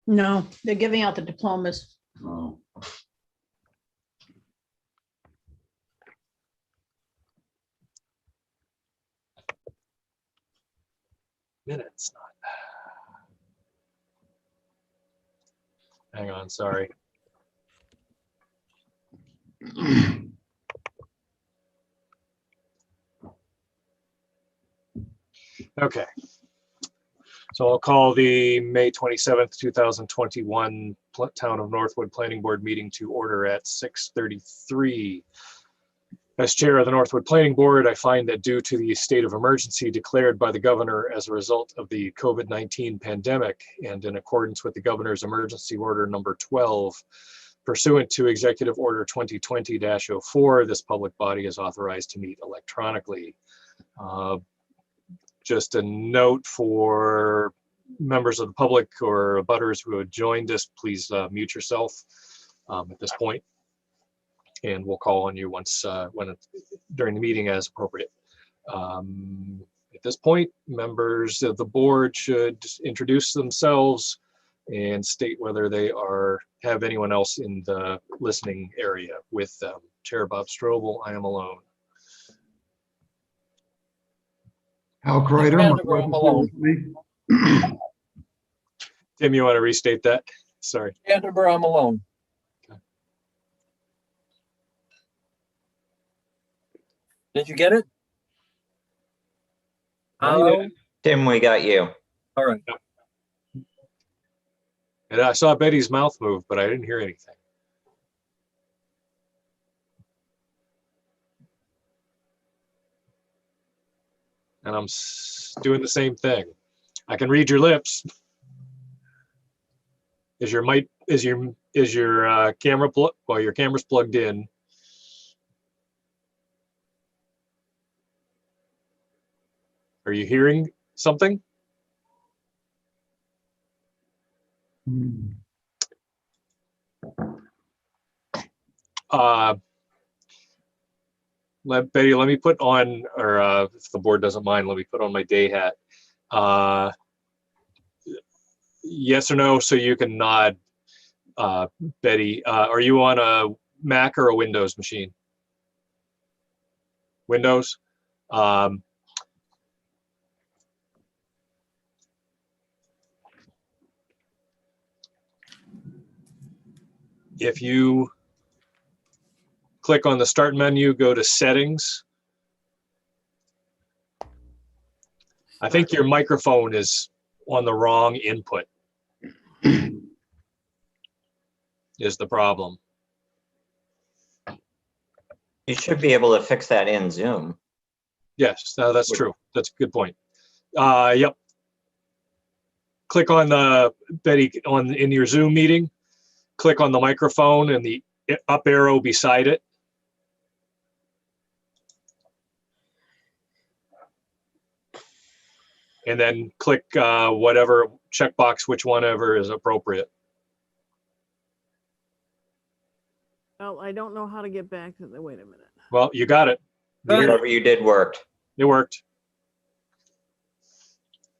No, they're giving out the diplomas. Oh. Minutes. Hang on, sorry. Okay. So I'll call the May 27th, 2021 Town of Northwood Planning Board meeting to order at 6:33. As chair of the Northwood Planning Board, I find that due to the state of emergency declared by the governor as a result of the COVID-19 pandemic and in accordance with the governor's emergency order number 12, pursuant to Executive Order 2020-04, this public body is authorized to meet electronically. Just a note for members of the public or abutters who have joined us, please mute yourself at this point. And we'll call on you once during the meeting as appropriate. At this point, members of the board should introduce themselves and state whether they have anyone else in the listening area with them. Chair Bob Strobel, I am alone. Hal Kreider. I'm alone. Tim, you want to restate that? Sorry. Canterbury, I'm alone. Did you get it? Hello? Tim, we got you. All right. And I saw Betty's mouth move, but I didn't hear anything. And I'm doing the same thing. I can read your lips. Is your mic, is your camera well, your camera's plugged in? Are you hearing something? Betty, let me put on, or if the board doesn't mind, let me put on my day hat. Yes or no, so you can nod. Betty, are you on a Mac or a Windows machine? Windows. If you click on the start menu, go to settings. I think your microphone is on the wrong input is the problem. You should be able to fix that in Zoom. Yes, no, that's true. That's a good point. Yep. Click on the, Betty, in your Zoom meeting, click on the microphone and the up arrow beside it. And then click whatever checkbox, whichever is appropriate. Well, I don't know how to get back to the, wait a minute. Well, you got it. Whatever you did worked. It worked.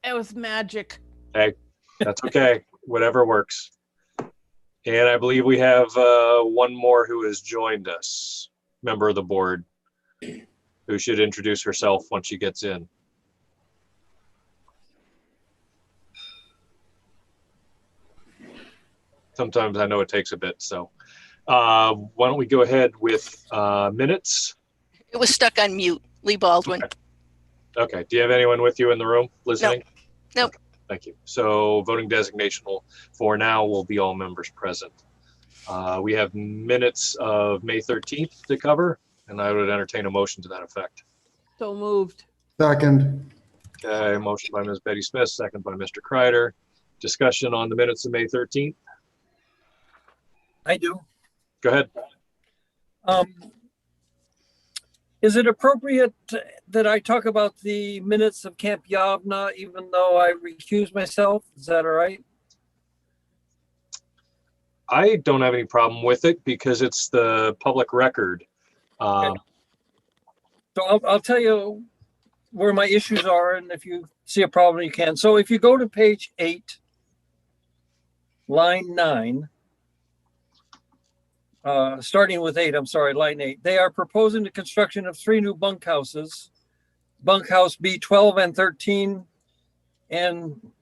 It was magic. Hey, that's okay. Whatever works. And I believe we have one more who has joined us, member of the board, who should introduce herself once she gets in. Sometimes I know it takes a bit, so why don't we go ahead with minutes? It was stuck on mute. Lee Baldwin. Okay. Do you have anyone with you in the room listening? Nope. Okay, thank you. So voting designation for now will be all members present. We have minutes of May 13th to cover, and I would entertain a motion to that effect. So moved. Second. Okay, motion by Ms. Betty Smith, second by Mr. Kreider. Discussion on the minutes of May 13th. I do. Go ahead. Is it appropriate that I talk about the minutes of Camp Yavna, even though I recuse myself? Is that all right? I don't have any problem with it because it's the public record. So I'll tell you where my issues are, and if you see a problem, you can. So if you go to page 8, line 9, starting with 8, I'm sorry, line 8. They are proposing the construction of 3 new bunkhouses, bunkhouse B12 and 13, and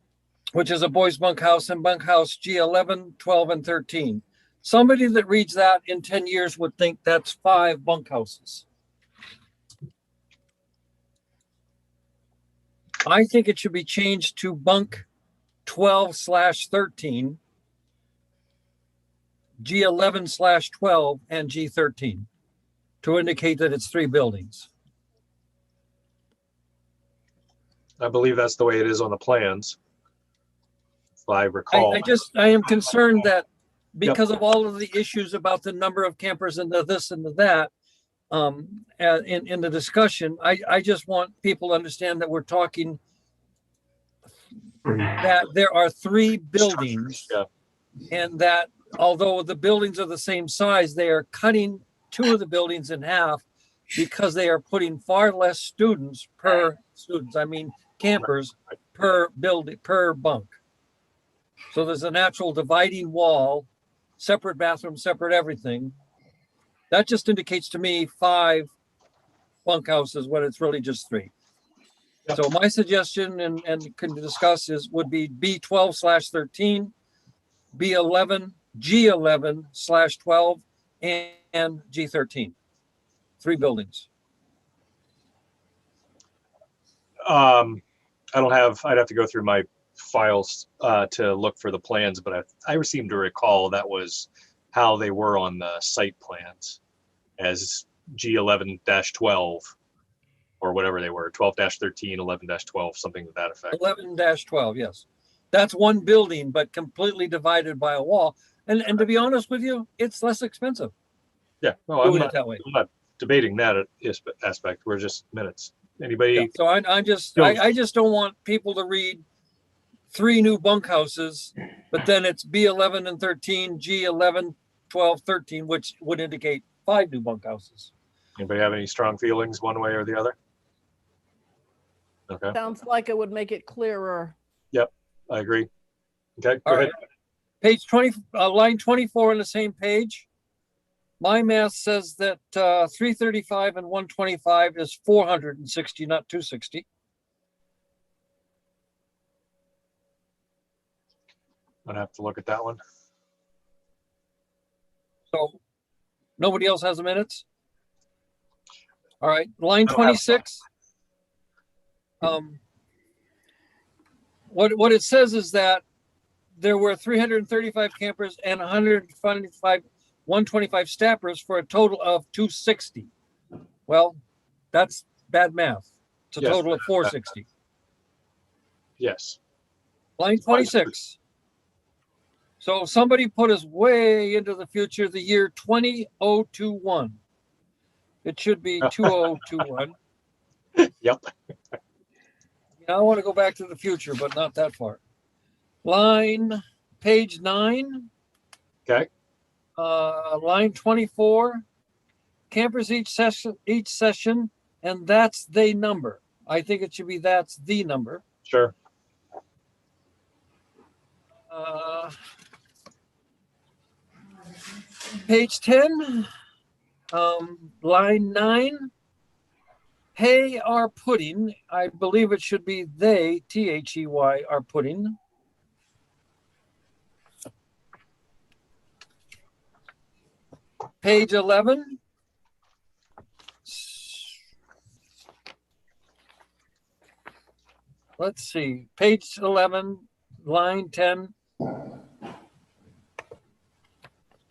which is a boys bunkhouse, and bunkhouse G11, 12, and 13. Somebody that reads that in 10 years would think that's 5 bunkhouses. I think it should be changed to bunk 12/13, G11/12, and G13 to indicate that it's 3 buildings. I believe that's the way it is on the plans. If I recall. I am concerned that because of all of the issues about the number of campers and the this and the that, in the discussion, I just want people to understand that we're talking that there are 3 buildings. Yeah. And that although the buildings are the same size, they are cutting 2 of the buildings in half because they are putting far less students per students. I mean, campers per building, per bunk. So there's a natural dividing wall, separate bathroom, separate everything. That just indicates to me 5 bunkhouses when it's really just 3. Yep. So my suggestion and can discuss would be B12/13, B11, G11/12, and G13. 3 buildings. I'd have to go through my files to look for the plans, but I seem to recall that was how they were on the site plans as G11-12 or whatever they were, 12-13, 11-12, something to that effect. 11-12, yes. That's 1 building, but completely divided by a wall. And to be honest with you, it's less expensive Yeah, no, I'm doing it not, that way. I'm not debating that aspect. We're just minutes. Anybody? Yeah, so I just don't want people to read 3 new bunkhouses, but then it's B11 and 13, G11, 12, 13, which would indicate 5 new bunkhouses. Anybody have any strong feelings one way or the other? Okay, Sounds like it would make it clearer. I agree. Okay, All go right. ahead. Page 20, line 24 on the same page. My math says that 335 and 125 is 460, not 260. I'm gonna have to look at that one. So nobody else has the minutes? All right, line I don't have 26. What it says is that there were 335 campers and 125 staffers for a total of 260. Well, that's bad math. It's a Yes, total of 460. Yes. Line 26. So somebody put us way into the future, the year 20021. It should be 2021. Yep. I want to go back to the future, but not that far. Page 9. Okay. Line 24. Campers each session, and that's the number. I think it should be that's the number. Sure. Page 10. Line 9. Hay are pudding. I believe it should be they, They, are pudding. Page 11. Let's see, page 11, line 10.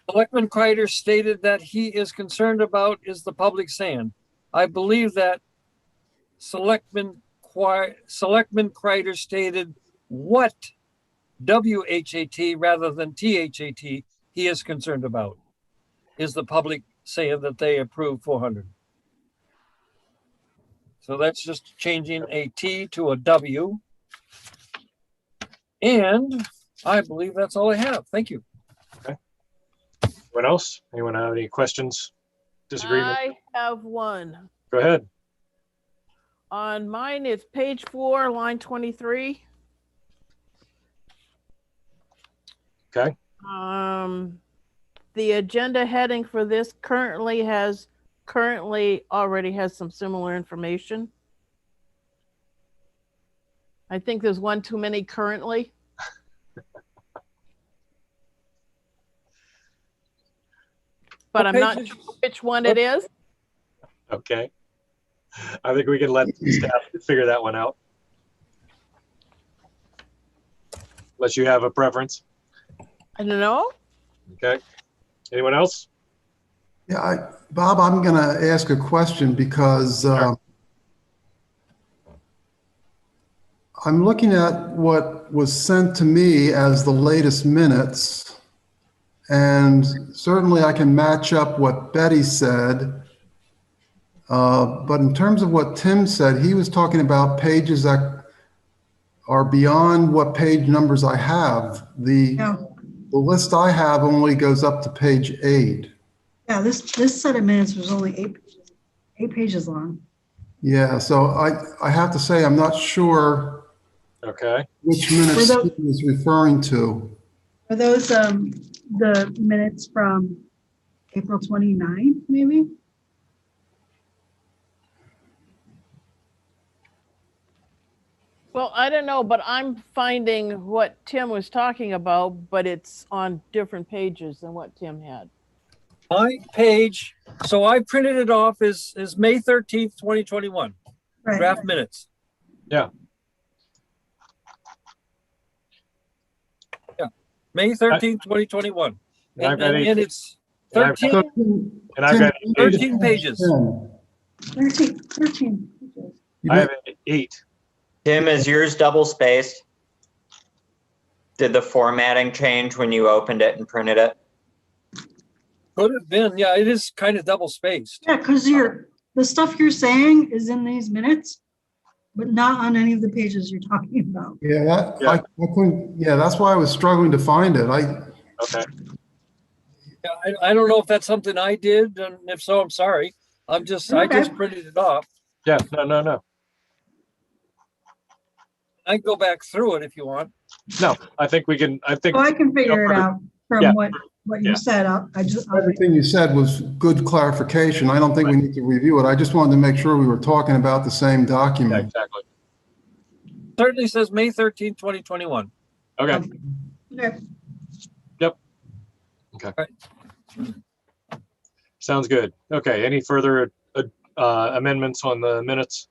Selectman Kreider stated that he is concerned about is the public sand. I believe that Selectman Kreider stated what WHAT rather than THAT he is concerned about is the public saying that they approve 400. So that's just changing a T to a W. And I believe that's all I have. Thank you. Anyone else? Anyone have any questions? Disagreement? I have one. Go ahead. On mine, it's page 4, line 23. Okay, The agenda heading for this currently already has some similar information. I think there's one too many currently. But I'm not pages- sure which one it is. okay. I think we can let staff figure that one out. Unless you have a preference. I don't know. Okay. Anyone else? Yeah, Bob, I'm going to ask a question because Sure. I'm looking at what was sent to me as the latest minutes. And certainly I can match up what Betty said. But in terms of what Tim said, he was talking about pages that are beyond what page numbers I have. Yeah, The list I have only goes up to page 8. yeah, this set of minutes was only 8 pages long. Yeah, so I have to say, I'm not sure Okay. which minutes Were he was referring to. Are those the minutes from April 29, maybe? Well, I don't know, but I'm finding what Tim was talking about, but it's on different pages than what Tim had. My page, so I printed it off is May 13th, 2021, Right. draft minutes. May 13th, 2021. And I've And, got and 8, it's and I've 13, got- and I've got 8. 13 pages. 13 pages. I have 8. Tim, is yours double spaced? Did the formatting change when you opened it and printed it? Could have been, yeah, it is kind of double spaced. Yeah, because the stuff you're saying is in these minutes, but not on any of the pages you're talking about. Yeah, Yeah. I couldn't, yeah, that's why I was struggling to find it. Okay. Yeah, I don't know if that's something I did, and if so, I'm sorry. I just Okay. printed it off. Yeah, no. I can go back through it if you want. No, I think we can, I think, So I can figure it out Yeah. from what Yeah. you said. I'll Everything you said was good clarification. I don't think we need to review it. I just wanted to make sure we were talking about the same yeah, document. exactly. Certainly says May 13th, 2021. Okay, Okay. sounds good. Okay, any further amendments on the minutes?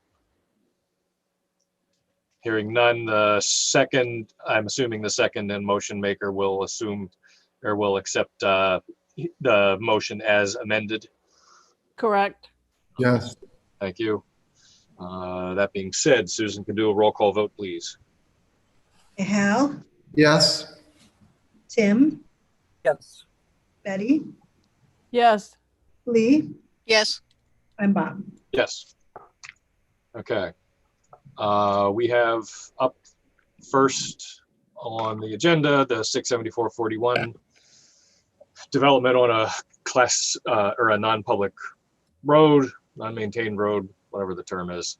Hearing none, the second, I'm assuming the second and motion maker will assume or will accept the motion as amended. Correct. Yes, Thank you. That being said, Susan can do a roll call vote, please. Hal, yes, Tim, Yes. Betty, Yes. Lee, Yes. and Bob. Yes. Okay. We have up first on the agenda, the 67441 development on a class or a non-public road, non-maintained road, whatever the term is.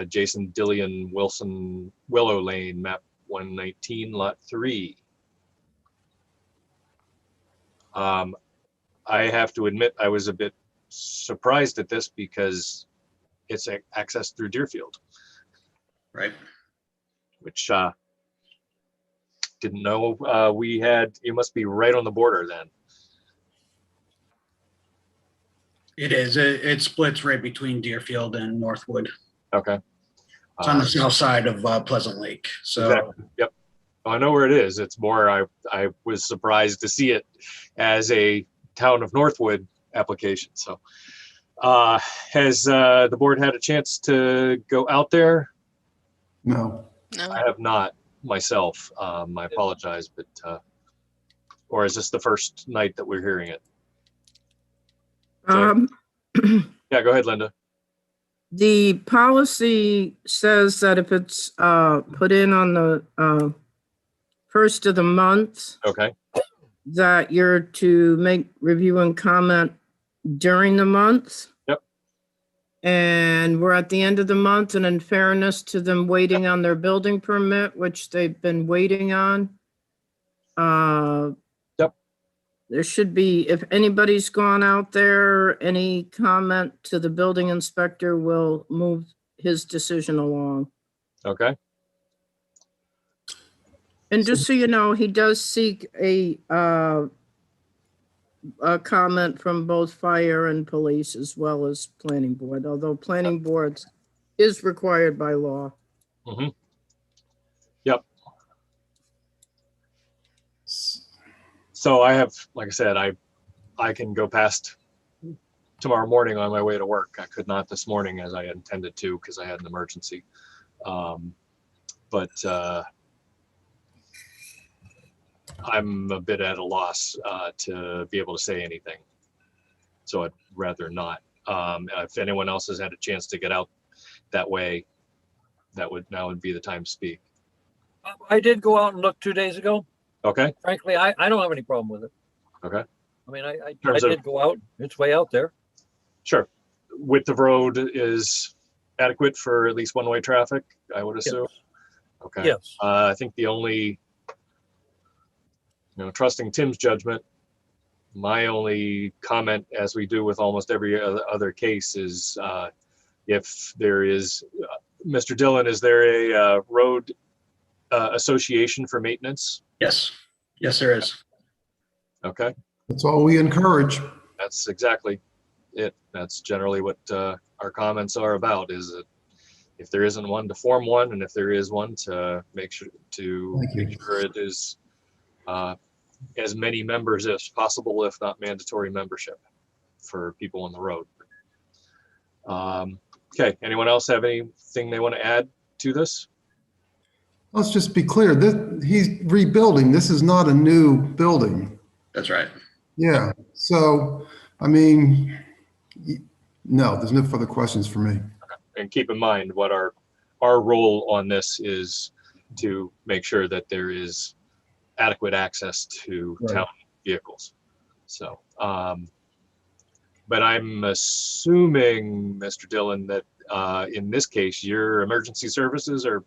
Jason Dillion Wilson Willow Lane, map 119, lot 3. I have to admit, I was a bit surprised at this because it's accessed through Deerfield, Right. which didn't know we had. You must be right on the border then. It is. It splits right between Deerfield and Northwood. Okay. It's on the south side of Pleasant Lake. So Exactly. Yep. Well, I know where it is. It's more, I was surprised to see it as a town of Northwood application. So has the board had a chance to go out there? no. No. I have not myself. I apologize, but or is this the first night that we're hearing it? Yeah, go ahead, Linda. The policy says that if it's put in on the first of the month, Okay. that you're to make review and comment during the month. Yep. And we're at the end of the month, and in fairness to them waiting on their building permit, which they've been waiting on, Yep. There should be, if anybody's gone out there, any comment to the building inspector will move his decision along. Okay, And just so you know, he does seek a comment from both fire and police as well as planning board, although planning board is required by law. mhm. Yep. So I have, like I said, I can go past tomorrow morning on my way to work. I could not this morning as I intended to because I had an emergency. But I'm a bit at a loss to be able to say anything. So I'd rather not. If anyone else has had a chance to get out that way, now would be the time to speak. I did go out and look 2 days ago. Okay, Frankly, I don't have any problem with it. okay, I mean, I terms of- did go out. It's way out there. sure. Width of road is adequate for at least one-way traffic, I would assume. Okay. Yes. I think the only, trusting Tim's judgment, my only comment, as we do with almost every other case, is if there is, Mr. Dillon, is there a road association for maintenance? Yes, yes, there is. Okay, That's all we encourage. that's exactly it. That's generally what our comments are about, is that if there isn't one, to form one, and if there is one, to make sure Thank you. make sure it is as many members as possible, if not mandatory membership for people on the road. Okay, anyone else have anything they want to add to this? Let's just be clear, he's rebuilding. This is not a new building. That's right. Yeah, so, I mean, no, there's no further questions for me. And keep in mind what our role on this is, to make sure that there is adequate access to Right. town vehicles. So, but I'm assuming, Mr. Dillon, that in this case, your emergency services are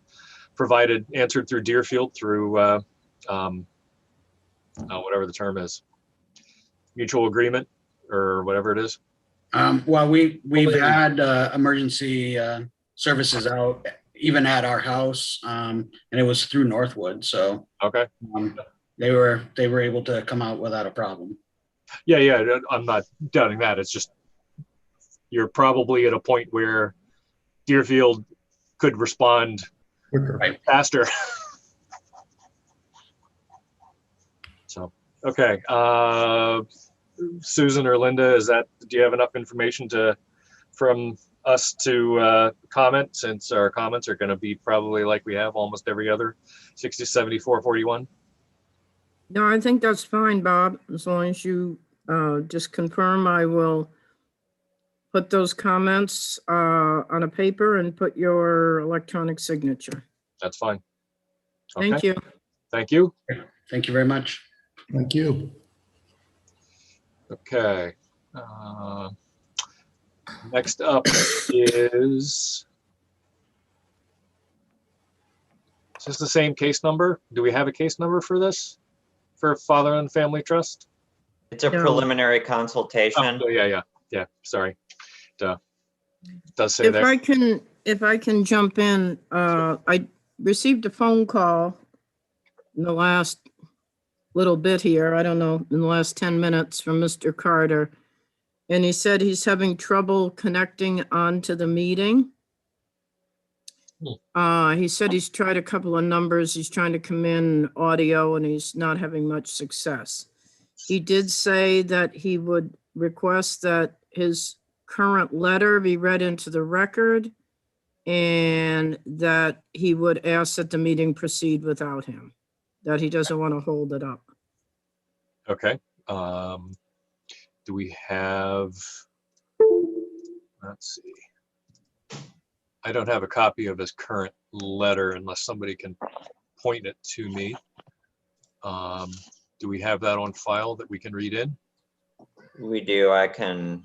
answered through Deerfield through whatever the term is, mutual agreement or whatever it is. Well, we've had emergency services out even at our house, and it was through Northwood. So Okay. they were able to come out without a problem. Yeah, I'm not doubting that. It's just you're probably at a point where Deerfield could respond Quicker. Right. faster. So, okay. Susan or Linda, do you have enough information from us to comment, since our comments are going to be probably like we have almost every other 60, 74, 41? No, I think that's fine, Bob. As long as you just confirm, I will put those comments on a paper and put your electronic signature. That's fine. Okay. Thank you. Thank you. Thank you very much. Thank you. Okay. Next up is this the same case number? Do we have a case number for this? For Father and Family Trust? It's a No. preliminary consultation. Oh, yeah. Sorry. It does say there. If I can jump in, I received a phone call in the last little bit here, I don't know, in the last 10 minutes from Mr. Carter. And he said he's having trouble connecting onto the meeting. He said he's tried a couple of numbers. He's trying to come in audio and he's not having much success. He did say that he would request that his current letter be read into the record and that he would ask that the meeting proceed without him, that he doesn't want to hold it up. Okay. Do we have, let's see. I don't have a copy of his current letter unless somebody can point it to me. Do we have that on file that we can read in? We do. I'm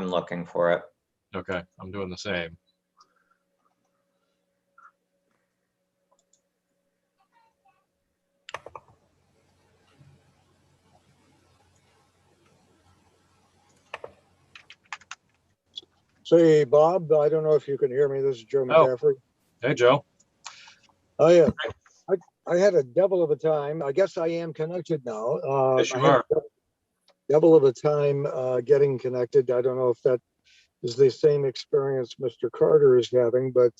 looking for it. Okay, I'm doing the same. Say, Bob, I don't know if you can hear me. This is Joe Oh. McCaffrey. Hey, Joe. Oh, yeah. I had a devil of a time. I guess I am connected now. Yes, you I had are. a devil of a time getting connected. I don't know if that is the same experience Mr. Carter is having, but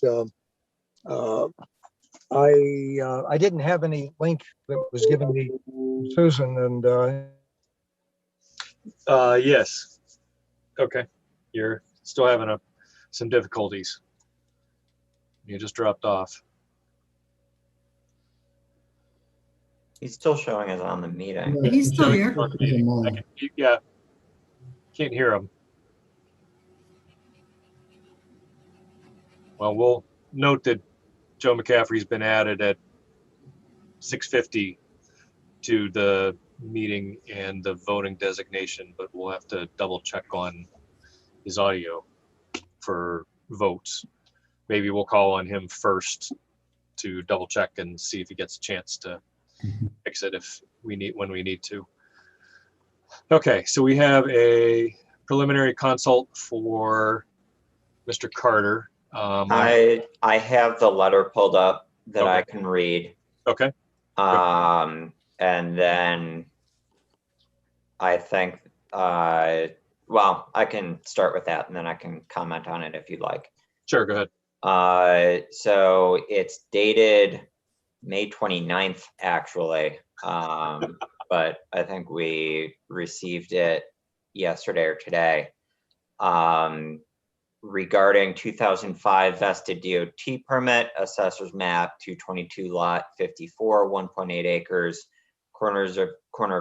I didn't have any link that was given me from Susan, and Yes. Okay. You're still having some difficulties. You just dropped off. He's still showing us on the meeting. He's still here. Yeah. Can't hear him. Well, we'll note that Joe McCaffrey's been added at 6:50 to the meeting and the voting designation, but we'll have to double check on his audio for votes. Maybe we'll call on him first to double check and see if he gets a chance to fix it when we need to. Okay, so we have a preliminary consult for Mr. Carter. I have the letter pulled up that I Okay. can read. Okay. And then I think, well, I can start with that and then I can comment on it if you'd like. Sure, go ahead. So it's dated May 29th, actually. But I think we received it yesterday or today. Regarding 2005 vested DOT permit, assessor's map 222 lot 54, 1.8 acres, corner of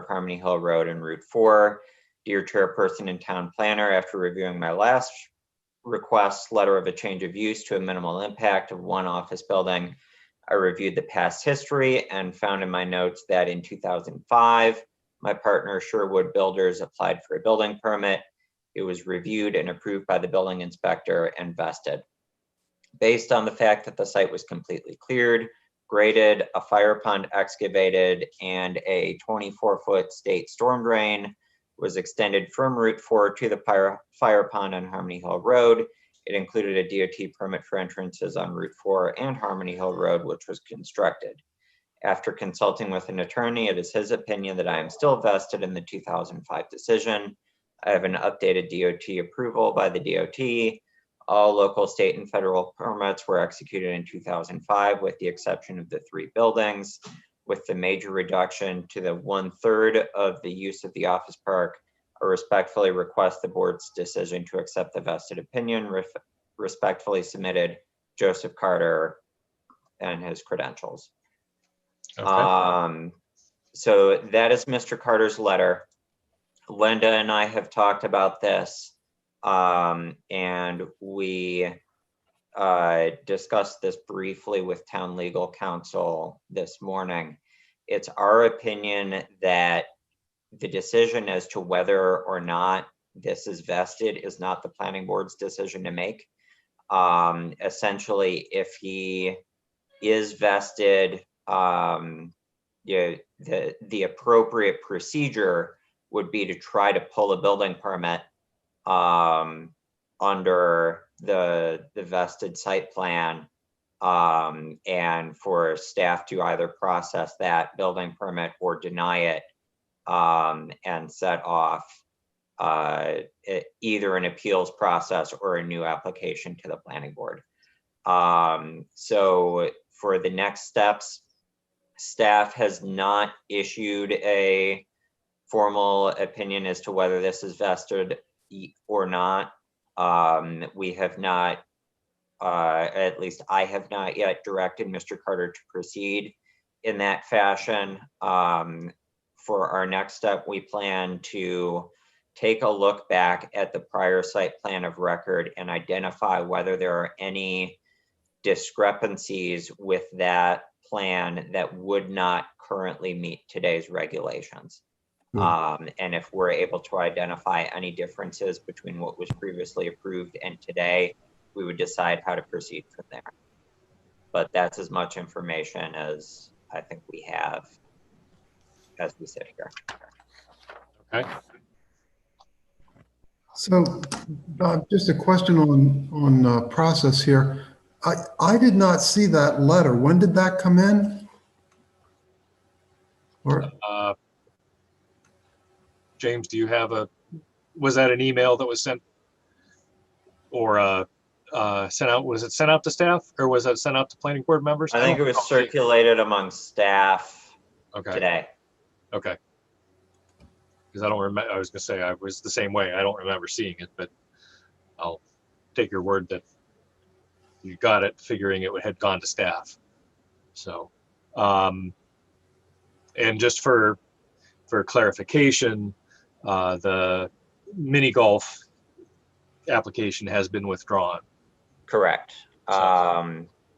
Harmony Hill Road and Route 4. Dear Chairperson and Town Planner, after reviewing my last request, letter of a change of use to a minimal impact of one office building, I reviewed the past history and found in my notes that in 2005, my partner Sherwood Builders applied for a building permit. It was reviewed and approved by the building inspector and vested. Based on the fact that the site was completely cleared, graded, a fire pond excavated, and a 24-foot state storm drain was extended from Route 4 to the fire pond on Harmony Hill Road. It included a DOT permit for entrances on Route 4 and Harmony Hill Road, which was constructed. After consulting with an attorney, it is his opinion that I am still vested in the 2005 decision. I have an updated DOT approval by the DOT. All local, state, and federal permits were executed in 2005, with the exception of the 3 buildings, with the major reduction to the 1/3 of the use of the office park. I respectfully request the board's decision to accept the vested opinion. Respectfully submitted, Joseph Carter and his credentials. Okay. So that is Mr. Carter's letter. Linda and I have talked about this, and we discussed this briefly with town legal counsel this morning. It's our opinion that the decision as to whether or not this is vested is not the planning board's decision to make. Essentially, if he is vested, the appropriate procedure would be to try to pull a building permit under the vested site plan, and for staff to either process that building permit or deny it, and set off either an appeals process or a new application to the planning board. So for the next steps, staff has not issued a formal opinion as to whether this is vested or not. We have not, at least I have not yet directed Mr. Carter to proceed in that fashion. For our next step, we plan to take a look back at the prior site plan of record and identify whether there are any discrepancies with that plan that would not currently meet today's regulations. And if we're able to identify any differences between what was previously approved and today, we would decide how to proceed from there. But that's as much information as I think we have as we sit here. Okay. So, just a question on process here. I did not see that letter. When did that come in? Or, James, do you have was that an email that was sent or sent out? Was it sent out to staff or was it sent out to planning board members? I think it don't was recall. circulated among staff Okay. today. Okay. Because I don't remember, I was gonna say I was the same way. I don't remember seeing it, but I'll take your word that you got it, figuring it had gone to staff. So, and just for clarification, the mini golf application has been withdrawn. Correct.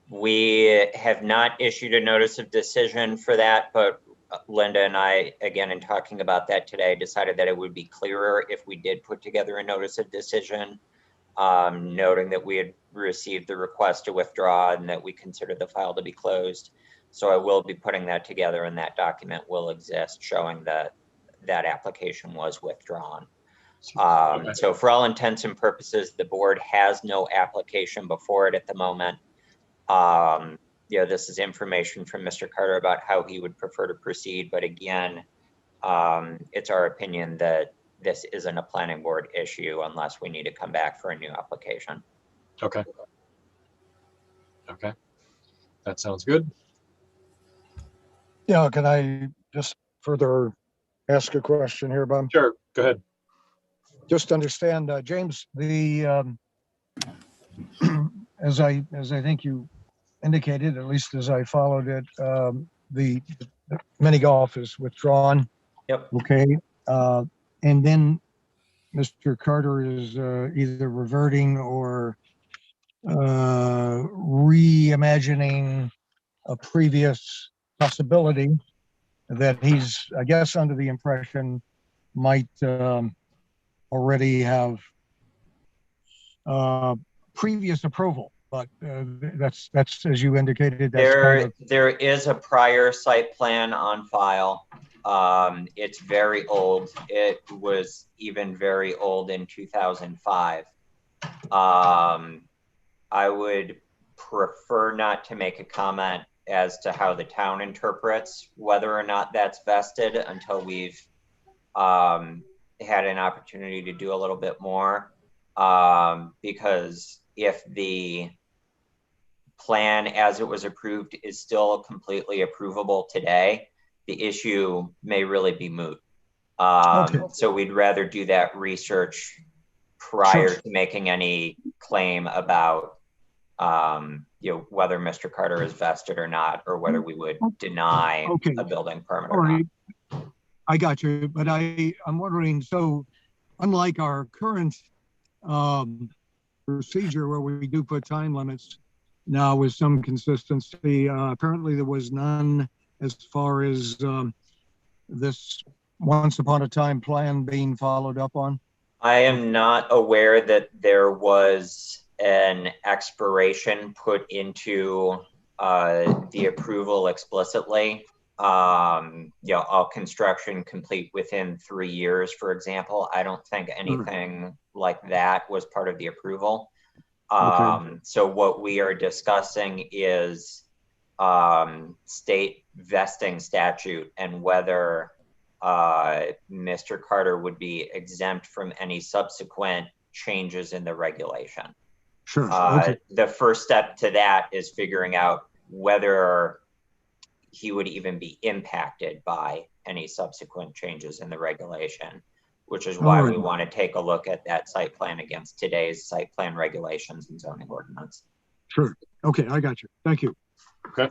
We have not issued a notice of decision for that, but Linda and I, again, in talking about that today, decided that it would be clearer if we did put together a notice of decision, noting that we had received the request to withdraw and that we considered the file to be closed. So I will be putting that together and that document will exist showing that that application was withdrawn. So for all intents and purposes, the board has no application before it at the moment. This is information from Mr. Carter about how he would prefer to proceed. But again, it's our opinion that this isn't a planning board issue unless we need to come back for a new application. Okay. Okay. That sounds good. Yeah, can I just further ask a question here, Bob? Sure. Go ahead. Just to understand, James, the as I think you indicated, at least as I followed it, the mini golf is withdrawn. Yep. Okay. And then Mr. Carter is either reverting or reimagining a previous possibility that he's, I guess, under the impression might already have previous approval, but that's as you indicated. That's There is a prior site plan on file. It's very old. It was even very old in 2005. I would prefer not to make a comment as to how the town interprets whether or not that's vested until we've had an opportunity to do a little bit more. Because if the plan as it was approved is still completely approvable today, the issue may really be moot. So we'd rather do that research prior to making any claim about whether Mr. Carter is vested or not, or whether we would deny a building permit or not. I got you, but I'm wondering, so unlike our current procedure where we do put time limits now with some consistency, apparently there was none as far as this once upon a time plan being followed up on? I am not aware that there was an expiration put into the approval explicitly. All construction complete within 3 years, for example. I don't think anything like that was part of the approval. So what we are discussing is state vesting statute and whether Mr. Carter would be exempt from any subsequent changes in the regulation. The first step to that is figuring out whether he would even be impacted by any subsequent changes in the regulation, which is why we want to take a look at that site plan against today's site plan regulations and zoning ordinance. Sure. Okay, I got you. Thank you. Okay.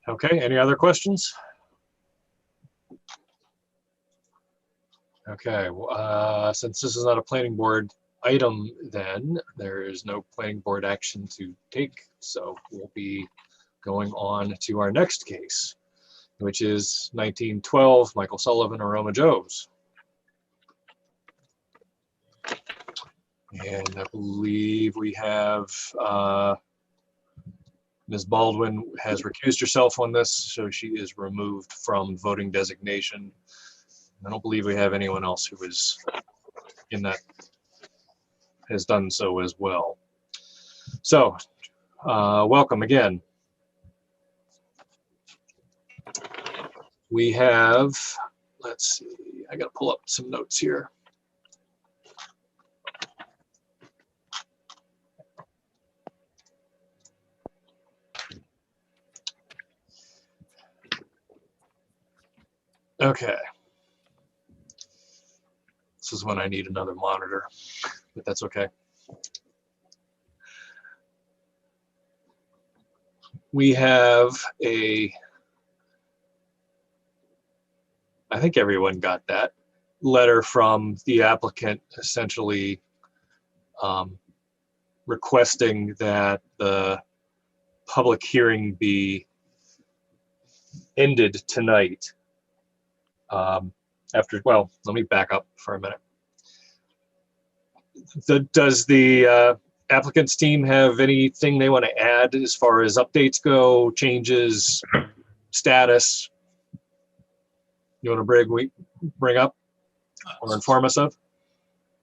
Okay, any other questions? Okay, since this is not a planning board item, then there is no planning board action to take. So we'll be going on to our next case, which is 1912 Michael Sullivan, Aroma Joe's. And I believe we have Ms. Baldwin has recused herself on this, so she is removed from voting designation. I don't believe we have anyone else who is in that has done so as well. So, welcome again. We have, let's see, I gotta pull up some notes here. Okay. This is when I need another monitor, but that's okay. We have I think everyone got that letter from the applicant, essentially requesting that the public hearing be ended tonight. Well, let me back up for a minute. Does the applicant's team have anything they want to add as far as updates go, changes, status? You want to bring up or inform us of?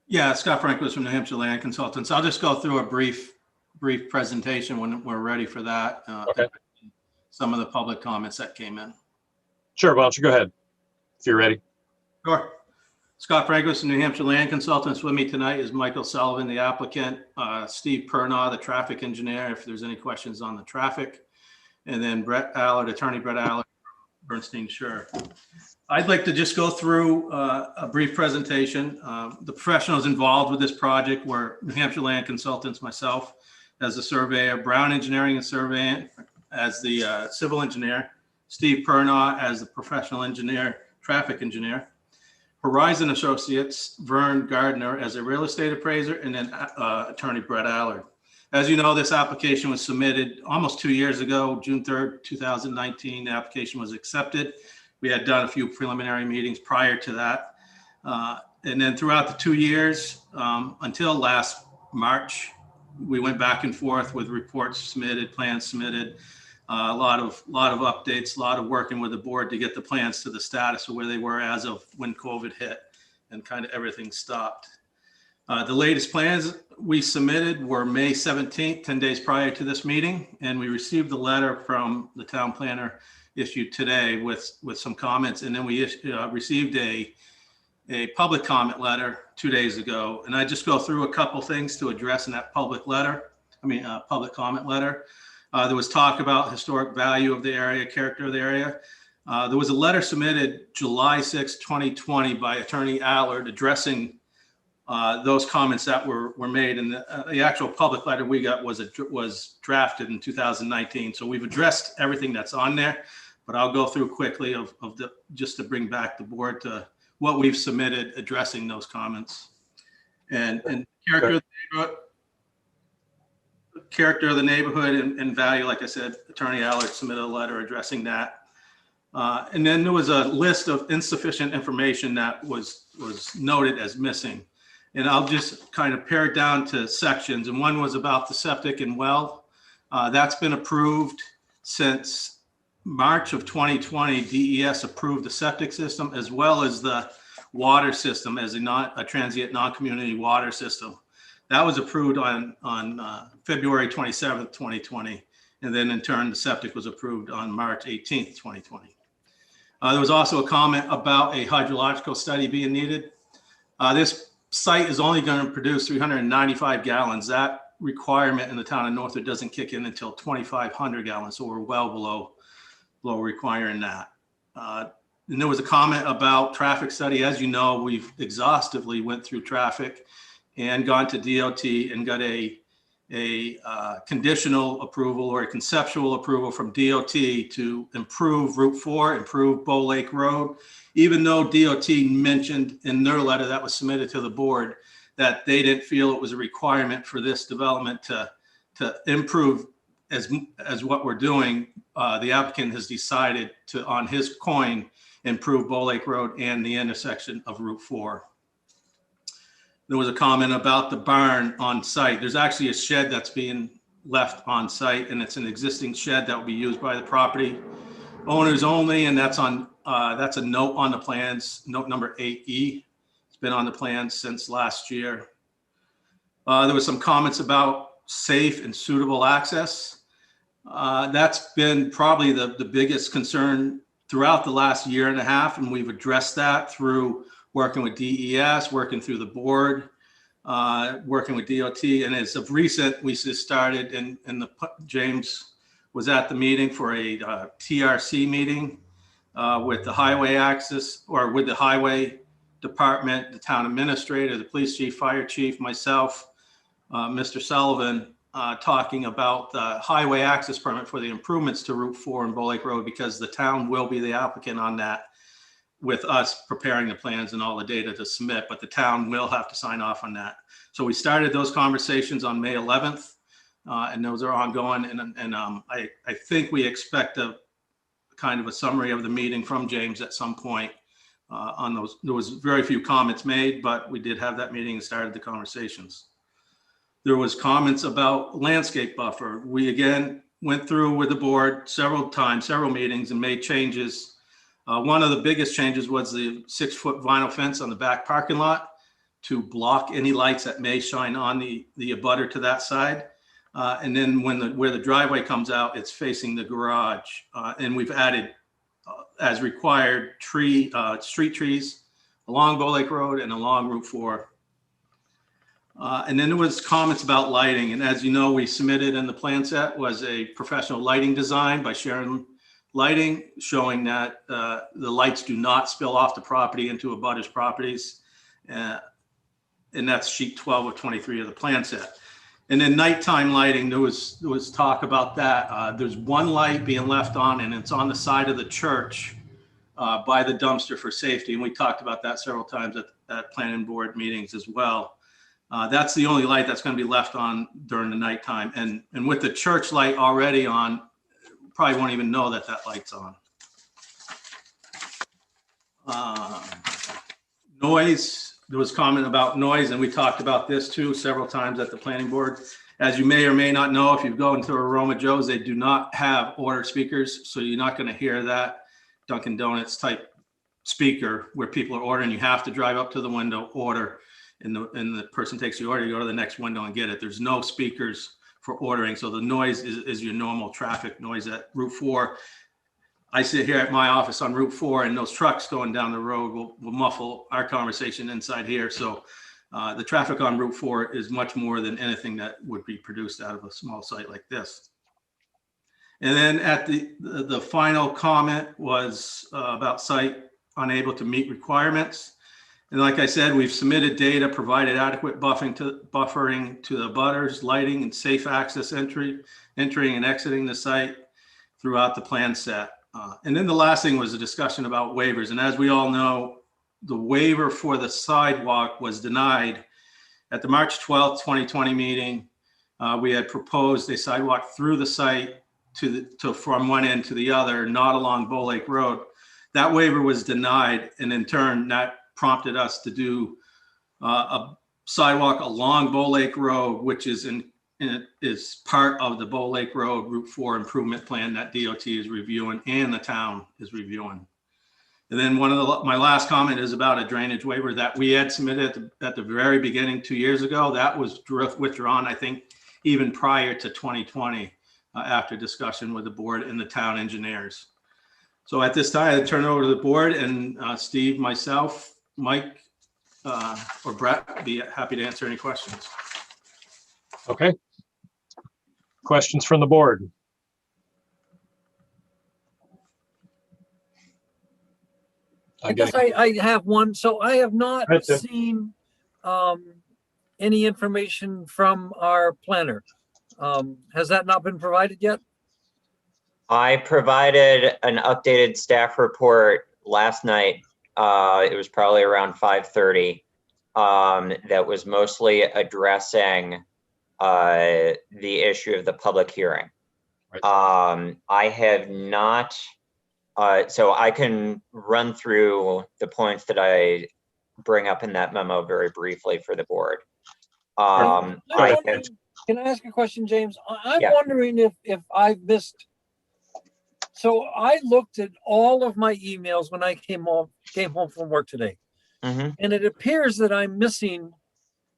Yeah, Scott Franklin from New Hampshire Land Consultants. I'll just go through a brief presentation when we're ready for that. Okay. Some of the public comments that came in. Sure, why don't you go ahead if you're ready. Sure. Scott Franklin from New Hampshire Land Consultants. With me tonight is Michael Sullivan, the applicant, Steve Pernaugh, the traffic engineer, if there's any questions on the traffic, and then Brett Allard, attorney Brett Allard, Bernstein Sure. I'd like to just go through a brief presentation. The professionals involved with this project were New Hampshire Land Consultants, myself as the surveyor, Brown Engineering and Surveying as the civil engineer, Steve Pernaugh as the professional engineer, traffic engineer, Horizon Associates, Vern Gardner as a real estate appraiser, and then attorney Brett Allard. As you know, this application was submitted almost 2 years ago, June 3rd, 2019. The application was accepted. We had done a few preliminary meetings prior to that. And then throughout the 2 years, until last March, we went back and forth with reports submitted, plans submitted, a lot of updates, a lot of working with the board to get the plans to the status of where they were as of when COVID hit and kind of everything stopped. The latest plans we submitted were May 17th, 10 days prior to this meeting, and we received the letter from the town planner issued today with some comments, and then we received a public comment letter 2 days ago. And I just go through a couple things to address in that public comment letter. There was talk about historic value of the area, character of the area. There was a letter submitted July 6, 2020 by Attorney Allard addressing those comments that were made. And the actual public letter we got was drafted in 2019. So we've addressed everything that's on there, but I'll go through quickly just to bring back the board to what we've submitted addressing those comments. And character of the neighborhood and value, like I said, Attorney Allard submitted a letter addressing that. And then there was a list of insufficient information that was noted as missing. And I'll just kind of pare it down to sections. And one was about the septic and well. That's been approved since March of 2020. DES approved the septic system as well as the water system as a transient non-community water system. That was approved on February 27th, 2020. And then in turn, the septic was approved on March 18th, 2020. There was also a comment about a hydrological study being needed. This site is only going to produce 395 gallons. That requirement in the town of Northwood doesn't kick in until 2,500 gallons. So we're well below requiring that. And there was a comment about traffic study. As you know, we've exhaustively went through traffic and gone to DOT and got a conditional approval or a conceptual approval from DOT to improve Route 4, improve Bow Lake Road, even though DOT mentioned in their letter that was submitted to the board that they didn't feel it was a requirement for this development to improve as what we're doing. The applicant has decided to, on his coin, improve Bow Lake Road and the intersection of Route 4. There was a comment about the barn on site. There's actually a shed that's being left on site, and it's an existing shed that will be used by the property owners only, and that's a note on the plans, note number 8E. It's been on the plan since last year. There was some comments about safe and suitable access. That's been probably the biggest concern throughout the last year and a half, and we've addressed that through working with DES, working through the board, working with DOT, and as of recent, we just started, James was at the meeting for a TRC meeting with the highway access, or with the highway department, the town administrator, the police chief, fire chief, myself, Mr. Sullivan, talking about the highway access permit for the improvements to Route 4 and Bull Lake Road, because the town will be the applicant on that, with us preparing the plans and all the data to submit, but the town will have to sign off on that. So we started those conversations on May 11th, and those are ongoing. And I think we expect a kind of a summary of the meeting from James at some point on those. There was very few comments made, but we did have that meeting and started the conversations. There was comments about landscape buffer. We again went through with the board several times, several meetings, and made changes. One of the biggest changes was the 6-foot vinyl fence on the back parking lot to block any lights that may shine on the abutter to that side. And then where the driveway comes out, it's facing the garage. And we've added, as required, street trees along Bull Lake Road and along Route 4. And then there was comments about lighting. And as you know, we submitted in the plan set was a professional lighting design by Sharon Lighting, showing that the lights do not spill off the property into abutters properties. And that's sheet 12 of 23 of the plan set. And then nighttime lighting, there was talk about that. There's one light being left on, and it's on the side of the church by the dumpster for safety. And we talked about that several times at planning board meetings as well. That's the only light that's going to be left on during the nighttime. And with the church light already on, probably won't even know that light's on. Noise, there was comment about noise, and we talked about this too several times at the planning board. As you may or may not know, if you go into Aroma Joe's, they do not have order speakers, so you're not going to hear that Dunkin' Donuts type speaker where people are ordering. You have to drive up to the window, order, and the person takes the order, you go to the next window and get it. There's no speakers for ordering. So the noise is your normal traffic noise at Route 4. I sit here at my office on Route 4, and those trucks going down the road will muffle our conversation inside here. So the traffic on Route 4 is much more than anything that would be produced out of a small site like this. And then at the final comment was about site unable to meet requirements. And like I said, we've submitted data, provided adequate buffering to the butters, lighting, and safe access entering and exiting the site throughout the plan set. And then the last thing was a discussion about waivers. And as we all know, the waiver for the sidewalk was denied at the March 12th, 2020 meeting. We had proposed a sidewalk through the site from one end to the other, not along Bull Lake Road. That waiver was denied, and in turn, that prompted us to do a sidewalk along Bull Lake Road, which is part of the Bull Lake Road Route 4 improvement plan that DOT is reviewing and the town is reviewing. And then my last comment is about a drainage waiver that we had submitted at the very beginning 2 years ago. That was withdrawn, I think, even prior to 2020 after discussion with the board and the town engineers. So at this time, I turn it over to the board, and Steve, myself, Mike, or Brett would be happy to answer any questions. Okay. Questions from the board? I guess I have one. So I have not That's it. seen any information from our planner. Has that not been provided yet? I provided an updated staff report last night. It was probably around 5:30. That was mostly addressing the issue of the public hearing. Right. I have not, so I can run through the points that I bring up in that memo very briefly for the board. Can I ask a question, James? I'm Yeah. wondering if I've missed. So I looked at all of my emails when I came home from work today. Mhm. And it appears that I'm missing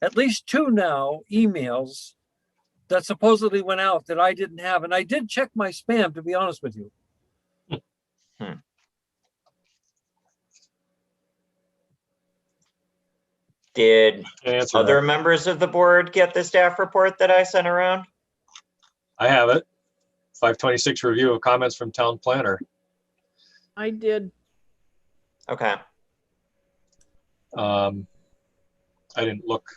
at least 2 now emails that supposedly went out that I didn't have. And I did check my spam, to be honest with you. Did Can't answer other that. members of the board get the staff report that I sent around? I have it. 526 review of comments from town planner. I did. Okay. I didn't look.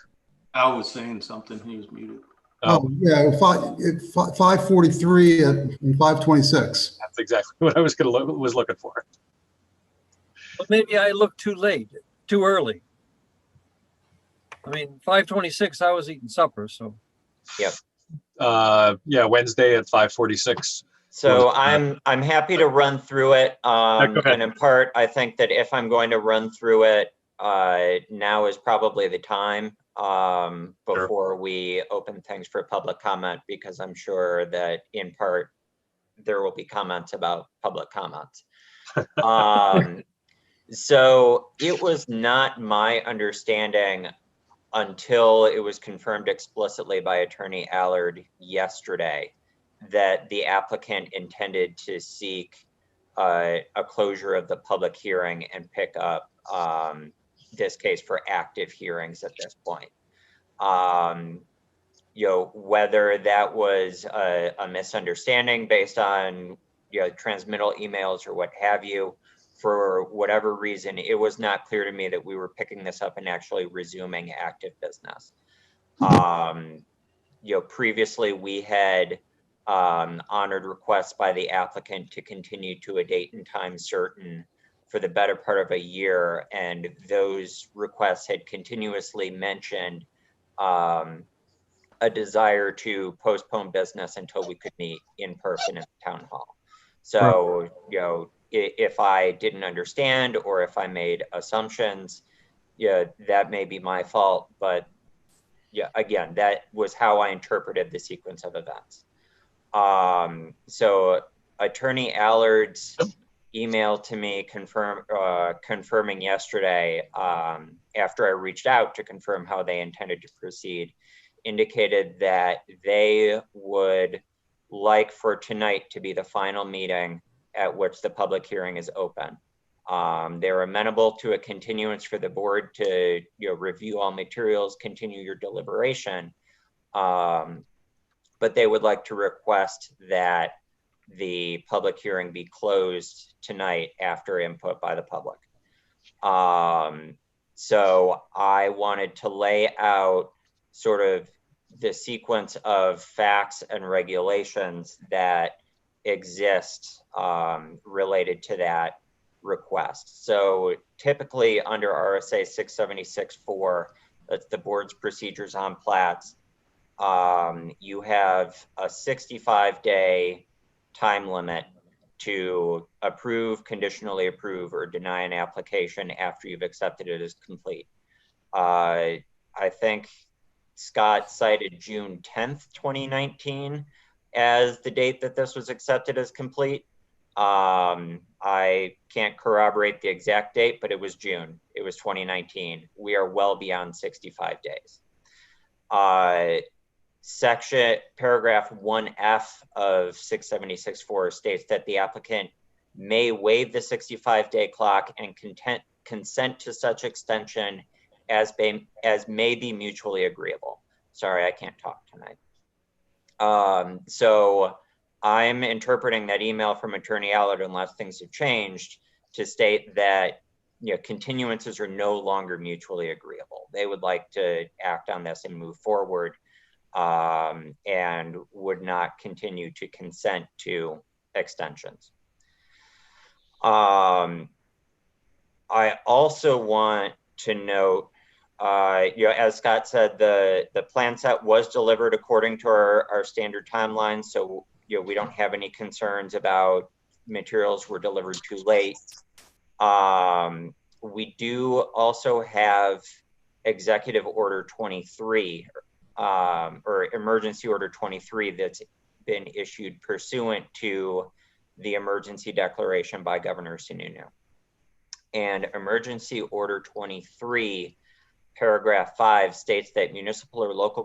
Al was saying something. He was muted. Oh, Oh, yeah, 543 and 526. that's exactly what I was looking for. But maybe I looked too late, too early. I mean, 5:26, I was eating supper, so. Yep. Yeah, Wednesday at 5:46. So I'm happy to run through it. go ahead. And in part, I think that if I'm going to run through it, now is probably the time before we open things for public comment, because I'm sure that in part there will be comments about public comments. So it was not my understanding until it was confirmed explicitly by Attorney Allard yesterday that the applicant intended to seek a closure of the public hearing and pick up this case for active hearings at this point. You know, whether that was a misunderstanding based on, you know, transmittal emails or what have you, for whatever reason, it was not clear to me that we were picking this up and actually resuming active business. You know, previously we had honored requests by the applicant to continue to a date and time certain for the better part of a year, and those requests had continuously mentioned a desire to postpone business until we could meet in person at the town hall. So, you know, if I didn't understand or if I made assumptions, yeah, that may be my fault, but yeah, again, that was how I interpreted the sequence of events. So Attorney Allard's email to me confirming yesterday, after I reached out to confirm how they intended to proceed, indicated that they would like for tonight to be the final meeting at which the public hearing is open. They're amenable to a continuance for the board to, you know, review all materials, continue your deliberation. But they would like to request that the public hearing be closed tonight after input by the public. So I wanted to lay out sort of the sequence of facts and regulations that exist related to that request. So typically under RSA 676-4, that's the board's procedures on plats, you have a 65-day time limit to approve, conditionally approve, or deny an application after you've accepted it as complete. I think Scott cited June 10th, 2019 as the date that this was accepted as complete. I can't corroborate the exact date, but it was June. It was 2019. We are well beyond 65 days. Paragraph 1F of 676-4 states that the applicant may waive the 65-day clock and consent to such extension as may be mutually agreeable. Sorry, I can't talk tonight. So I'm interpreting that email from Attorney Allard, unless things have changed, to state that, you know, continuances are no longer mutually agreeable. They would like to act on this and move forward, and would not continue to consent to extensions. I also want to note, you know, as Scott said, the plan set was delivered according to our standard timeline. So, you know, we don't have any concerns about materials were delivered too late. We do also have Executive Order 23, or Emergency Order 23 that's been issued pursuant to the emergency declaration by Governor Sununu. And Emergency Order 23, paragraph 5 states that municipal or local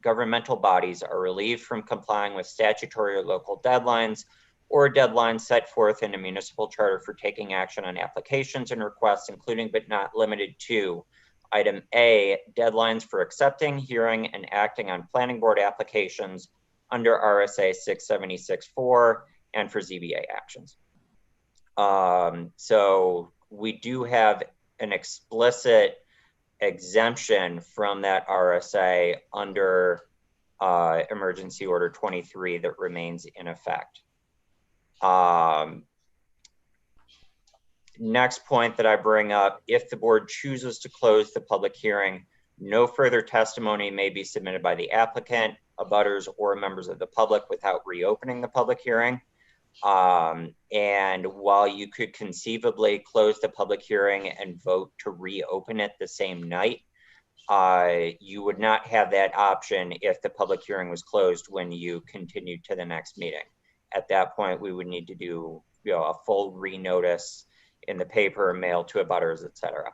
governmental bodies are relieved from complying with statutory or local deadlines or deadlines set forth in a municipal charter for taking action on applications and requests, including but not limited to item A, deadlines for accepting, hearing, and acting on planning board applications under RSA 676-4 and for ZBA actions. So we do have an explicit exemption from that RSA under Emergency Order 23 that remains in effect. Next point that I bring up, if the board chooses to close the public hearing, no further testimony may be submitted by the applicant, abutters, or members of the public without reopening the public hearing. And while you could conceivably close the public hearing and vote to reopen it the same night, you would not have that option if the public hearing was closed when you continued to the next meeting. At that point, we would need to do a full renotice in the paper, mail to abutters, etc.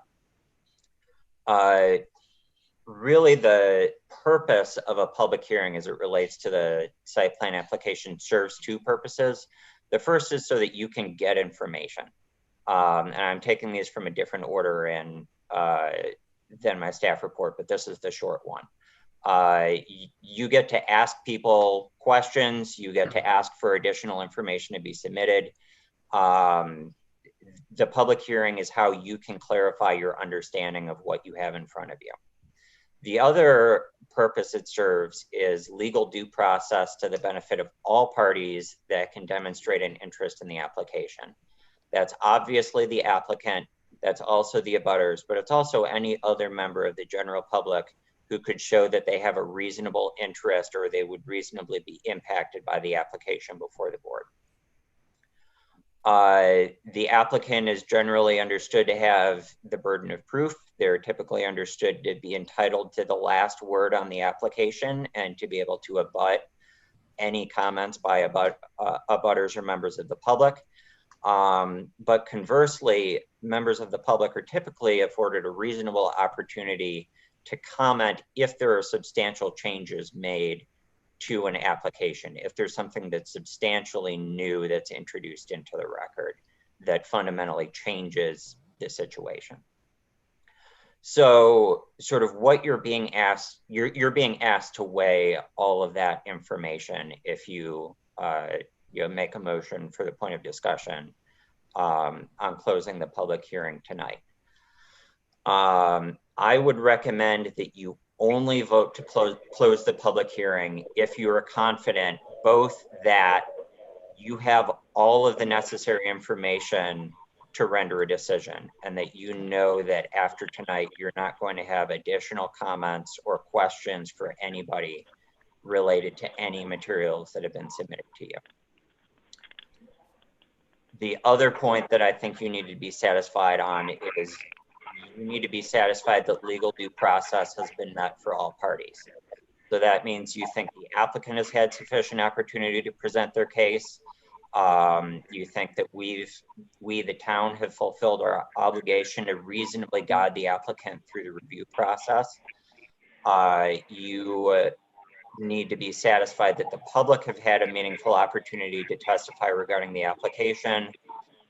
Really, the purpose of a public hearing as it relates to the site plan application serves two purposes. The first is so that you can get information. And I'm taking these from a different order than my staff report, but this is the short one. You get to ask people questions. You get to ask for additional information to be submitted. The public hearing is how you can clarify your understanding of what you have in front of you. The other purpose it serves is legal due process to the benefit of all parties that can demonstrate an interest in the application. That's obviously the applicant, that's also the abutters, but it's also any other member of the general public who could show that they have a reasonable interest or they would reasonably be impacted by the application before the board. The applicant is generally understood to have the burden of proof. They're typically understood to be entitled to the last word on the application and to be able to abut any comments by abutters or members of the public. But conversely, members of the public are typically afforded a reasonable opportunity to comment if there are substantial changes made to an application, if there's something that's substantially new that's introduced into the record that fundamentally changes the situation. So sort of what you're being asked, you're being asked to weigh all of that information if you, make a motion for the point of discussion on closing the public hearing tonight. I would recommend that you only vote to close the public hearing if you are confident both that you have all of the necessary information to render a decision and that you know that after tonight you're not going to have additional comments or questions for anybody related to any materials that have been submitted to you. The other point that I think you need to be satisfied on is you need to be satisfied that legal due process has been met for all parties. So that means you think the applicant has had sufficient opportunity to present their case. You think that we, the town, have fulfilled our obligation to reasonably guide the applicant through the review process. You need to be satisfied that the public have had a meaningful opportunity to testify regarding the application,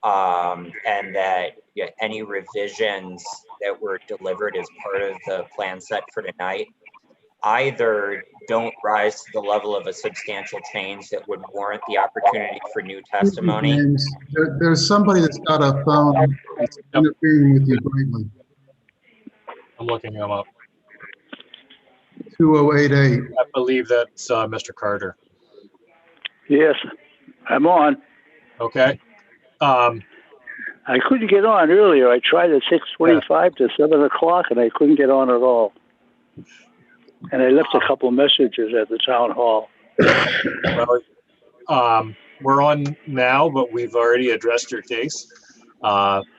and that any revisions that were delivered as part of the plan set for tonight either don't rise to the level of a substantial change that would warrant the opportunity for new testimony. James, there's somebody that's got a phone that's interfering with you greatly. I'm looking him up. 2088. I believe that's Mr. Carter. Yes, I'm on. Okay. I couldn't get on earlier. I tried at 6:25 to 7 o'clock, and I couldn't get on at all. And I left a couple messages at the town hall. Well, we're on now, but we've already addressed your case,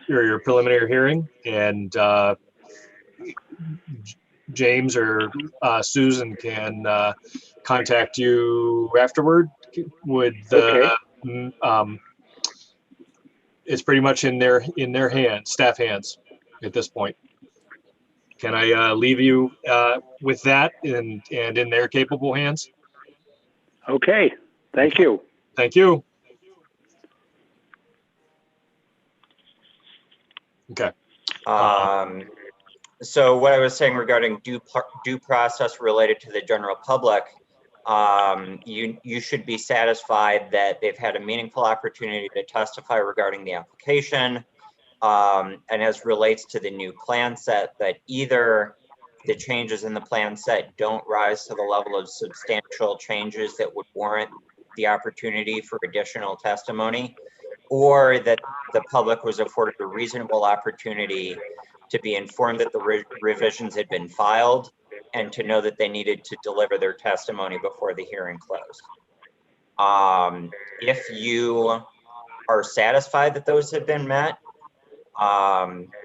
your preliminary hearing, and James or Susan can contact you afterward. Would the it's pretty much in their hands, staff hands at this point. Can I leave you with that and in their capable hands? Okay, thank you. Thank you. Okay. So what I was saying regarding due process related to the general public, you should be satisfied that they've had a meaningful opportunity to testify regarding the application, and as relates to the new plan set, that either the changes in the plan set don't rise to the level of substantial changes that would warrant the opportunity for additional testimony, or that the public was afforded a reasonable opportunity to be informed that the revisions had been filed and to know that they needed to deliver their testimony before the hearing closed. If you are satisfied that those have been met,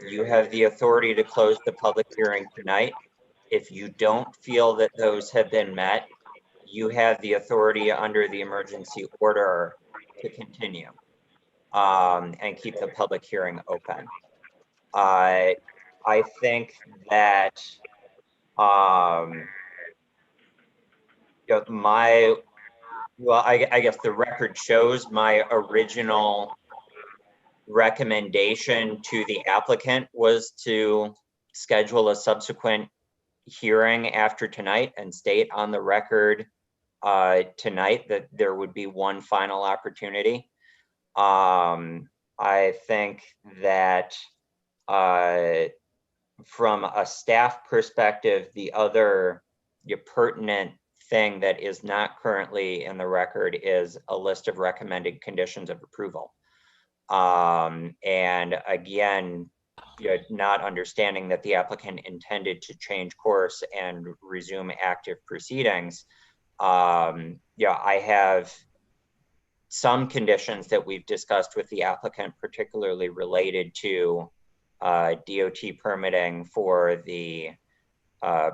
you have the authority to close the public hearing tonight. If you don't feel that those have been met, you have the authority under the emergency order to continue and keep the public hearing open. I think that I guess the record shows my original recommendation to the applicant was to schedule a subsequent hearing after tonight and state on the record tonight that there would be one final opportunity. I think that from a staff perspective, the other pertinent thing that is not currently in the record is a list of recommended conditions of approval. And again, not understanding that the applicant intended to change course and resume active proceedings. I have some conditions that we've discussed with the applicant, particularly related to DOT permitting for the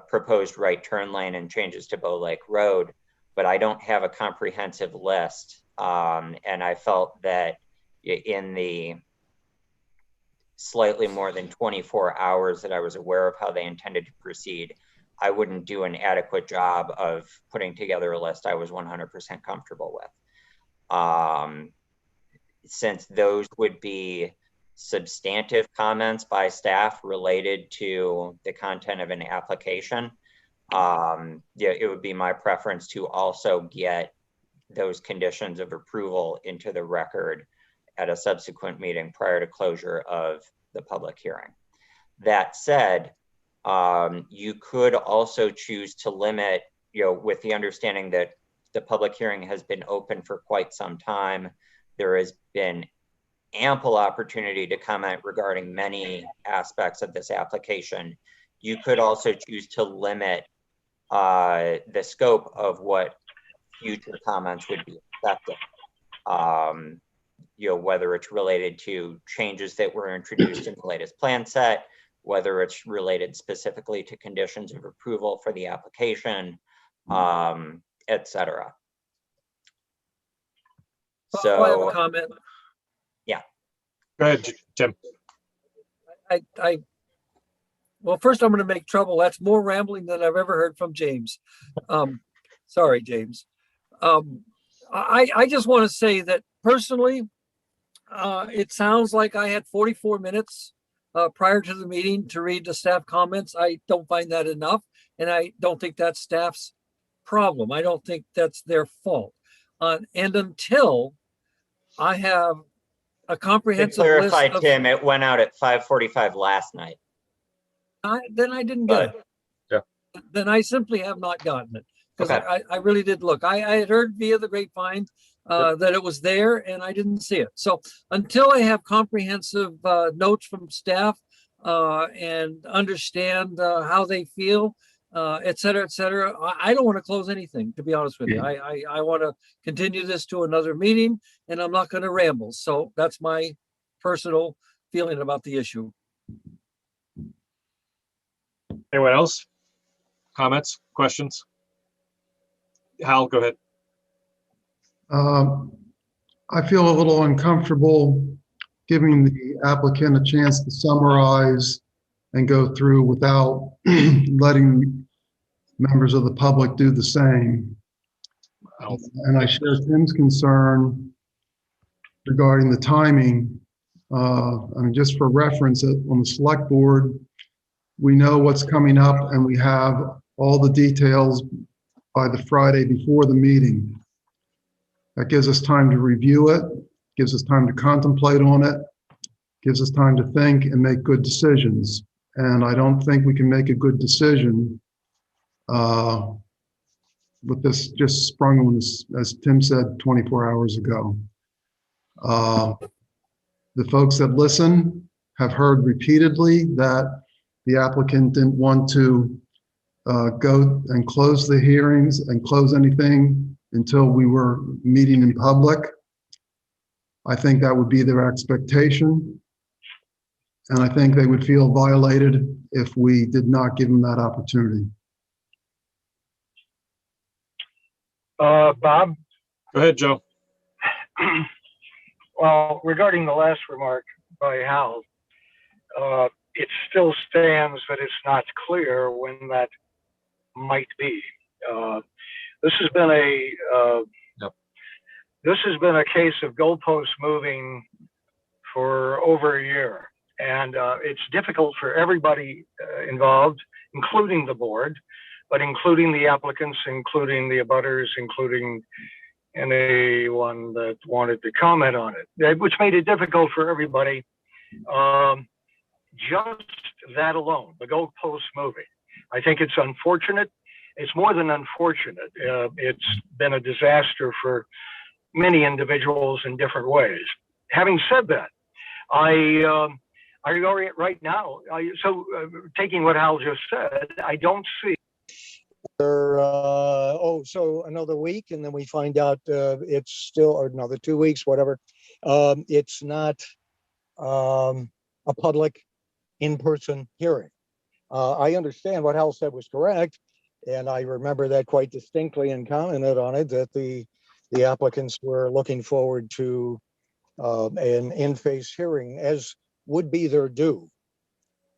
proposed right turn lane and changes to Bow Lake Road, but I don't have a comprehensive list. And I felt that in the slightly more than 24 hours that I was aware of how they intended to proceed, I wouldn't do an adequate job of putting together a list I was 100% comfortable with. Since those would be substantive comments by staff related to the content of an application, it would be my preference to also get those conditions of approval into the record at a subsequent meeting prior to closure of the public hearing. That said, you could also choose to limit, with the understanding that the public hearing has been open for quite some time. There has been ample opportunity to comment regarding many aspects of this application. You could also choose to limit the scope of what future comments would be accepted. Whether it's related to changes that were introduced in the latest plan set, whether it's related specifically to conditions of approval for the application, etc. So I have a comment. Yeah. Go ahead, Tim. Well, first I'm going to make trouble. That's more rambling than I've ever heard from James. Sorry, James. I just want to say that personally, it sounds like I had 44 minutes prior to the meeting to read the staff comments. I don't find that enough, and I don't think that's staff's problem. I don't think that's their fault. And until I have a comprehensive to clarify, list of, Tim, it went out at 5:45 last night. then I didn't get it. Yeah. Then I simply have not gotten it, because Okay. I really did look. I had heard via the grapevine that it was there, and I didn't see it. So until I have comprehensive notes from staff and understand how they feel, et cetera, I don't want to close anything, to be honest with you. I want to continue this to another meeting, and I'm not going to ramble. So that's my personal feeling about the issue. Anyone else? Comments, questions? Hal, go ahead. I feel a little uncomfortable giving the applicant a chance to summarize and go through without letting members of the public do the same. And I share Tim's concern regarding the timing. I mean, just for reference, on the select board, we know what's coming up and we have all the details by the Friday before the meeting. That gives us time to review it, gives us time to contemplate on it, gives us time to think and make good decisions. And I don't think we can make a good decision with this just sprung on us, as Tim said 24 hours ago. The folks that listen have heard repeatedly that the applicant didn't want to go and close the hearings and close anything until we were meeting in public. I think that would be their expectation. And I think they would feel violated if we did not give them that opportunity. Bob? Go ahead, Joe. Well, regarding the last remark by Hal, it still stands that it's not clear when that might be. This has been a case of goalposts moving for over a year, and it's difficult for everybody involved, including the board, but including the applicants, including the abutters, including anyone that wanted to comment on it, which made it difficult for everybody. Just that alone, the goalposts moving. I think it's unfortunate. It's more than unfortunate. It's been a disaster for many individuals in different ways. Having said that, right now, taking what Hal just said, I don't see. So another week, and then we find out it's still, or another 2 weeks, whatever. It's not a public in-person hearing. I understand what Hal said was correct, and I remember that quite distinctly and commented on it, that the applicants were looking forward to an in-face hearing, as would be their due.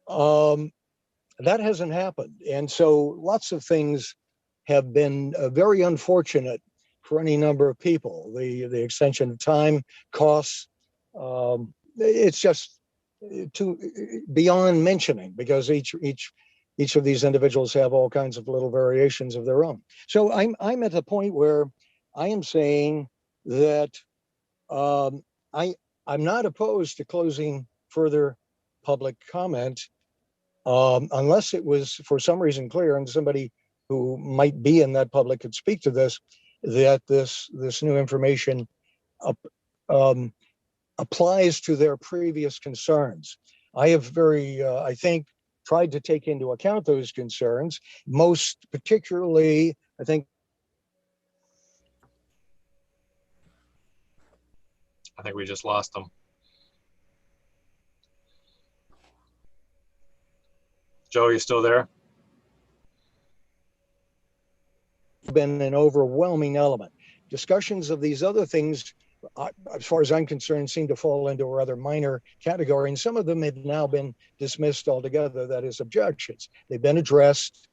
That hasn't happened. And so lots of things have been very unfortunate for any number of people. The extension of time, costs, it's just too beyond mentioning, because each of these individuals have all kinds of little variations of their own. So I'm at a point where I am saying that I'm not opposed to closing further public comment, unless it was for some reason clear, and somebody who might be in that public could speak to this, that this new information applies to their previous concerns. I have I think, tried to take into account those concerns, most particularly, I think we just lost them. Joe, you still there? been an overwhelming element. Discussions of these other things, as far as I'm concerned, seem to fall into a rather minor category, and some of them have now been dismissed altogether, that is, objections. They've been addressed,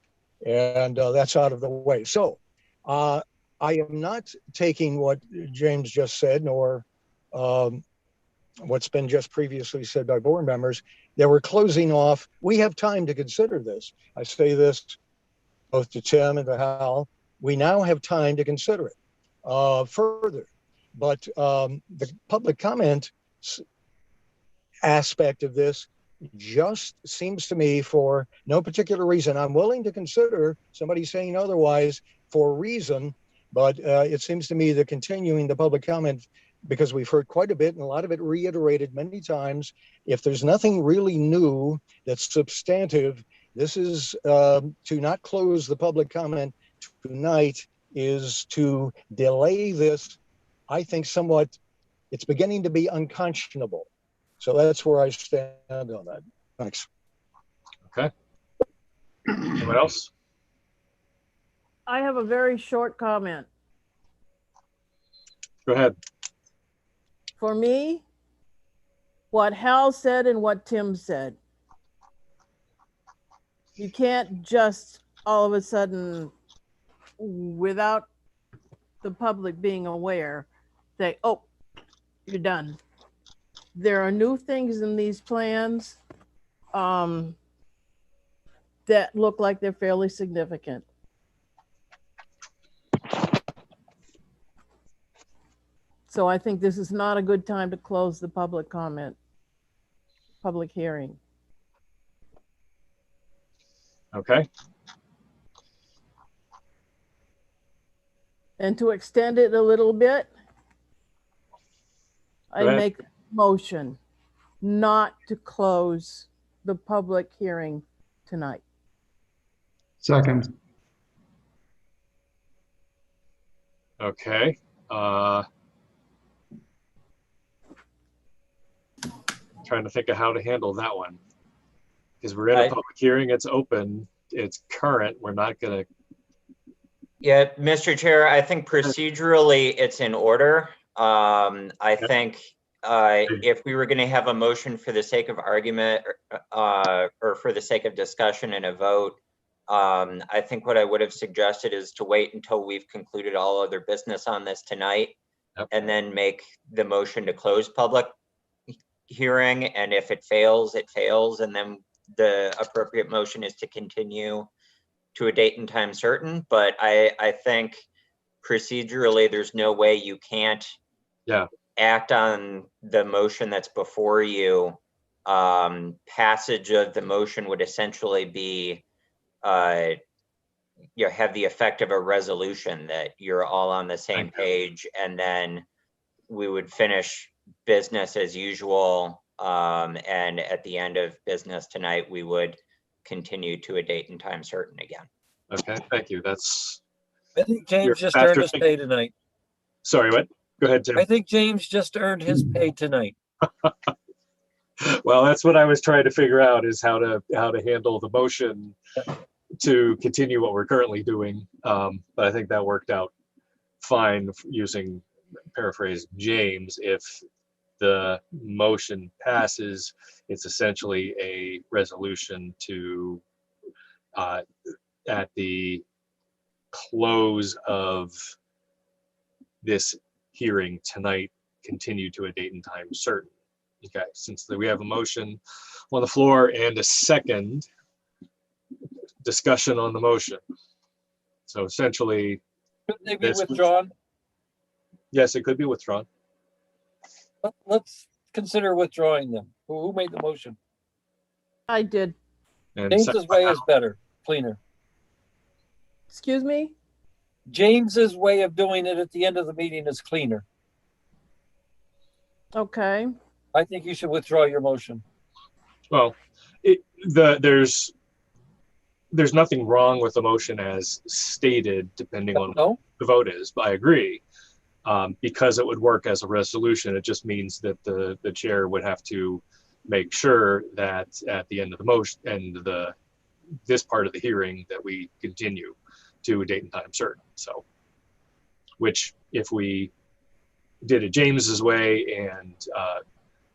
and that's out of the way. So I am not taking what James just said, nor what's been just previously said by board members, that we're closing off. We have time to consider this. I say this both to Tim and to Hal. We now have time to consider it further. But the public comment aspect of this just seems to me, for no particular reason, I'm willing to consider somebody saying otherwise for a reason, but it seems to me that continuing the public comment, because we've heard quite a bit and a lot of it reiterated many times, if there's nothing really new that's substantive, this is to not close the public comment tonight, is to delay this. I think somewhat, it's beginning to be unconscionable. So that's where I stand on that. Thanks. Okay. Anyone else? I have a very short comment. Go ahead. For me, what Hal said and what Tim said. You can't just all of a sudden, without the public being aware, say, oh, you're done. There are new things in these plans that look like they're fairly significant. So I think this is not a good time to close the public hearing. Okay. And to extend it a little bit, I Go ahead. make a motion not to close the public hearing tonight. Second. Okay. Trying to think of how to handle that one. Because we're in a public hearing, it's open, it's current, we're not gonna. Yeah, Mr. Chair, I think procedurally it's in order. I think if we were going to have a motion for the sake of argument or for the sake of discussion and a vote, I think what I would have suggested is to wait until we've concluded all other business on this tonight, and then make the motion to close public hearing. And if it fails, it fails. And then the appropriate motion is to continue to a date and time certain. But I think procedurally, there's no way you can't act on the motion that's before you. Passage of the motion would essentially be, have the effect of a resolution that you're all on the same page, and then we would finish business as usual. And at the end of business tonight, we would continue to a date and time certain again. Okay, thank you. That's. I think James just earned his pay tonight. Sorry, what? Go ahead, Tim. I think James just earned his pay tonight. Well, that's what I was trying to figure out, is how to handle the motion to continue what we're currently doing. But I think that worked out fine using, paraphrase James. If the motion passes, it's essentially a resolution to, at the close of this hearing tonight, continue to a date and time certain. Okay, since we have a motion on the floor and a second discussion on the motion. So essentially, Could they be withdrawn? Yes, it could be withdrawn. Let's consider withdrawing them. Who made the motion? I did. And James's way is better, cleaner. Excuse me? James's way of doing it at the end of the meeting is cleaner. Okay. I think you should withdraw your motion. Well, there's nothing wrong with the motion as stated, depending on what the vote is. But I agree, because it would work as a resolution. It just means that the chair would have to make sure that at the end of the motion and this part of the hearing, that we continue to a date and time certain. So, which if we did it James's way and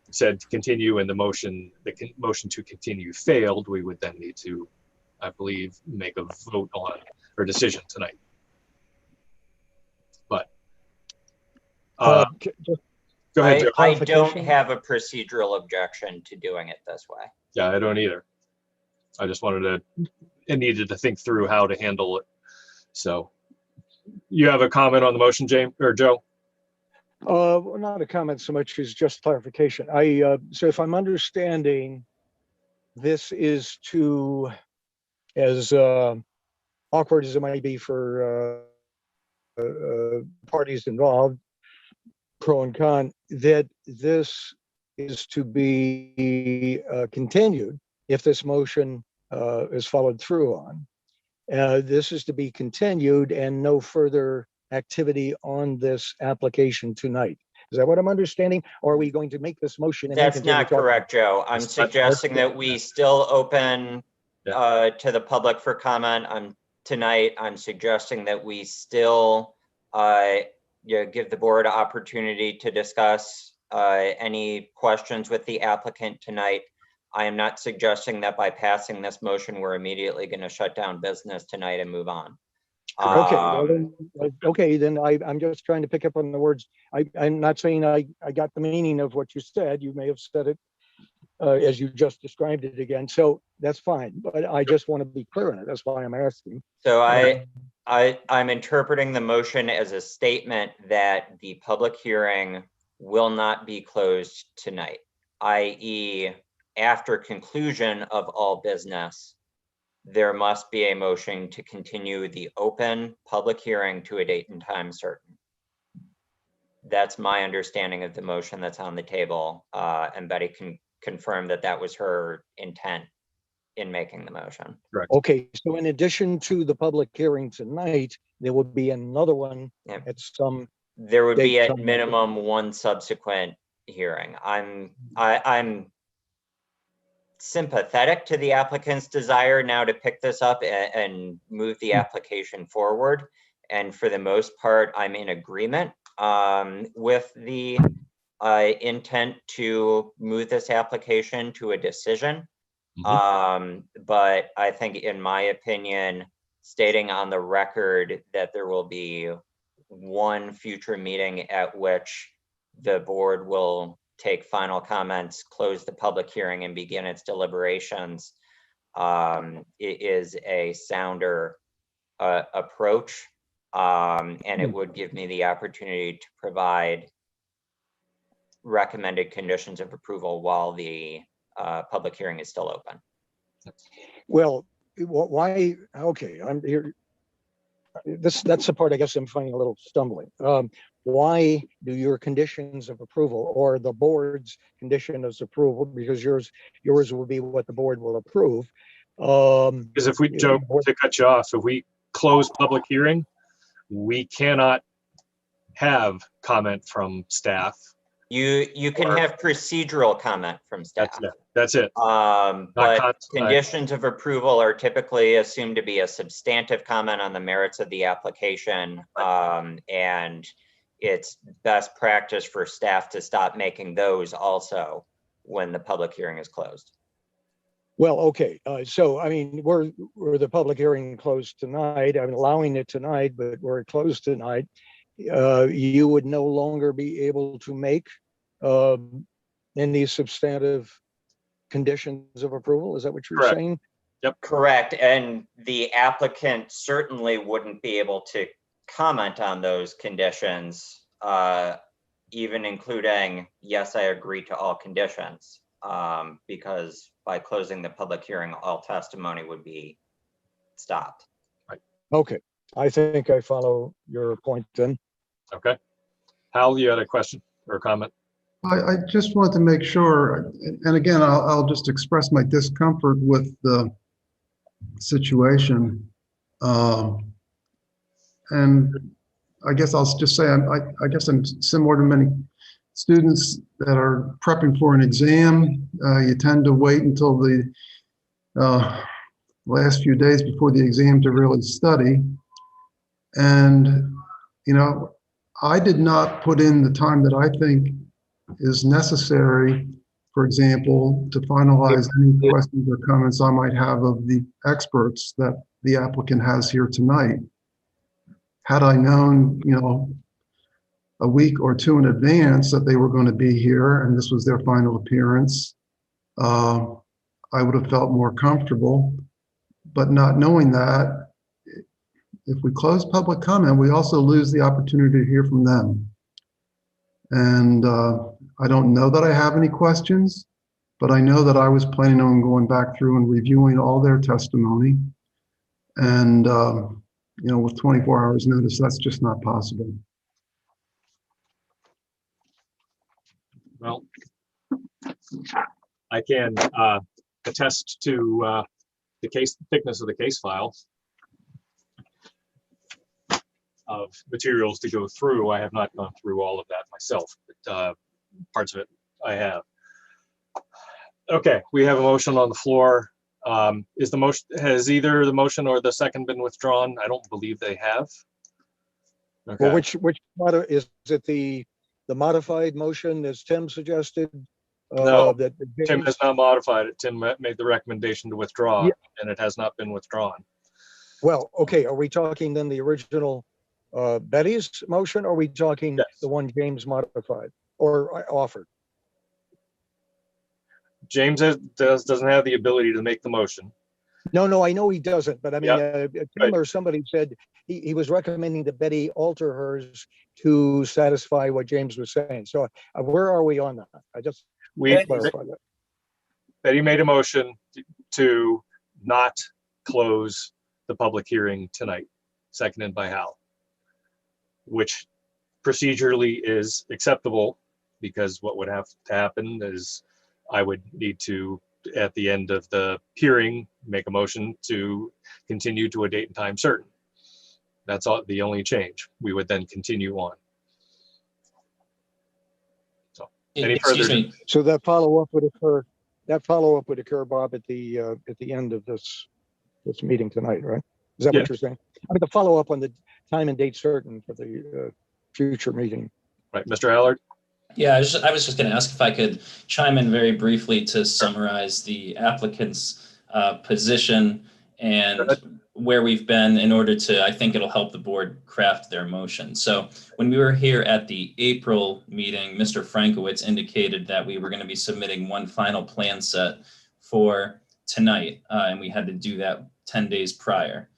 said to continue, and the motion to continue failed, we would then need to, I believe, make a vote on or decision tonight. But go ahead, Joe. I don't have a procedural objection to doing it this way. Yeah, I don't either. I just needed to think through how to handle it. So, you have a comment on the motion, James or Joe? Not a comment so much as just clarification. So if I'm understanding, this is to, as awkward as it might be for parties involved, pro and con, that this is to be continued if this motion is followed through on. This is to be continued and no further activity on this application tonight. Is that what I'm understanding? Or are we going to make this motion? And That's not correct, Joe. I'm suggesting that we still open to the public for comment on tonight. I'm suggesting that we still give the board an opportunity to discuss any questions with the applicant tonight. I am not suggesting that by passing this motion, we're immediately going to shut down business tonight and move on. Okay, well, then I'm just trying to pick up on the words. I'm not saying I got the meaning of what you said. You may have said it as you just described it again. So that's fine, but I just want to be clear on it. That's why I'm asking. So I'm interpreting the motion as a statement that the public hearing will not be closed tonight, i.e. after conclusion of all business, there must be a motion to continue the open public hearing to a date and time certain. That's my understanding of the motion that's on the table. And Betty can confirm that that was her intent in making the motion. Correct. Okay, so in addition to the public hearing tonight, there would be another one at some. There would be date at somewhere. minimum one subsequent hearing. I'm sympathetic to the applicant's desire now to pick this up and move the application forward. And for the most part, I'm in agreement with the intent to move this application to a decision. But I think, in my opinion, stating on the record that there will be one future meeting at which the board will take final comments, close the public hearing, and begin its deliberations it is a sounder approach. And it would give me the opportunity to provide recommended conditions of approval while the public hearing is still open. Well, why? Okay, I'm here. That's the part I guess I'm finding a little stumbling. Why do your conditions of approval or the board's condition of approval, because yours will be what the board will approve. Because if we, Joe, to cut you off, if we close public hearing, we cannot have comment from staff. You can have procedural comment from staff. That's it. But conditions of approval are typically assumed to be a substantive comment on the merits of the application. And it's best practice for staff to stop making those also when the public hearing is closed. Well, okay. So, I mean, we're the public hearing closed tonight. I'm allowing it tonight, but we're closed tonight. You would no longer be able to make any substantive conditions of approval. Is that what you're saying? Yep, correct. And the applicant certainly wouldn't be able to comment on those conditions, even including, yes, I agree to all conditions, because by closing the public hearing, all testimony would be stopped. Right. Okay, I think I follow your point then. Okay. Hal, you had a question or a comment? I just want to make sure, and again, I'll just express my discomfort with the situation. And I guess I'll just say, I guess I'm similar to many students that are prepping for an exam. You tend to wait until the last few days before the exam to really study. And, you know, I did not put in the time that I think is necessary, for example, to finalize any questions or comments I might have of the experts that the applicant has here tonight. Had I known, you know, a week or two in advance that they were going to be here and this was their final appearance, I would have felt more comfortable. But not knowing that, if we close public comment, we also lose the opportunity to hear from them. And I don't know that I have any questions, but I know that I was planning on going back through and reviewing all their testimony. And, you know, with 24 hours notice, that's just not possible. Well, I can attest to the thickness of the case file of materials to go through. I have not gone through all of that myself, but parts of it I have. Okay, we have a motion on the floor. Is the motion, has either the motion or the second been withdrawn? I don't believe they have. Okay. Well, which matter is it, the the modified motion as Tim suggested? No, that Tim James- has not modified it. Tim made the recommendation to withdraw, Yeah. and it has not been withdrawn. Well, okay, are we talking then the original Betty's motion, or are we talking the one James modified or offered? James doesn't have the ability to make the motion. No, I know he doesn't, but I mean, Yep. Tim Right. or somebody said he was recommending that Betty alter hers to satisfy what James was saying. So where are we on that? I just want to clarify that. Betty made a motion to not close the public hearing tonight, seconded by Hal, which procedurally is acceptable, because what would have to happen is I would need to, at the end of the hearing, make a motion to continue to a date and time certain. That's all, the only change. We would then continue on. So, any Excuse further? me. So that follow-up would occur, Bob, at the end of this meeting tonight, right? Is that Yeah. what you're saying? I mean, the follow-up on the time and date certain for the future meeting. Right, Mr. Allard? Yeah, I was just going to ask if I could chime in very briefly to summarize the applicant's position and where we've been in order to, I think it'll help the board craft their motion. So when we were here at the April meeting, Mr. Frankowitz indicated that we were going to be submitting one final plan set for tonight, and we had to do that 10 days prior.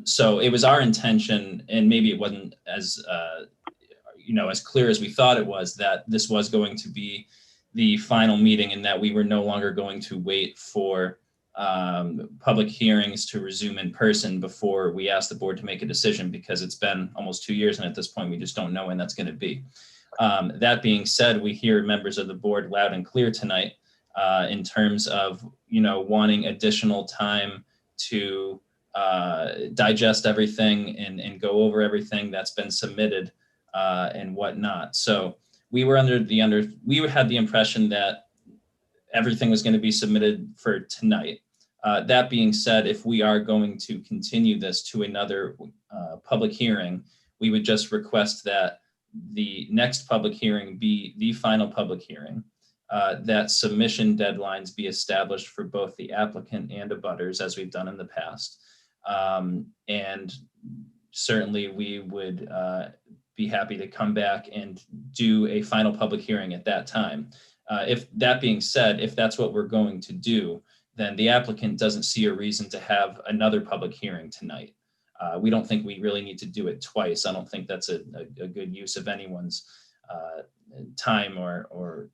So it was our intention, and maybe it wasn't as as clear as we thought it was, that this was going to be the final meeting and that we were no longer going to wait for public hearings to resume in person before we asked the board to make a decision, because it's been almost 2 years and at this point we just don't know when that's going to be. That being said, we hear members of the board loud and clear tonight in terms of wanting additional time to digest everything and go over everything that's been submitted and whatnot. So we were we had the impression that everything was going to be submitted for tonight. That being said, if we are going to continue this to another public hearing, we would just request that the next public hearing be the final public hearing, that submission deadlines be established for both the applicant and abutters, as we've done in the past. And certainly we would be happy to come back and do a final public hearing at that time. If that being said, if that's what we're going to do, then the applicant doesn't see a reason to have another public hearing tonight. We don't think we really need to do it twice. I don't think that's a good use of anyone's time or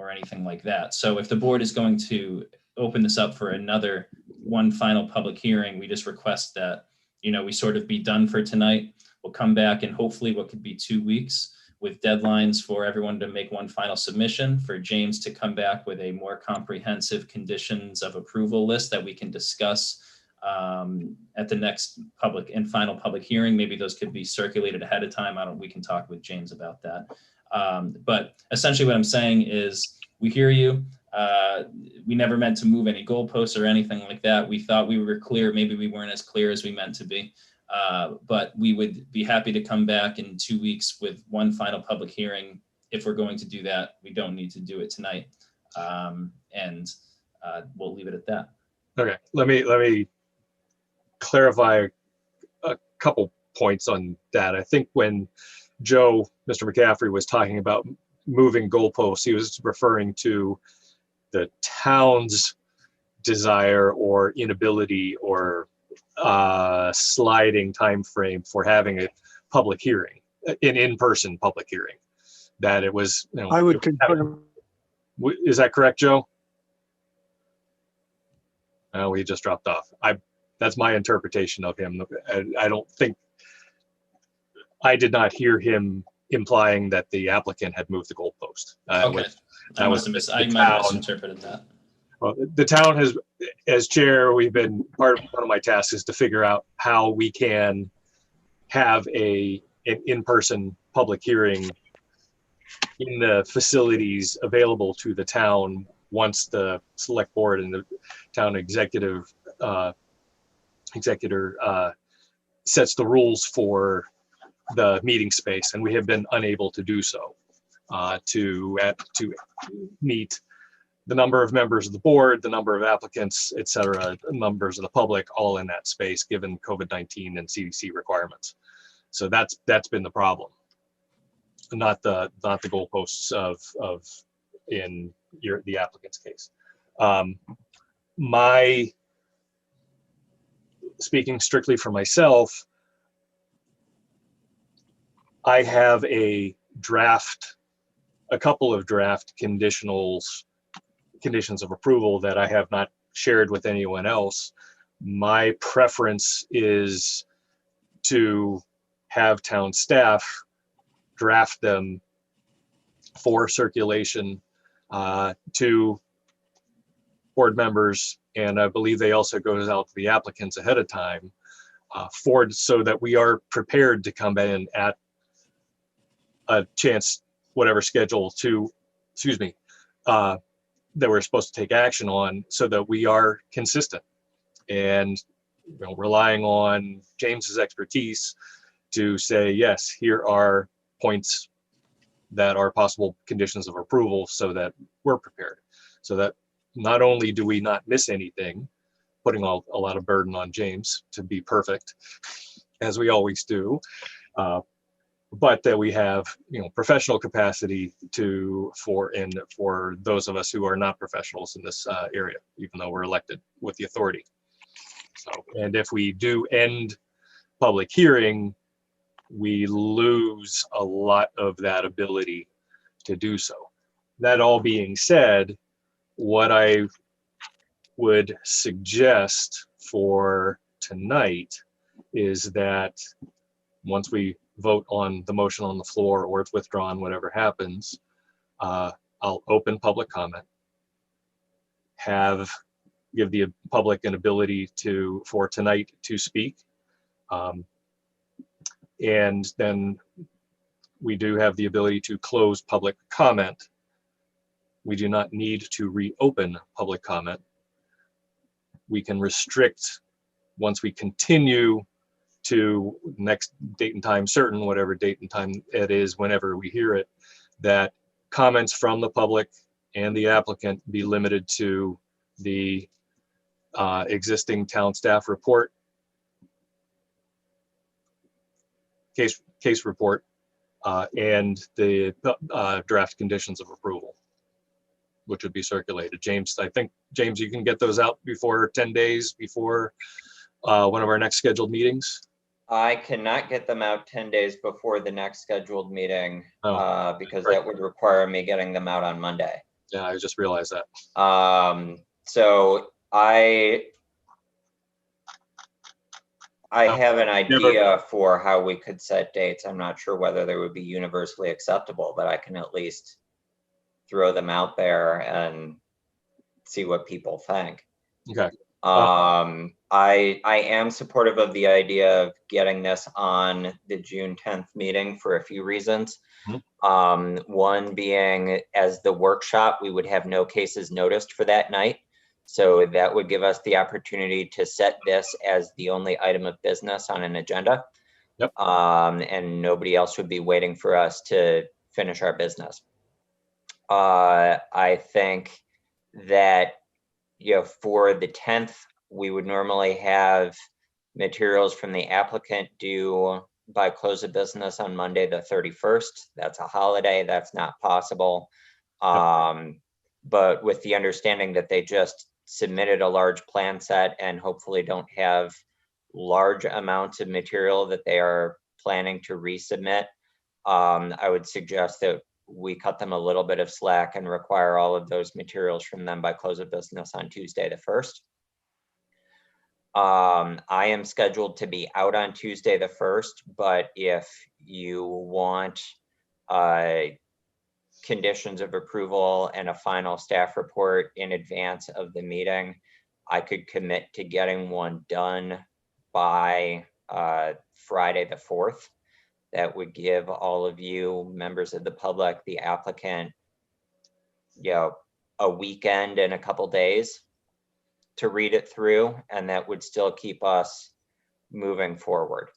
anything like that. So if the board is going to open this up for another one final public hearing, we just request that, we sort of be done for tonight. We'll come back in hopefully what could be 2 weeks with deadlines for everyone to make one final submission, for James to come back with a more comprehensive conditions of approval list that we can discuss at the next public and final public hearing. Maybe those could be circulated ahead of time. We can talk with James about that. But essentially what I'm saying is we hear you. We never meant to move any goalposts or anything like that. We thought we were clear. Maybe we weren't as clear as we meant to be. But we would be happy to come back in 2 weeks with one final public hearing. If we're going to do that, we don't need to do it tonight. And we'll leave it at that. Okay, let me clarify a couple points on that. I think when Mr. McCaffrey was talking about moving goalposts, he was referring to the town's desire or inability or sliding time frame for having a public hearing, an in-person public hearing. That it was, I would confirm. Is that correct, Joe? Oh, he just dropped off. That's my interpretation of him. I don't think, I did not hear him implying that the applicant had moved the goalpost. Okay, I might have misinterpreted that. Well, the town has, as chair, we've been, one of my tasks is to figure out how we can have an in-person public hearing in the facilities available to the town once the select board and the town executor sets the rules for the meeting space, and we have been unable to do so. to meet the number of members of the board, the number of applicants, et cetera, members of the public, all in that space, given COVID-19 and CDC requirements. So that's been the problem, not the goalposts of in the applicant's case. Speaking strictly for myself, I have a couple of draft conditions of approval that I have not shared with anyone else. My preference is to have town staff draft them for circulation to board members, and I believe they also goes out to the applicants ahead of time so that we are prepared to come in at a chance, whatever schedule that we're supposed to take action on, so that we are consistent and relying on James's expertise to say, yes, here are points that are possible conditions of approval, so that we're prepared, so that not only do we not miss anything, putting a lot of burden on James to be perfect, as we always do, but that we have professional capacity for those of us who are not professionals in this area, even though we're elected with the authority. So, and if we do end public hearing, we lose a lot of that ability to do so. That all being said, what I would suggest for tonight is that once we vote on the motion on the floor, or it's withdrawn, whatever happens, I'll open public comment, give the public an ability for tonight to speak. And then we do have the ability to close public comment. We do not need to reopen public comment. We can restrict, once we continue to next date and time certain, whatever date and time it is, whenever we hear it, that comments from the public and the applicant be limited to the existing town staff report, case report, and the draft conditions of approval, which would be circulated. James, I think, James, you can get those out before 10 days before one of our next scheduled meetings. I cannot get them out 10 days before the next scheduled meeting because that would require me getting them out on Monday. Yeah, I just realized that. So I have an idea for how we could set dates. I'm not sure whether they would be universally acceptable, but I can at least throw them out there and see what people think. Okay. I am supportive of the idea of getting this on the June 10th meeting for a few reasons. One being, as the workshop, we would have no cases noticed for that night. So that would give us the opportunity to set this as the only item of business on an agenda. Yep. And nobody else would be waiting for us to finish our business. I think that, for the 10th, we would normally have materials from the applicant due by close of business on Monday, the 31st. That's a holiday. That's not possible. But with the understanding that they just submitted a large plan set and hopefully don't have large amounts of material that they are planning to resubmit, I would suggest that we cut them a little bit of slack and require all of those materials from them by close of business on Tuesday the 1st. I am scheduled to be out on Tuesday the 1st, but if you want conditions of approval and a final staff report in advance of the meeting, I could commit to getting one done by Friday the 4th. That would give all of you members of the public, the applicant, a weekend and a couple days to read it through, and that would still keep us moving forward.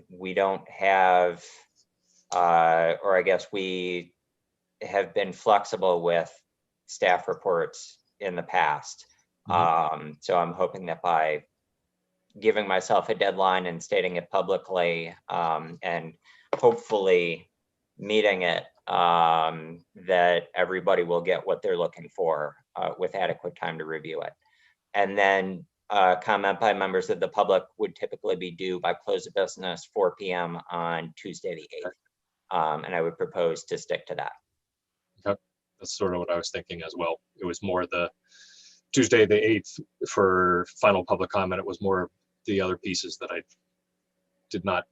We don't have or I guess we have been flexible with staff reports in the past. So I'm hoping that by giving myself a deadline and stating it publicly, and hopefully meeting it, that everybody will get what they're looking for with adequate time to review it. And then comment by members of the public would typically be due by close of business 4 p.m. on Tuesday the 8th. And I would propose to stick to that. Okay. That's sort of what I was thinking as well. It was more the Tuesday the 8th for final public comment. It was more the other pieces that I did not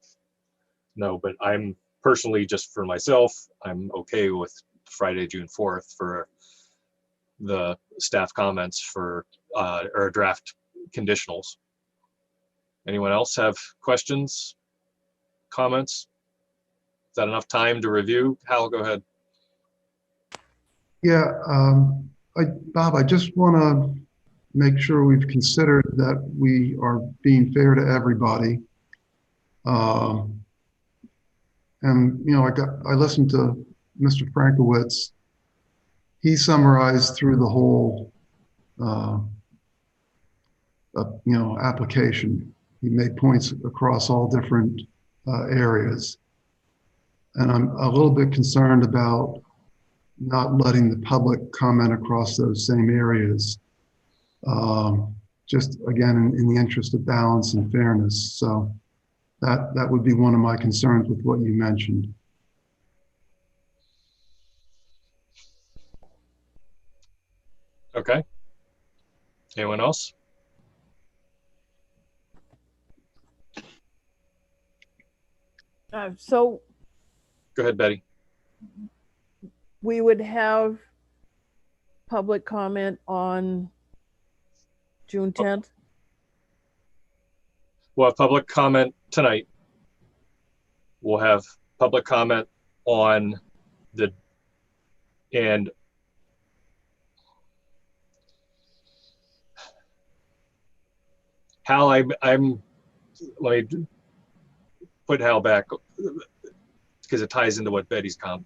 know, but I'm personally, just for myself, I'm okay with Friday, June 4th for the staff comments for or draft conditionals. Anyone else have questions, comments? Is that enough time to review? Hal, go ahead. Yeah, Bob, I just want to make sure we've considered that we are being fair to everybody. And, you know, I listened to Mr. Frankowitz. He summarized through the whole, you know, application. He made points across all different areas. And I'm a little bit concerned about not letting the public comment across those same areas. Just again, in the interest of balance and fairness. So that would be one of my concerns with what you mentioned. Okay. Anyone else? So Go ahead, Betty. we would have public comment on June 10th. We'll have public comment tonight. We'll have public comment on the, and Hal, I'm let me put Hal back because it ties into what Betty's comment.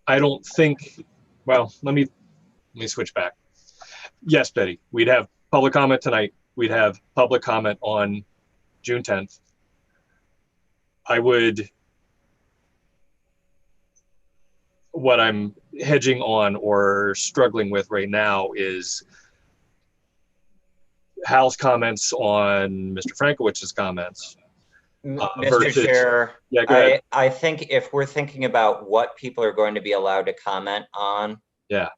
I don't think, well, let me switch back. Yes, Betty, we'd have public comment tonight. We'd have public comment on June 10th. What I'm hedging on or struggling with right now is Hal's comments on Mr. Frankowicz's comments. Mr. Chair, yeah, go ahead. I think if we're thinking about what people are going to be allowed to comment on, yeah,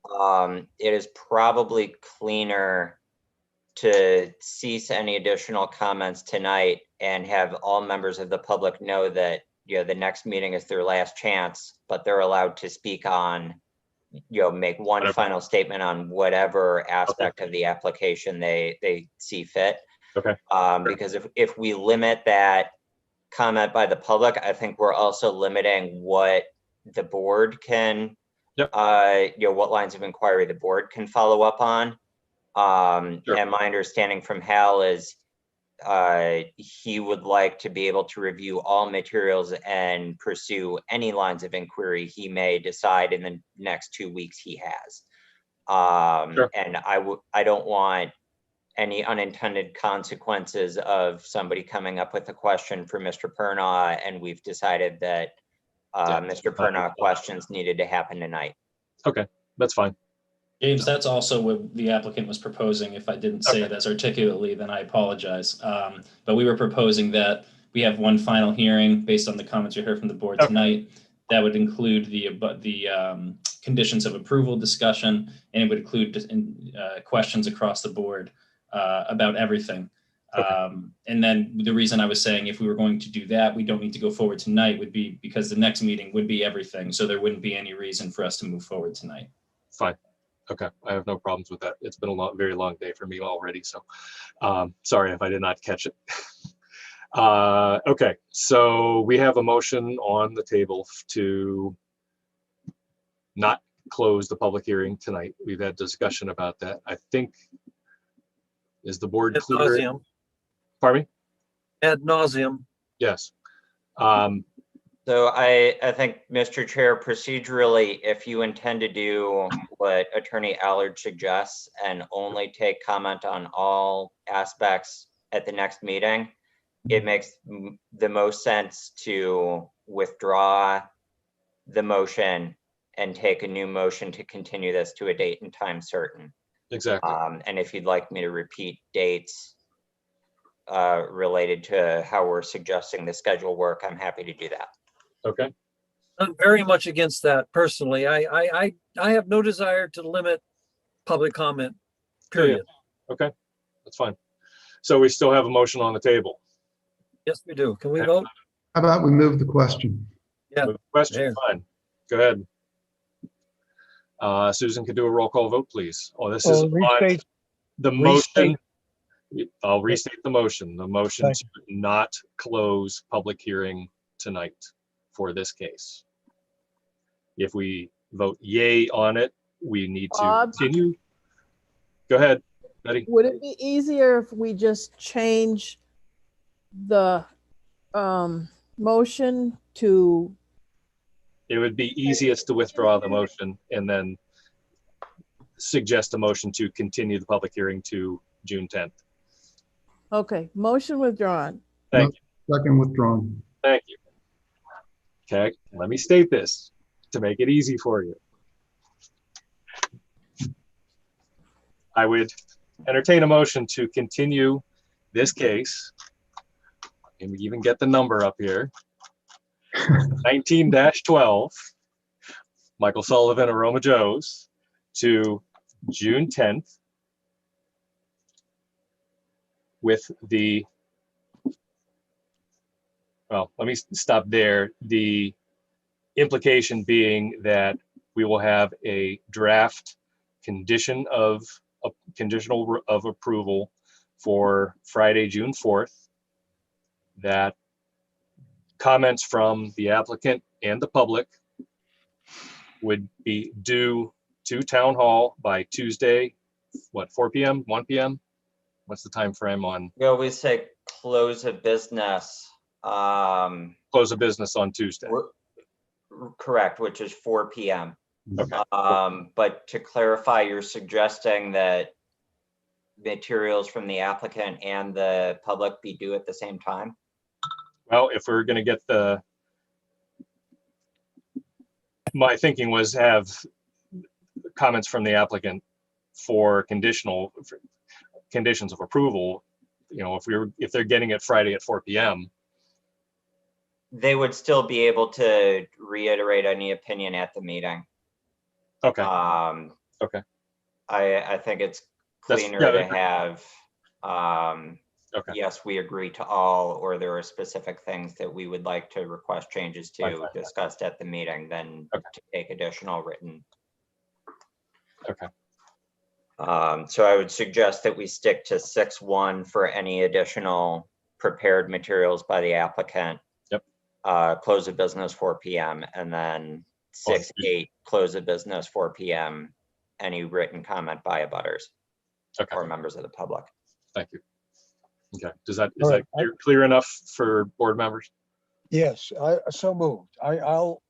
it is probably cleaner to cease any additional comments tonight and have all members of the public know that, you know, the next meeting is their last chance, but they're allowed to speak on, you know, make one final statement on whatever aspect of the application they see fit. Okay. Because if we limit that comment by the public, I think we're also limiting what the board can, you know, what lines of inquiry the board can follow up on. And my understanding from Hal is he would like to be able to review all materials and pursue any lines of inquiry he may decide in the next 2 weeks he has. And I don't want any unintended consequences of somebody coming up with a question for Mr. Pernaugh, and we've decided that Mr. Pernaugh questions needed to happen tonight. Okay, that's fine. James, that's also what the applicant was proposing. If I didn't say it as articulately, then I apologize. But we were proposing that we have one final hearing based on the comments you heard from the board tonight. That would include the conditions of approval discussion, and it would include questions across the board about everything. And then the reason I was saying if we were going to do that, we don't need to go forward tonight would be because the next meeting would be everything. So there wouldn't be any reason for us to move forward tonight. Fine. Okay, I have no problems with that. It's been a very long day for me already, so sorry if I did not catch it. Okay, so we have a motion on the table to not close the public hearing tonight. We've had discussion about that. I think, is the board clear? Pardon me? ad nauseum. Yes. So I think, Mr. Chair, procedurally, if you intend to do what Attorney Allard suggests and only take comment on all aspects at the next meeting, it makes the most sense to withdraw the motion and take a new motion to continue this to a date and time certain. Exactly. And if you'd like me to repeat dates related to how we're suggesting the schedule work, I'm happy to do that. Okay. I'm very much against that personally. I have no desire to limit public comment, period. Okay, that's fine. So we still have a motion on the table. Yes, we do. Can we vote? How about we move the question? Yeah. Question, There. fine. Go ahead. Susan, could do a roll call vote, please. Oh, this is on the motion. I'll restate the motion. The motion to not close public hearing tonight for this case. If we vote yay on it, we need to Bob? continue. Go ahead, Betty. Would it be easier if we just change the motion to, It would be easiest to withdraw the motion and then suggest a motion to continue the public hearing to June 10th. okay, motion withdrawn. Thank you. Second withdrawn. Thank you. Okay, let me state this to make it easy for you. I would entertain a motion to continue this case, and we even get the number up here, 19-12, Michael Sullivan, Aroma Joe's, to June 10th with the, well, let me stop there. The implication being that we will have a draft conditional of approval for Friday, June 4th, that comments from the applicant and the public would be due to town hall by Tuesday, what, 4 p.m., 1 p.m.? What's the time frame on? We always say close of business. Close of business on Tuesday. Correct, which is 4 p.m. Okay. But to clarify, you're suggesting that materials from the applicant and the public be due at the same time? Well, if we're going to get the, my thinking was have comments from the applicant for conditions of approval. You know, if they're getting it Friday at 4 p.m. They would still be able to reiterate any opinion at the meeting. Okay. Okay. I think it's cleaner to have, okay. Yes, we agree to all, or there are specific things that we would like to request changes to discussed at the meeting than to take additional written. Okay. So I would suggest that we stick to 6-1 for any additional prepared materials by the applicant. Yep. Close of business 4 p.m. and then 6-8 close of business 4 p.m. Any written comment by abutters or members of the public. Thank you. Okay. Is that clear enough for board members? Yes, I so moved. I'll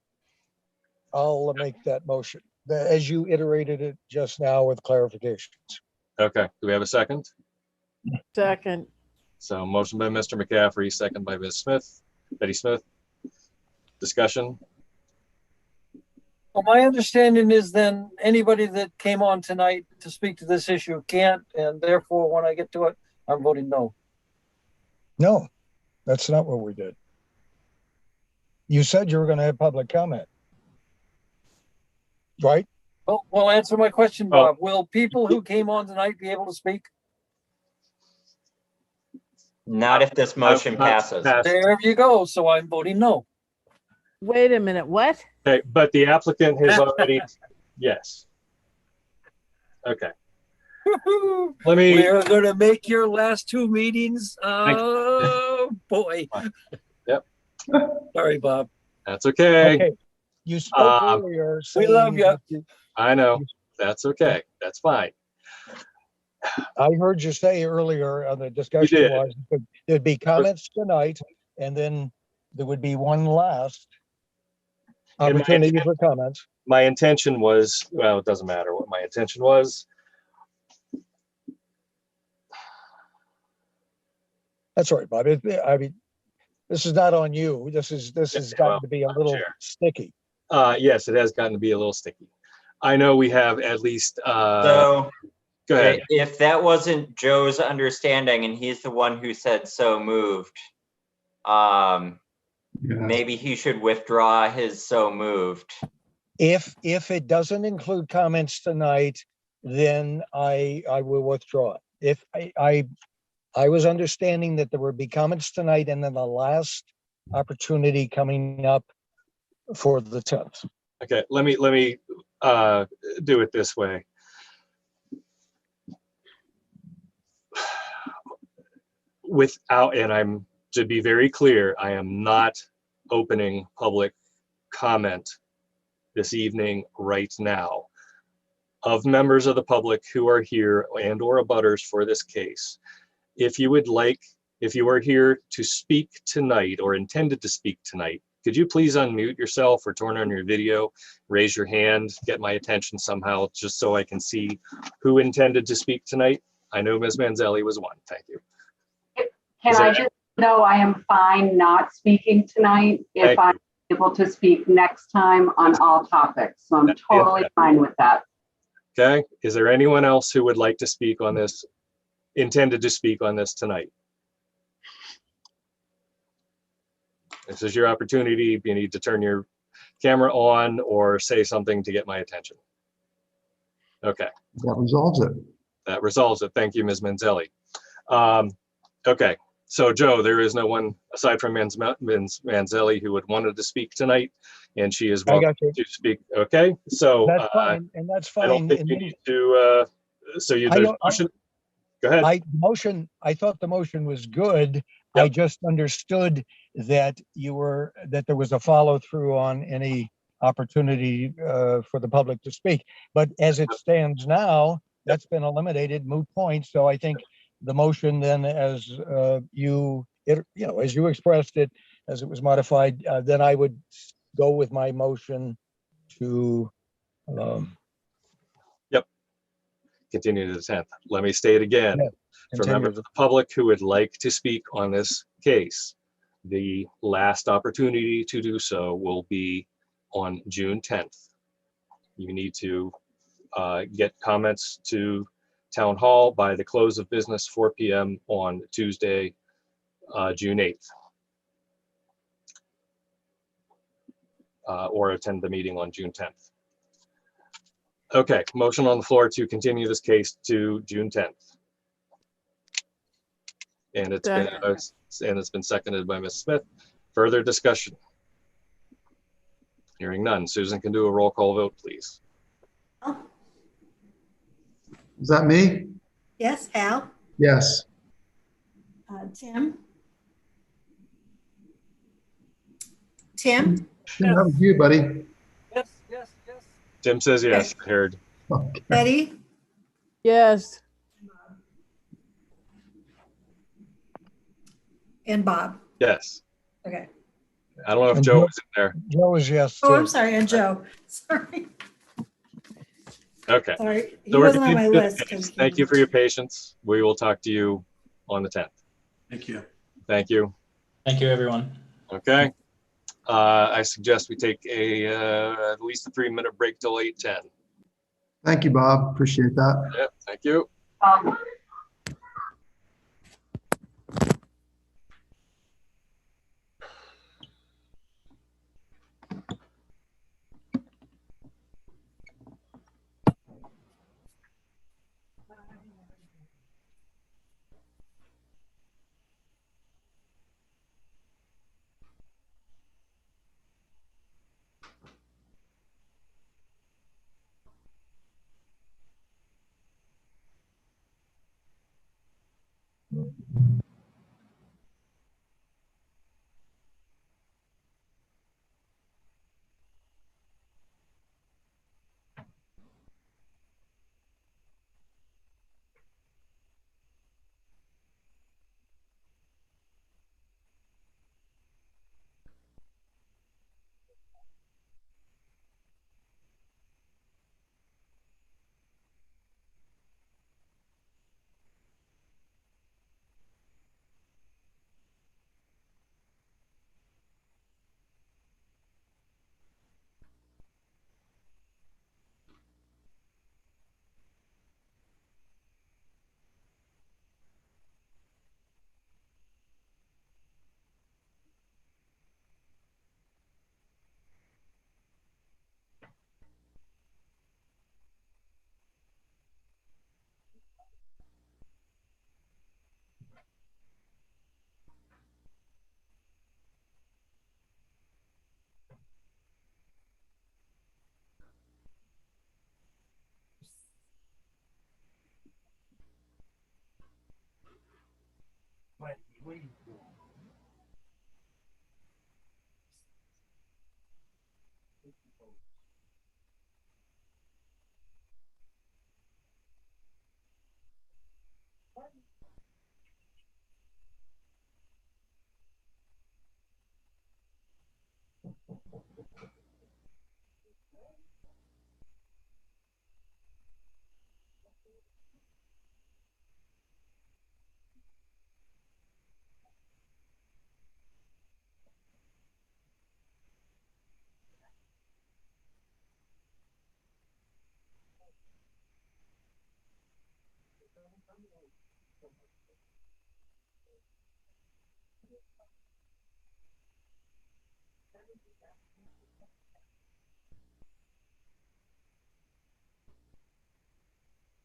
make that motion as you iterated it just now with clarifications. Okay. Do we have a second? Second. So motion by Mr. McCaffrey, second by Ms. Smith, Betty Smith. Discussion. Well, my understanding is then anybody that came on tonight to speak to this issue can't, and therefore when I get to it, I'm voting no. No, that's not what we did. You said you were going to have public comment, right? Well, answer my question, Bob. Will people who came on tonight be able to speak? Not if this motion passes. There you go. So I'm voting no. Wait a minute, what? Okay, but the applicant has already, yes. Okay. Let me. We're gonna make your last two meetings. Oh boy. Yep. Sorry, Bob. That's okay. Okay. You spoke earlier. We love you. I know. That's okay. That's fine. I heard you say earlier on the discussion did. was there'd be comments tonight, and then there would be one last And my opportunity for comments. My intention was, well, it doesn't matter what my intention was. That's all right, Bob. I mean, this is not on you. This has gotten to be a little sticky. Yes, it has gotten to be a little sticky. I know we have at least, So go ahead. if that wasn't Joe's understanding and he's the one who said so moved, maybe he should withdraw his so moved. If it doesn't include comments tonight, then I will withdraw it. If I was understanding that there would be comments tonight and then the last opportunity coming up for the 10th. Okay, let me do it this way. Without, and I'm, to be very clear, I am not opening public comment this evening right now of members of the public who are here and or abutters for this case. If you are here to speak tonight or intended to speak tonight, could you please unmute yourself or turn on your video, raise your hand, get my attention somehow, just so I can see who intended to speak tonight? I know Ms. Manzelli was one. Thank you. Can I just know I am fine not speaking tonight if I'm able to speak next time on all topics. So I'm totally fine with that. Okay. Is there anyone else who would like to speak on this, intended to speak on this tonight? This is your opportunity. You need to turn your camera on or say something to get my attention. Okay. That resolves it. That resolves it. Thank you, Ms. Manzelli. Okay. So Joe, there is no one aside from Ms. Manzelli who would wanted to speak tonight, and she is welcome to speak. Okay. So that's fine, and that's fine. I don't think you need to, there's a motion. Go ahead. I thought the motion was good. Yep. I just understood that there was a follow through on any opportunity for the public to speak. But as it stands now, that's been eliminated, moot point. So I think the motion then, as you expressed it, as it was modified, then I would go with my motion to. Continue to the 10th. Let me state again, for members of the public who would like to speak on this case, the last opportunity to do so will be on June 10th. You need to get comments to Town Hall by the close of business 4 p.m. on Tuesday, June 8th. Or attend the meeting on June 10th. Okay, motion on the floor to continue this case to June 10th. And it's been seconded by Ms. Smith. Further discussion? Hearing none. Susan can do a roll call vote, please. Is that me? Yes, Hal? Yes. Tim? Tim? That was you, buddy. Yes. Tim says yes. I heard. Okay. Betty? Yes. And Bob? Yes. Okay. I don't know if Joe was in there. Joe is yes. Oh, I'm sorry, and Joe. Sorry. Okay. Sorry, he So we're wasn't on my continuing list. the case. Thank you for your patience. We will talk to you on the 10th. Thank you. Thank you. Thank you, everyone. Okay. I suggest we take at least a 3-minute break till 8:10. Thank you, Bob. Appreciate that. Yep. Thank you.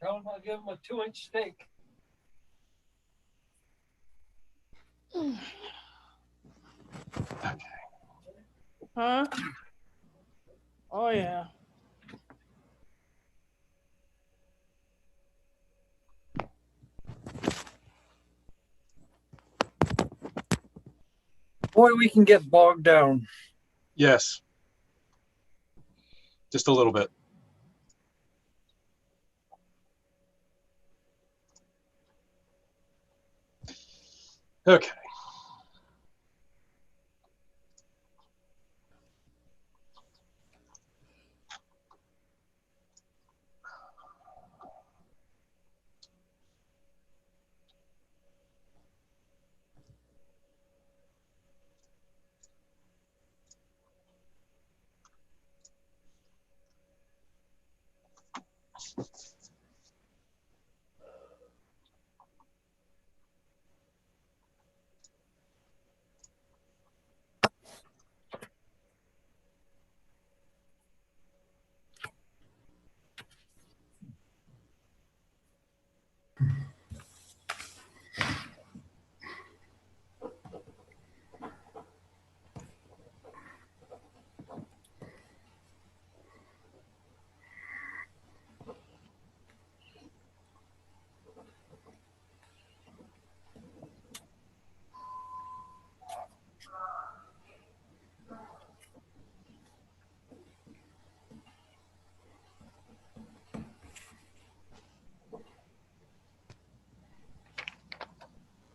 Tell him I'll give him a 2-inch steak. Huh? Oh, yeah. Boy, we can get bogged down. Yes. Just a little bit. Okay.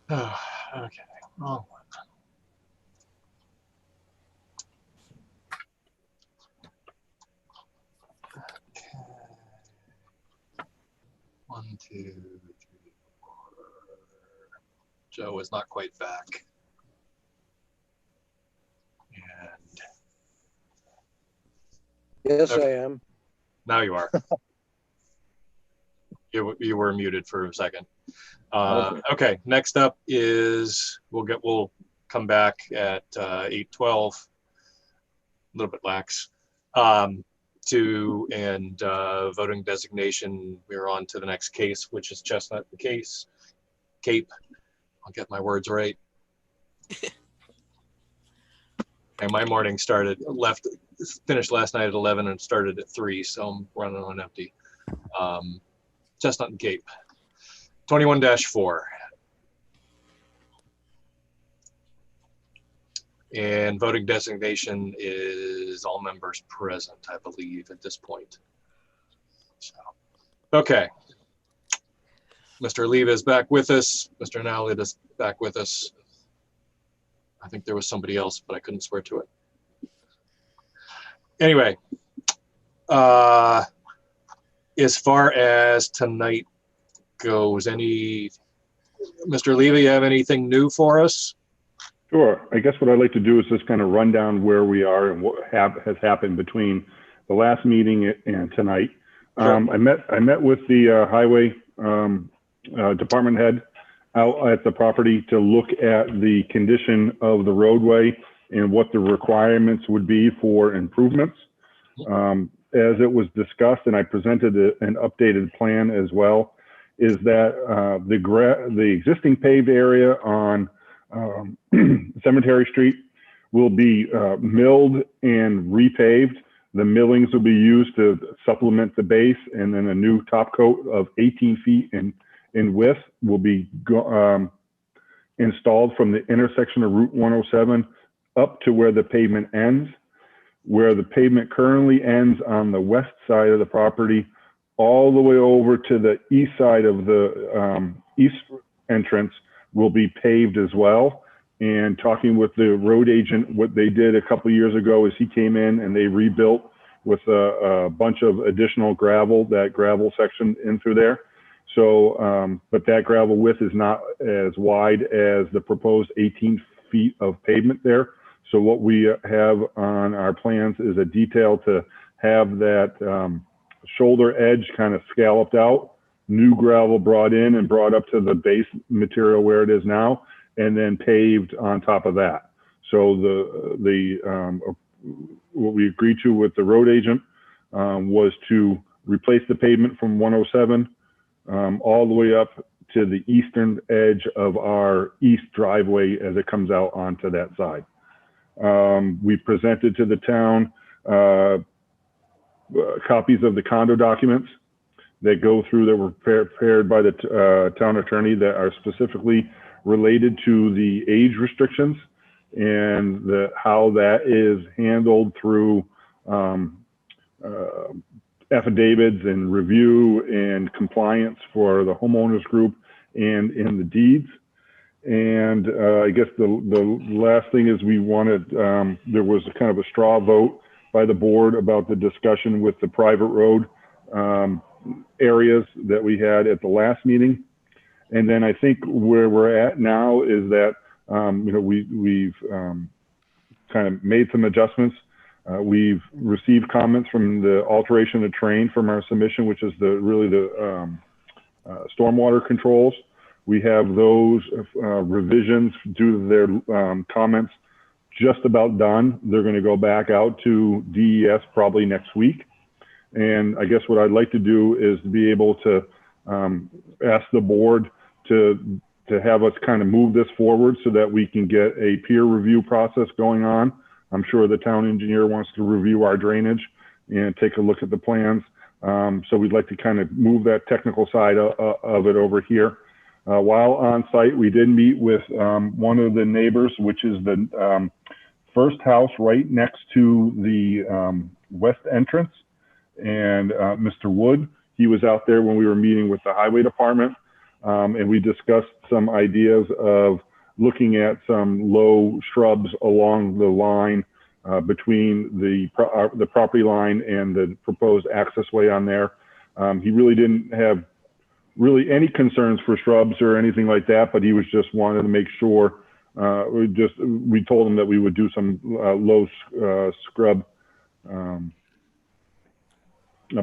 Okay. Wrong one. Okay. 1, 2, 3, 4. Joe is not quite back. And Yes, okay. I am. Now you are. You were muted for a second. Okay. Next up is we'll come back at 8:12. A little bit lax. Voting designation. We're on to the next case, which is Chestnut case. Cape. I'll get my words right. And my morning finished last night at 11 and started at 3, so I'm running on empty. Chestnut and Cape. 21-4. And voting designation is all members present, I believe, at this point. So, okay. Mr. Leva is back with us. Mr. Nowlid is back with us. I think there was somebody else, but I couldn't swear to it. Anyway, as far as tonight goes, Mr. Leva, you have anything new for us? Sure. I guess what I'd like to do is just kind of run down where we are and what has happened between the last meeting and tonight. Sure. I met with the highway department head out at the property to look at the condition of the roadway and what the requirements would be for improvements. As it was discussed, and I presented an updated plan as well, is that the existing paved area on Cemetery Street will be milled and repaved. The millings will be used to supplement the base, and then a new top coat of 18 feet in width will be installed from the intersection of Route 107 up to where the pavement ends. Where the pavement currently ends on the west side of the property, all the way over to the east side of the east entrance will be paved as well. And talking with the road agent, what they did a couple of years ago is he came in and they rebuilt with a bunch of additional gravel, that gravel section in through there. So, but that gravel width is not as wide as the proposed 18 feet of pavement there. So what we have on our plans is a detail to have that shoulder edge kind of scalloped out, new gravel brought in and brought up to the base material where it is now, and then paved on top of that. So what we agreed to with the road agent was to replace the pavement from 107 all the way up to the eastern edge of our east driveway as it comes out onto that side. We presented to the town copies of the condo documents that go through, that were prepared by the town attorney, that are specifically related to the age restrictions and how that is handled through affidavits and review and compliance for the homeowners group and in the deeds. And I guess the last thing is we wanted, there was a kind of a straw vote by the board about the discussion with the private road areas that we had at the last meeting. And then I think where we're at now is that, we've kind of made some adjustments. We've received comments from the alteration of terrain from our submission, which is really the stormwater controls. We have those revisions due to their comments just about done. They're going to go back out to DES probably next week. And I guess what I'd like to do is be able to ask the board to have us kind of move this forward so that we can get a peer review process going on. I'm sure the town engineer wants to review our drainage and take a look at the plans. So we'd like to kind of move that technical side of it over here. While on site, we did meet with one of the neighbors, which is the first house right next to the west entrance. And Mr. Wood, he was out there when we were meeting with the highway department. And we discussed some ideas of looking at some low shrubs along the line between the property line and the proposed access way on there. He really didn't have any concerns for shrubs or anything like that, but he was just wanted to make sure. We told him that we would do some low scrub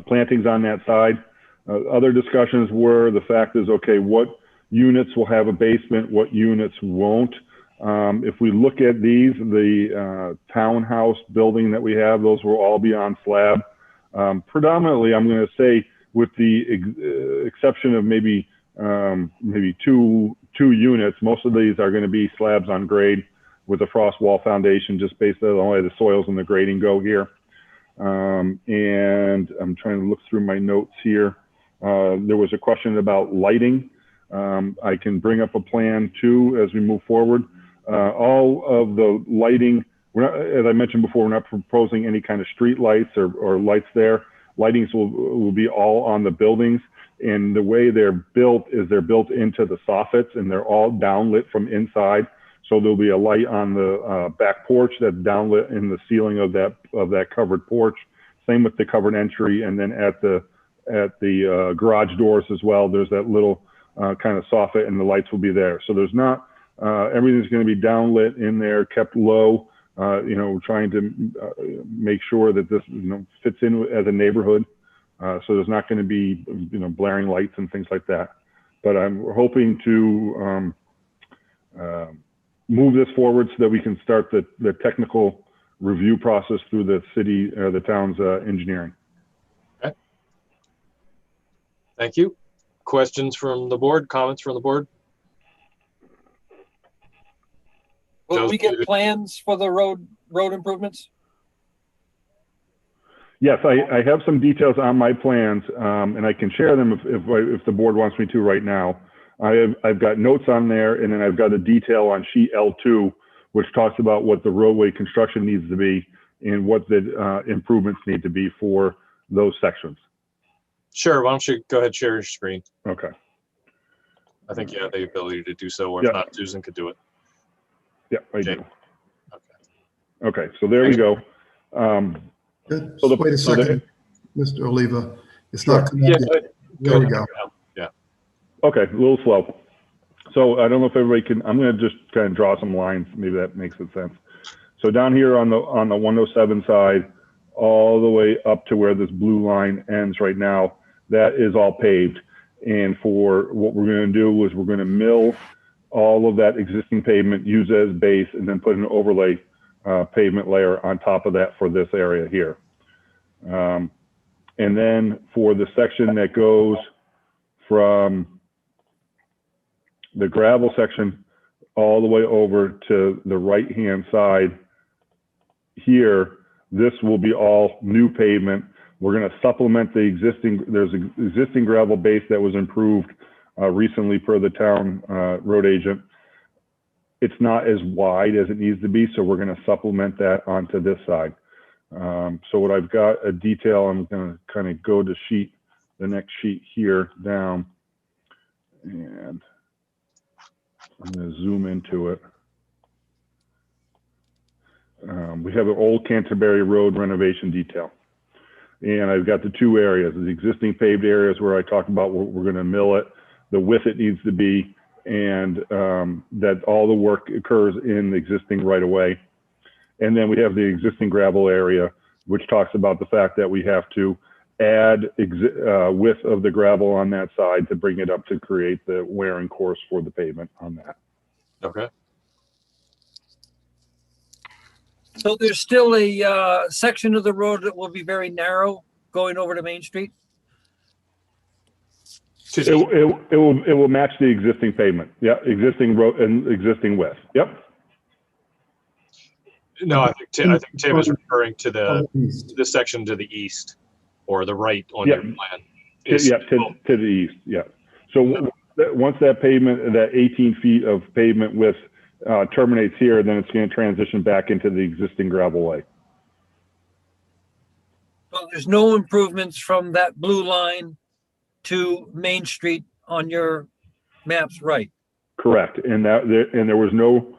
plantings on that side. Other discussions were, the fact is, okay, what units will have a basement, what units won't. If we look at these, the townhouse building that we have, those will all be on slab. Predominantly, I'm going to say, with the exception of maybe two units, most of these are going to be slabs on grade with a frost wall foundation, just based on the way the soils and the grading go here. And I'm trying to look through my notes here. There was a question about lighting. I can bring up a plan too as we move forward. All of the lighting, as I mentioned before, we're not proposing any kind of street lights or lights there. Lightings will be all on the buildings. And the way they're built is they're built into the soffits, and they're all downlit from inside. So there'll be a light on the back porch that's downlit in the ceiling of that covered porch. Same with the covered entry, and then at the garage doors as well. There's that little kind of soffit, and the lights will be there. So there's not everything's going to be downlit in there, kept low. Trying to make sure that this fits in as a neighborhood. So there's not going to be blaring lights and things like that. But I'm hoping to move this forward so that we can start the technical review process through the city, the town's engineering. Okay. Thank you. Questions from the board, comments from the board? Will we get plans for the road improvements? Yes, I have some details on my plans, and I can share them if the board wants me to right now. I've got notes on there, and then I've got a detail on sheet L2, which talks about what the roadway construction needs to be and what the improvements need to be for those sections. Sure. Why don't you go ahead and share your screen? Okay. I think you have the ability to do so, or if not, Susan could do it. Yeah, I do. Okay, so there we go. Good. So Wait a second, Mr. Oliva. It's not connected. There we go. Yeah. Okay, a little slow. So I don't know if everybody can, I'm going to just kind of draw some lines. Maybe that makes sense. So down here on the 107 side, all the way up to where this blue line ends right now, that is all paved. And for what we're going to do is we're going to mill all of that existing pavement, use it as base, and then put an overlay pavement layer on top of that for this area here. And then for the section that goes from the gravel section all the way over to the right-hand side here, this will be all new pavement. We're going to supplement the existing, there's an existing gravel base that was improved recently per the town road agent. It's not as wide as it needs to be, so we're going to supplement that onto this side. So what I've got a detail, I'm going to kind of go to the next sheet here down, and I'm going to zoom into it. We have an old Canterbury Road renovation detail. And I've got the two areas, the existing paved areas where I talked about we're going to mill it, the width it needs to be, and that all the work occurs in the existing right of way. And then we have the existing gravel area, which talks about the fact that we have to add width of the gravel on that side to bring it up to create the wearing course for the pavement on that. Okay. So there's still a section of the road that will be very narrow going over to Main Street? It will match the existing pavement. Yeah, existing road and existing width. Yep. No, I think Tim is referring to the section to the east or the right on your plan. Yeah, to the east. Yeah. So once that pavement, that 18 feet of pavement width terminates here, then it's going to transition back into the existing gravel way. Well, there's no improvements from that blue line to Main Street on your maps, right? Correct. And there was no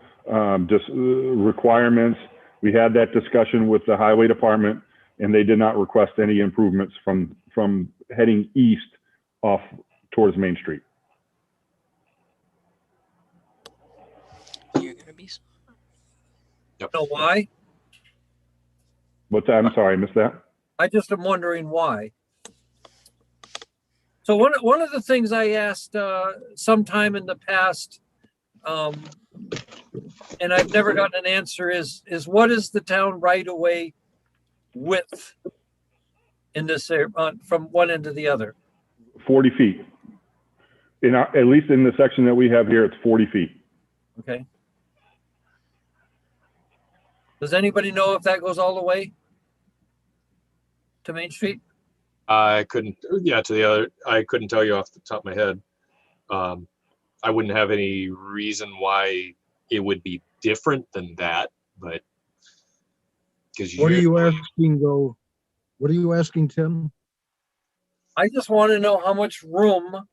just requirements. We had that discussion with the highway department, and they did not request any improvements from heading east off towards Main Street. You're gonna be. You know why? What's that? I'm sorry, I missed that. I just am wondering why. So one of the things I asked sometime in the past, and I've never gotten an answer, is what is the town right of way width in this area from one end to the other? 40 feet. At least in the section that we have here, it's 40 feet. Okay. Does anybody know if that goes all the way to Main Street? I couldn't, I couldn't tell you off the top of my head. I wouldn't have any reason why it would be different than that, but because What are you asking though? What are you asking, Tim? I just want to know how much room,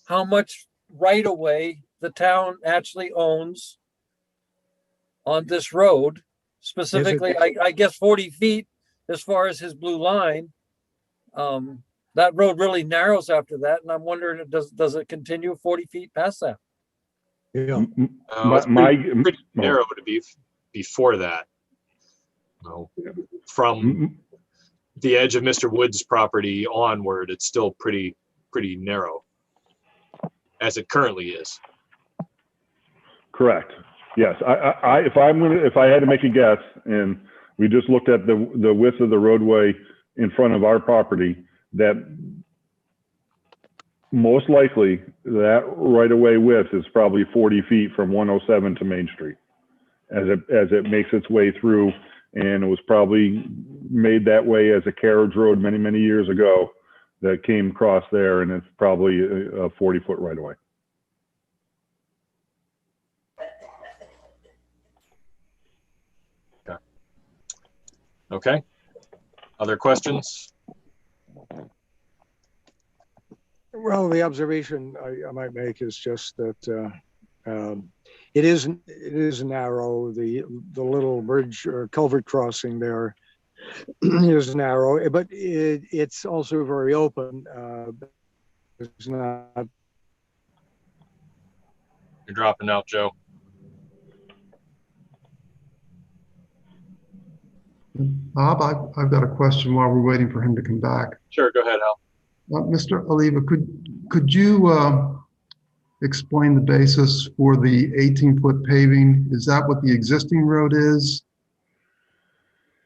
how much right of way the town actually owns on this road. Specifically, I guess 40 feet as far as his blue line. That road really narrows after that, and I'm wondering, does it continue 40 feet past that? Yeah, it's pretty narrow to be before that. No, from the edge of Mr. Wood's property onward, it's still pretty narrow, as it currently is. Correct. Yes. If I had to make a guess, and we just looked at the width of the roadway in front of our property, that most likely that right of way width is probably 40 feet from 107 to Main Street as it makes its way through, and it was probably made that way as a carriage road many years ago that came across there, and it's probably a 40-foot right of way. Okay. Other questions? Well, the observation I might make is just that it is narrow. The little bridge or culvert crossing there is narrow, but it's also very open. It's not. You're dropping out, Joe. Bob, I've got a question while we're waiting for him to come back. Sure, go ahead, Hal. Mr. Oliva, could you explain the basis for the 18-foot paving? Is that what the existing road is?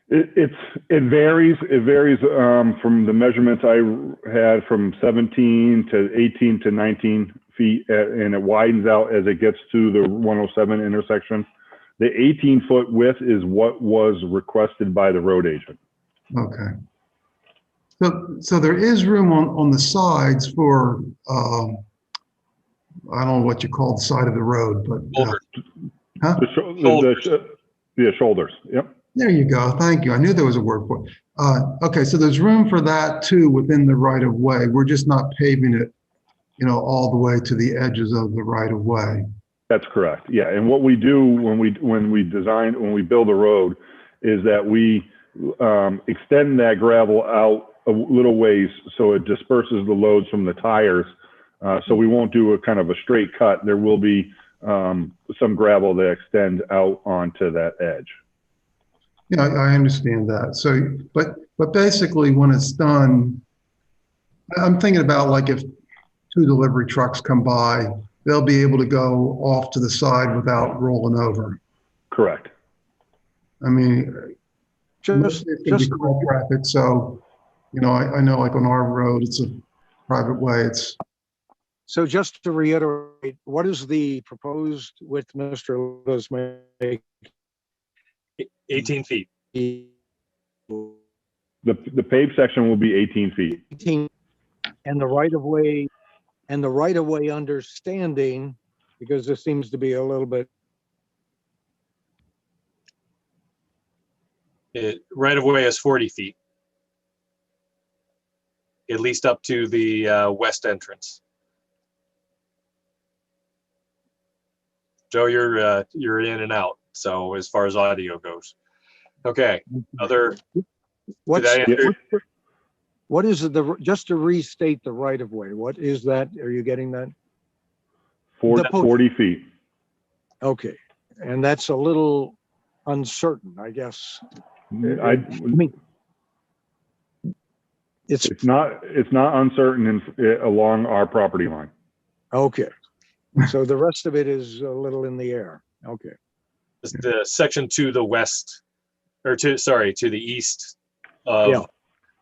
It varies. It varies from the measurements I had from 17 to 18 to 19 feet, and it widens out as it gets to the 107 intersection. The 18-foot width is what was requested by the road agent. Okay. So there is room on the sides for, I don't know what you call the side of the road, but. Huh? The shoulders, yep. There you go. Thank you. I knew there was a word for it. Okay, so there's room for that too within the right of way. We're just not paving it, all the way to the edges of the right of way. That's correct. Yeah, and what we do when we build a road is that we extend that gravel out a little ways so it disperses the loads from the tires. So we won't do a kind of a straight cut. There will be some gravel that extend out onto that edge. Yeah, I understand that. So, but basically when it's done, I'm thinking about like if 2 delivery trucks come by, they'll be able to go off to the side without rolling over. Correct. I mean, just car traffic. So, I know like on our road, it's a private way. So just to reiterate, what is the proposed width, Mr. Lisman? 18 feet. The paved section will be 18 feet. 18, and the right of way understanding, because this seems to be a little bit. Right of way is 40 feet. At least up to the west entrance. Joe, you're in and out. So as far as audio goes. Okay, What is just to restate the right of way? What is that? Are you getting that? 40 feet. Okay, and that's a little uncertain, I guess. I mean, it's not uncertain along our property line. Okay, so the rest of it is a little in the air. Okay. The section to the west, or to the east of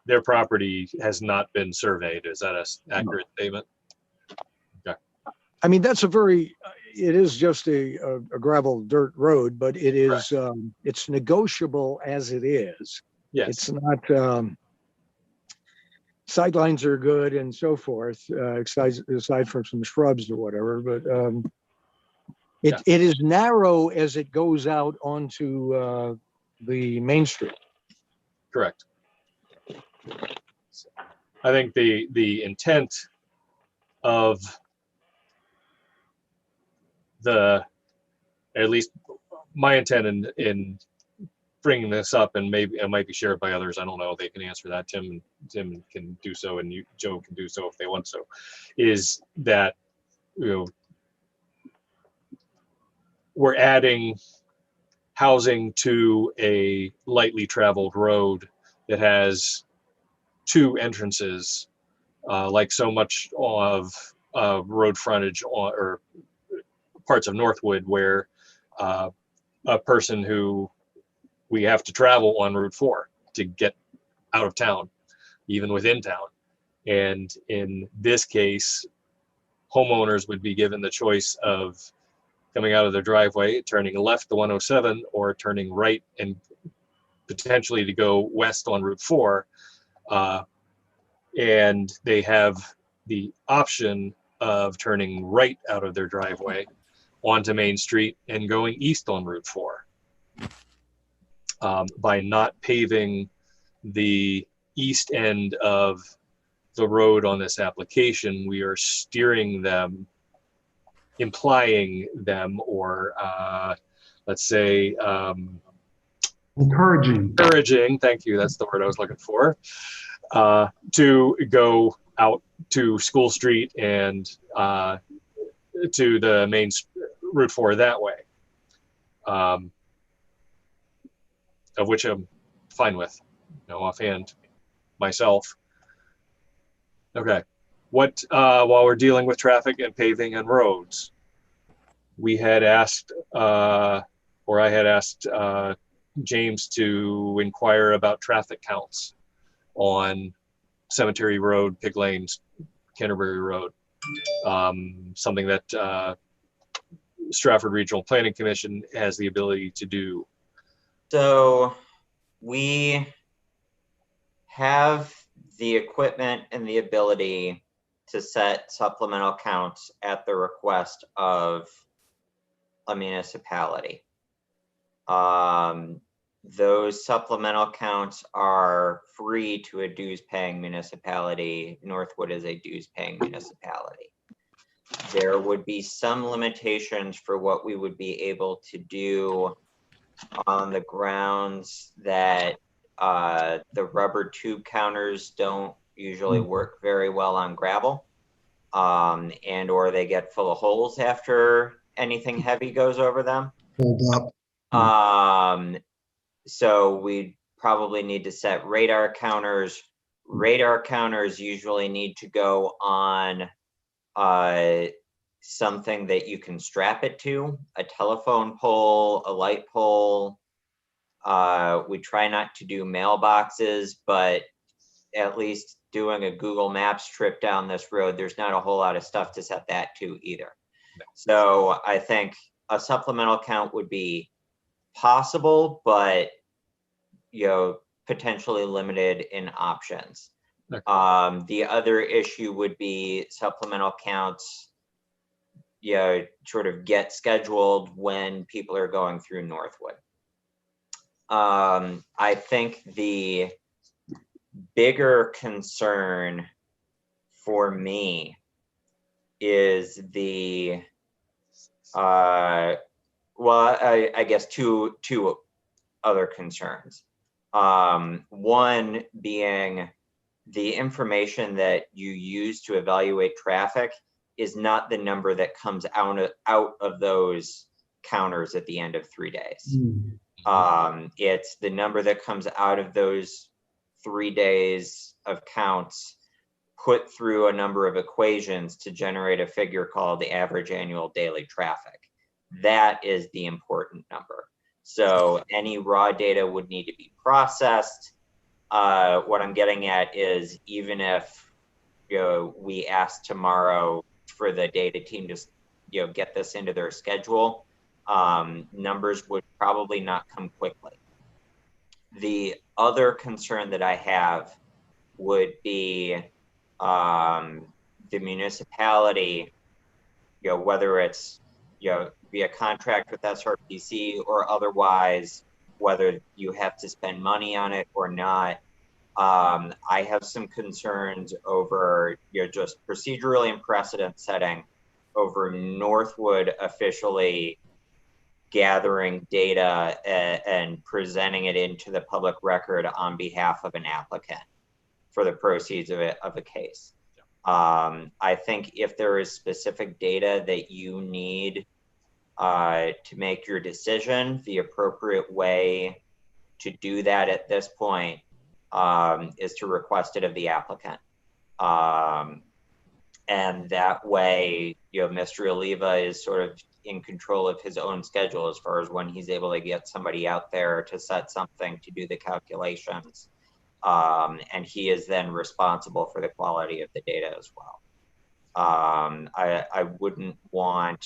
their property has not been surveyed. Is that an accurate statement? Okay. I mean, it is just a gravel dirt road, but it is, it's negotiable as it is. Yes. It's not, sidelines are good and so forth, aside from some shrubs or whatever, but, it is narrow as it goes out onto the main street. Correct. I think the intent of at least my intent in bringing this up, and maybe it might be shared by others. I don't know. They can answer that. Tim can do so, and Joe can do so if they want so. Is that we're adding housing to a lightly traveled road that has 2 entrances, like so much of road frontage or parts of Northwood, where a person who we have to travel on Route 4 to get out of town, even within town. And in this case, homeowners would be given the choice of coming out of their driveway, turning left the 107, or turning right and potentially to go west on Route 4. And they have the option of turning right out of their driveway onto Main Street and going east on Route 4. By not paving the east end of the road on this application, we are steering them, implying them, or let's say encouraging, thank you, that's the word I was looking for, to go out to School Street and to the main Route 4 that way, of which I'm fine with, offhand myself. Okay, while we're dealing with traffic and paving and roads, we had asked, or I had asked James to inquire about traffic counts on Cemetery Road, Pig Lanes, Canterbury Road. Something that Stratford Regional Planning Commission has the ability to do. So we have the equipment and the ability to set supplemental counts at the request of a municipality. Those supplemental counts are free to a dues-paying municipality. Northwood is a dues-paying municipality. There would be some limitations for what we would be able to do on the grounds that the rubber tube counters don't usually work very well on gravel, and or they get full of holes after anything heavy goes over them. Hold up. So we probably need to set radar counters. Radar counters usually need to go on something that you can strap it to, a telephone pole, a light pole. We try not to do mailboxes, but at least doing a Google Maps trip down this road, there's not a whole lot of stuff to set that to either. So I think a supplemental count would be possible, but potentially limited in options. The other issue would be supplemental counts, sort of get scheduled when people are going through Northwood. I think the bigger concern for me is the I guess two other concerns. One being the information that you use to evaluate traffic is not the number that comes out of those counters at the end of 3 days. It's the number that comes out of those 3 days of counts put through a number of equations to generate a figure called the average annual daily traffic. That is the important number. So any raw data would need to be processed. What I'm getting at is even if we ask tomorrow for the data team to get this into their schedule, numbers would probably not come quickly. The other concern that I have would be the municipality, whether it's via contract with SRPC or otherwise, whether you have to spend money on it or not. I have some concerns over just procedurally and precedent setting over Northwood officially gathering data and presenting it into the public record on behalf of an applicant for the proceeds of a case. I think if there is specific data that you need to make your decision, the appropriate way to do that at this point is to request it of the applicant. And that way, Mr. Oliva is sort of in control of his own schedule as far as when he's able to get somebody out there to set something to do the calculations. And he is then responsible for the quality of the data as well. I wouldn't want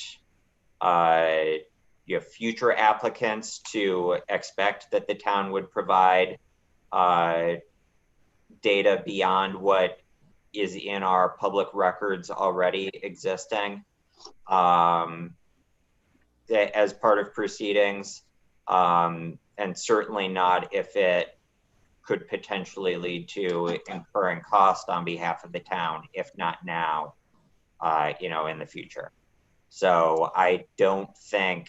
future applicants to expect that the town would provide data beyond what is in our public records already existing as part of proceedings, and certainly not if it could potentially lead to incurring cost on behalf of the town, if not now, in the future. So I don't think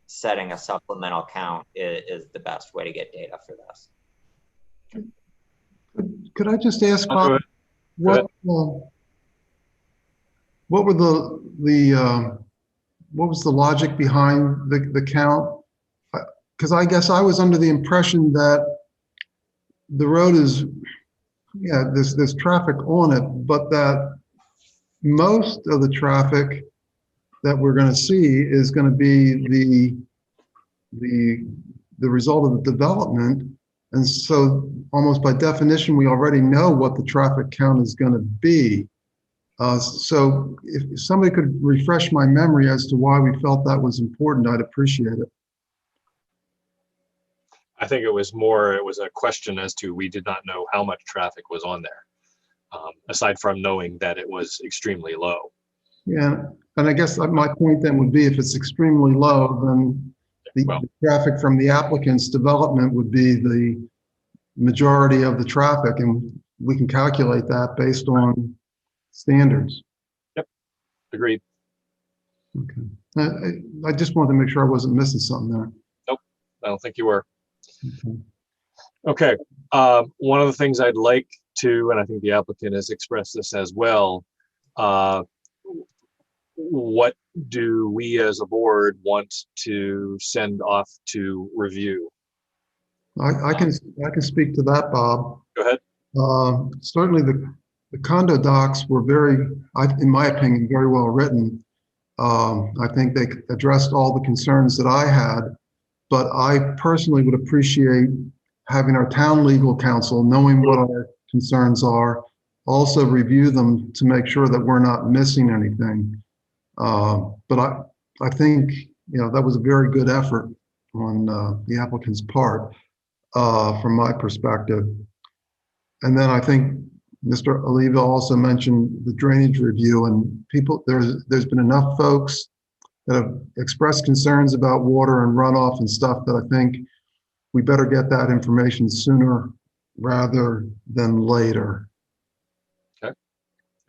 setting a supplemental count is the best way to get data for this. Could I just ask, Bob, what was the logic behind the count? Because I guess I was under the impression that the road is yeah, there's traffic on it, but that most of the traffic that we're going to see is going to be the result of the development. And so almost by definition, we already know what the traffic count is going to be. So if somebody could refresh my memory as to why we felt that was important, I'd appreciate it. I think it was a question as to, we did not know how much traffic was on there, aside from knowing that it was extremely low. Yeah, and I guess my point then would be, if it's extremely low, then the traffic from the applicant's development would be the majority of the traffic, and we can calculate that based on standards. Yep, agreed. Okay. I just wanted to make sure I wasn't missing something there. Nope, I don't think you were. Okay, one of the things I'd like to, and I think the applicant has expressed this as well, what do we as a board want to send off to review? I can speak to that, Bob. Go ahead. Certainly the condo docs were in my opinion, very well written. I think they addressed all the concerns that I had, but I personally would appreciate having our town legal counsel, knowing what our concerns are, also review them to make sure that we're not missing anything. But I think, that was a very good effort on the applicant's part, from my perspective. And then I think Mr. Oliva also mentioned the drainage review, and there's been enough folks that have expressed concerns about water and runoff and stuff that I think we better get that information sooner rather than later. Okay.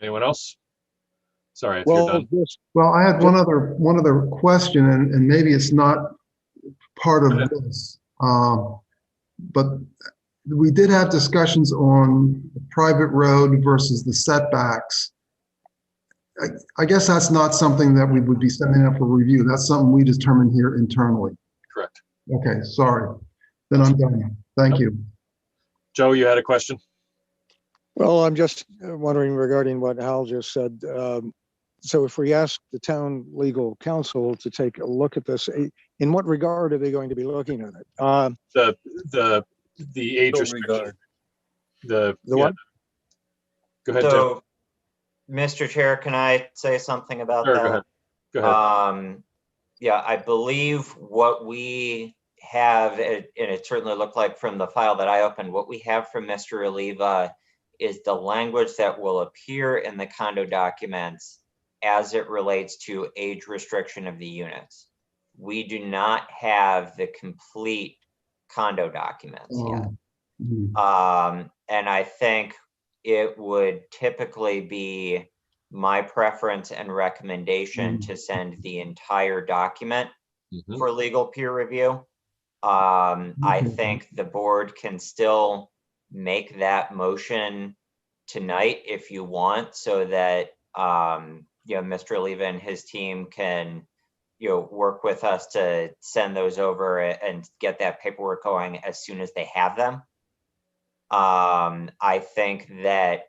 Anyone else? Sorry if you're done. Well, I had one other question, and maybe it's not part of this, but we did have discussions on the private road versus the setbacks. I guess that's not something that we would be sending up for review. That's something we determine here internally. Correct. Okay, sorry. Then I'm done. Thank you. Joe, you had a question? Well, I'm just wondering regarding what Hal just said. So if we ask the town legal counsel to take a look at this, in what regard are they going to be looking at it? The age restriction. The what? Go ahead, So, Joe. Mr. Chair, can I say something about Sure, that? Go ahead. Yeah, I believe what we have, and it certainly looked like from the file that I opened, what we have from Mr. Oliva is the language that will appear in the condo documents as it relates to age restriction of the units. We do not have the complete condo documents yet. And I think it would typically be my preference and recommendation to send the entire document for legal peer review. I think the board can still make that motion tonight if you want, so that Mr. Oliva and his team can work with us to send those over and get that paperwork going as soon as they have them. I think that,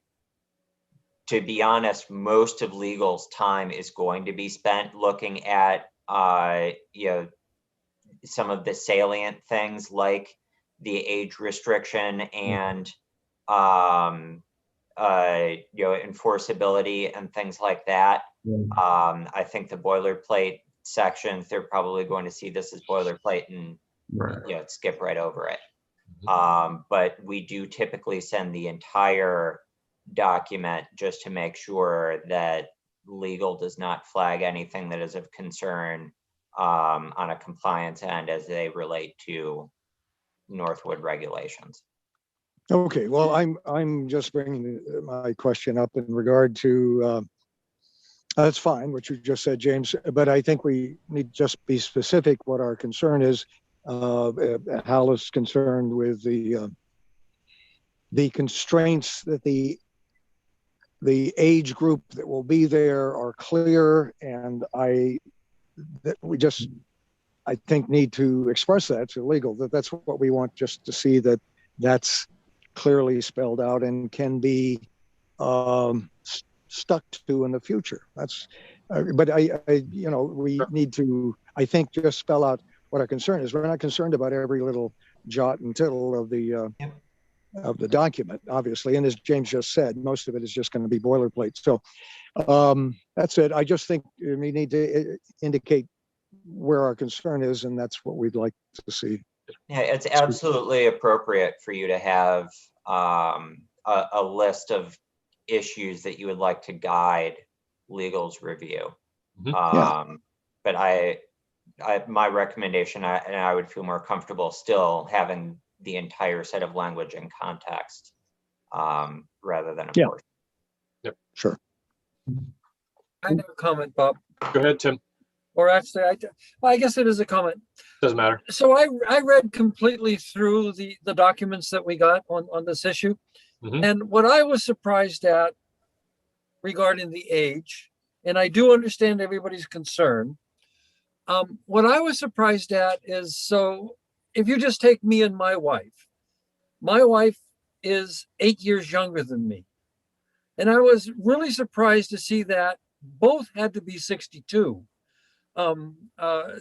to be honest, most of legal's time is going to be spent looking at some of the salient things like the age restriction and enforceability and things like that. I think the boilerplate sections, they're probably going to see this as boilerplate and skip right over it. But we do typically send the entire document just to make sure that legal does not flag anything that is of concern on a compliance end as they relate to Northwood regulations. Okay, well, I'm just bringing my question up in regard to, that's fine, what you just said, James, but I think we need to just be specific what our concern is. Hal is concerned with the constraints that the age group that will be there are clear, and I think need to express that to legal, that's what we want, just to see that that's clearly spelled out and can be stuck to in the future. That's, but we need to, I think, just spell out what our concern is. We're not concerned about every little jot and tittle of the document, obviously. And as James just said, most of it is just going to be boilerplate. So that's it. I just think we need to indicate where our concern is, and that's what we'd like to see. Yeah, it's absolutely appropriate for you to have a list of issues that you would like to guide legal's review. But my recommendation, and I would feel more comfortable still having the entire set of language in context rather than a portion. Yep. Sure. I have a comment, Bob. Go ahead, Tim. Or actually, I guess it is a comment. Doesn't matter. So I read completely through the documents that we got on this issue. And what I was surprised at regarding the age, and I do understand everybody's concern, what I was surprised at is, so if you just take me and my wife is 8 years younger than me. And I was really surprised to see that both had to be 62.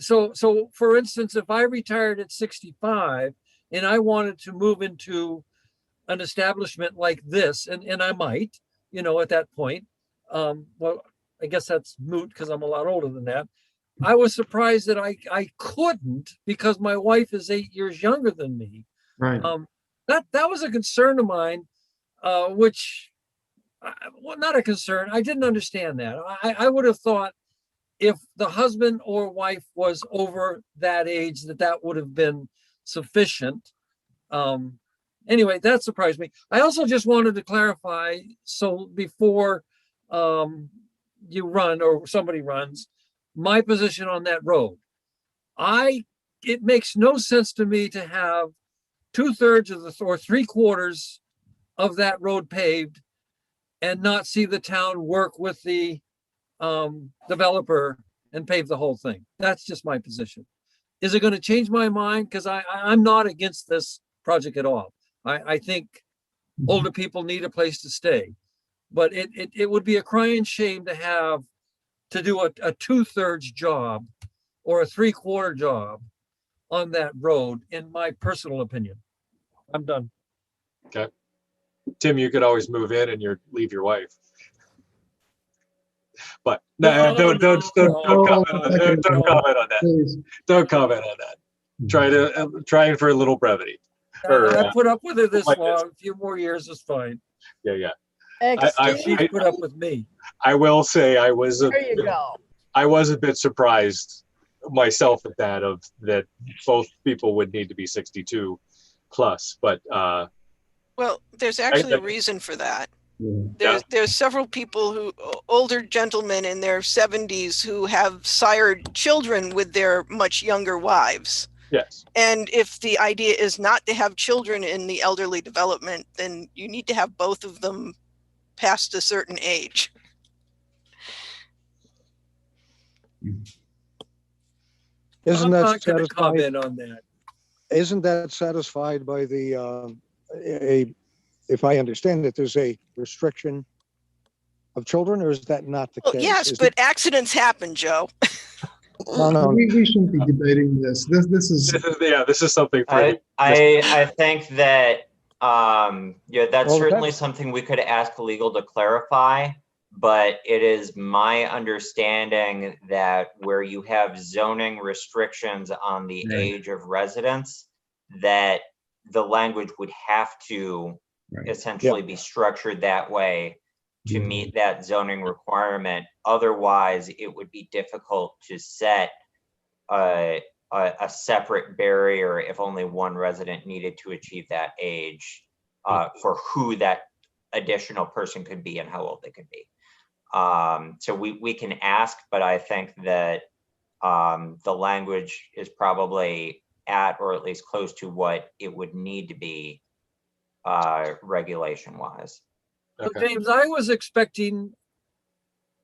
So for instance, if I retired at 65 and I wanted to move into an establishment like this, and I might, at that point, well, I guess that's moot because I'm a lot older than that. I was surprised that I couldn't because my wife is 8 years younger than me. Right. That was a concern of mine, which, well, not a concern. I didn't understand that. I would have thought if the husband or wife was over that age, that would have been sufficient. Anyway, that surprised me. I also just wanted to clarify, so before you run or somebody runs, my position on that road. It makes no sense to me to have 2/3 of or 3/4 of that road paved and not see the town work with the developer and pave the whole thing. That's just my position. Is it going to change my mind? Because I'm not against this project at all. I think older people need a place to stay, but it would be a crying shame to do a 2/3 job or a 3/4 job on that road, in my personal opinion. I'm done. Okay. Tim, you could always move in and leave your wife. But no, don't comment on that. Don't comment on that. Don't comment on that. Trying for a little brevity. I put up with her this long. A few more years is fine. Yeah. She put up with me. I will say I was There you go. I was a bit surprised myself at that both people would need to be 62 plus, but well, there's actually a reason for that. There's several people older gentlemen in their 70s who have sired children with their much younger wives. Yes. And if the idea is not to have children in the elderly development, then you need to have both of them past a certain age. Isn't I'm that not going to satisfied? comment on that. Isn't that satisfied by if I understand it, there's a restriction of children, or is that not the case? Yes, but accidents happen, Joe. No. We shouldn't be debating this. This is something. I think that that's Well, certainly something we could ask legal to clarify. But it is my understanding that where you have zoning restrictions on the age of residents, that the language would have to essentially be structured that way to meet that zoning requirement. Otherwise, it would be difficult to set a separate barrier if only one resident needed to achieve that age for who that additional person could be and how old they could be. So we can ask, but I think that the language is probably at or at least close to what it would need to be regulation wise. So James, I was expecting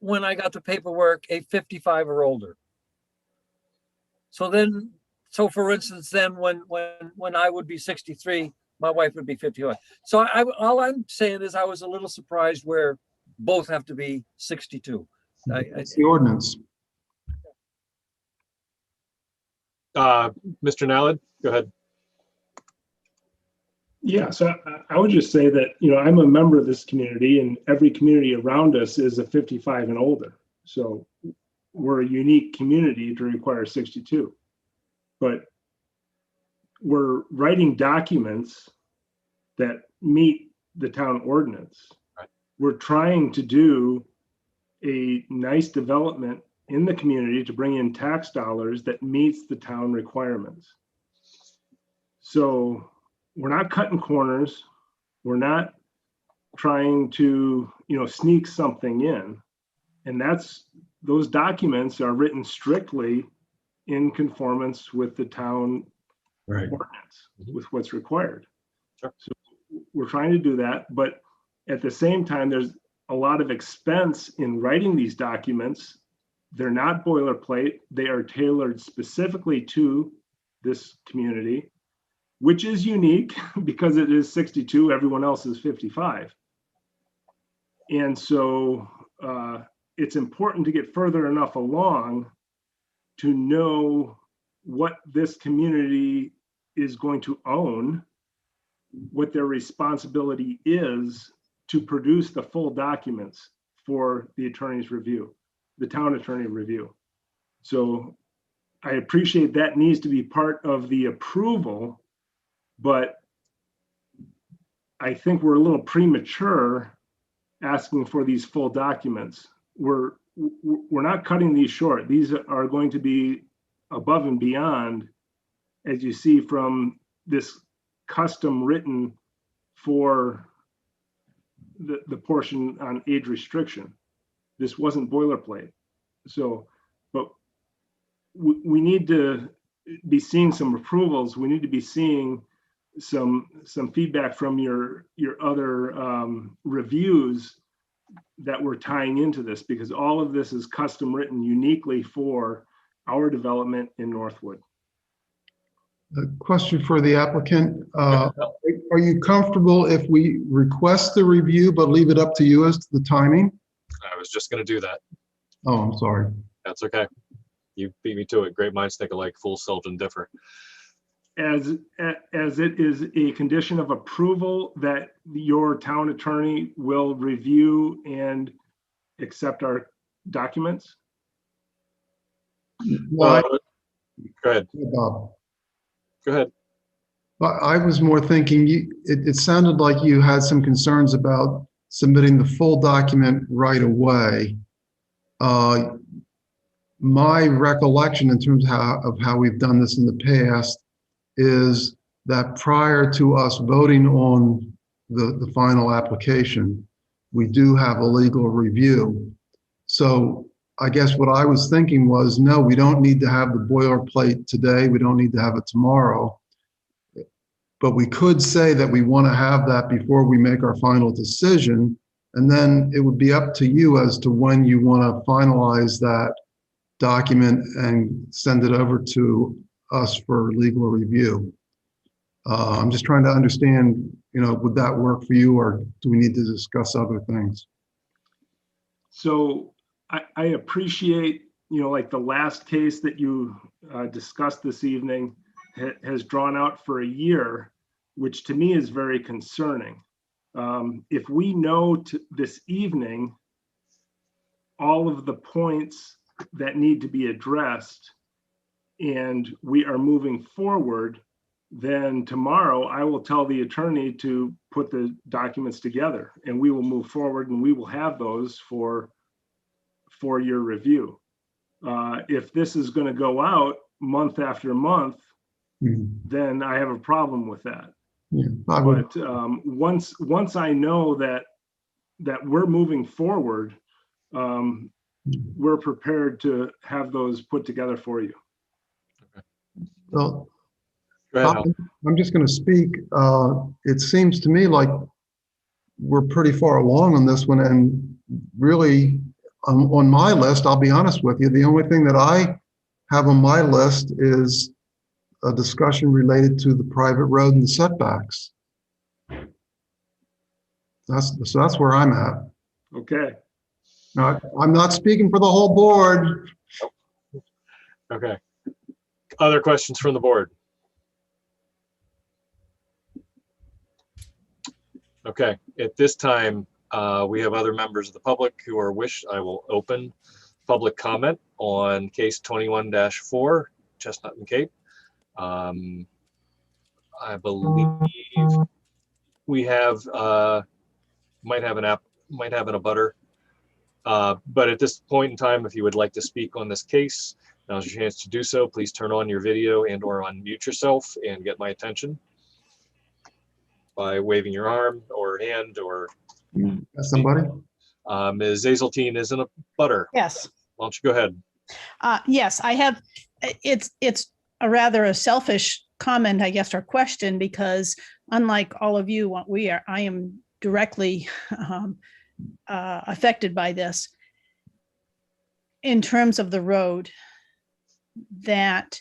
when I got the paperwork a 55 or older. So for instance, then when I would be 63, My wife would be 51. So all I'm saying is I was a little surprised where both have to be 62. It's the ordinance. Mr. Nallad, go ahead. Yeah, so I would just say that, I'm a member of this community, and every community around us is a 55 and older. So we're a unique community to require 62. But we're writing documents that meet the town ordinance. Right. We're trying to do a nice development in the community to bring in tax dollars that meets the town requirements. So we're not cutting corners. We're not trying to, sneak something in. And those documents are written strictly in conformance with the town ordinance, with what's required. Sure. So we're trying to do that, but at the same time, there's a lot of expense in writing these documents. They're not boilerplate. They are tailored specifically to this community, which is unique because it is 62, everyone else is 55. And so it's important to get further enough along to know what this community is going to own, what their responsibility is to produce the full documents for the attorney's review, the town attorney review. So I appreciate that needs to be part of the approval, but I think we're a little premature asking for these full documents. We're not cutting these short. These are going to be above and beyond, as you see from this custom written for the portion on age restriction. This wasn't boilerplate. So, but we need to be seeing some approvals. We need to be seeing some feedback from your other reviews that we're tying into this, because all of this is custom written uniquely for our development in Northwood. A question for the applicant. Are you comfortable if we request the review, but leave it up to you as to the timing? I was just going to do that. Oh, I'm sorry. That's okay. You beat me to it. Great minds think alike, fools seldom differ. As it is a condition of approval that your town attorney will review and accept our documents? Well, go ahead. Bob. Go ahead. But I was more thinking, it sounded like you had some concerns about submitting the full document right away. My recollection in terms of how we've done this in the past is that prior to us voting on the final application, we do have a legal review. So I guess what I was thinking was, no, we don't need to have the boilerplate today. We don't need to have it tomorrow. But we could say that we want to have that before we make our final decision. And then it would be up to you as to when you want to finalize that document and send it over to us for legal review. I'm just trying to understand, would that work for you, or do we need to discuss other things? So I appreciate, like the last case that you discussed this evening has drawn out for a year, which to me is very concerning. If we know this evening all of the points that need to be addressed and we are moving forward, then tomorrow I will tell the attorney to put the documents together and we will move forward and we will have those for your review. If this is going to go out month after month, then I have a problem with that. Yeah, but once I know that we're moving forward, we're prepared to have those put together for you. Well, Go ahead, I'm just going to speak. It seems to me like we're pretty far along on this one, and really on my list, I'll be honest with you, the only thing that I have on my list is a discussion related to the private road and the setbacks. That's where I'm at. Okay. Now, I'm not speaking for the whole board. Okay. Other questions from the board? Okay, at this time, we have other members of the public who are I will open public comment on case 21-4, Chestnut and Cape. I believe we have, might have an abutter. But at this point in time, if you would like to speak on this case, now's your chance to do so. Please turn on your video and or unmute yourself and get my attention by waving your arm or hand or somebody. Ms. Hazeltine is in a butter. Yes. Why don't you go ahead? Yes, I have. It's a rather a selfish comment, I guess, or question, because unlike all of you, I am directly affected by this in terms of the road. That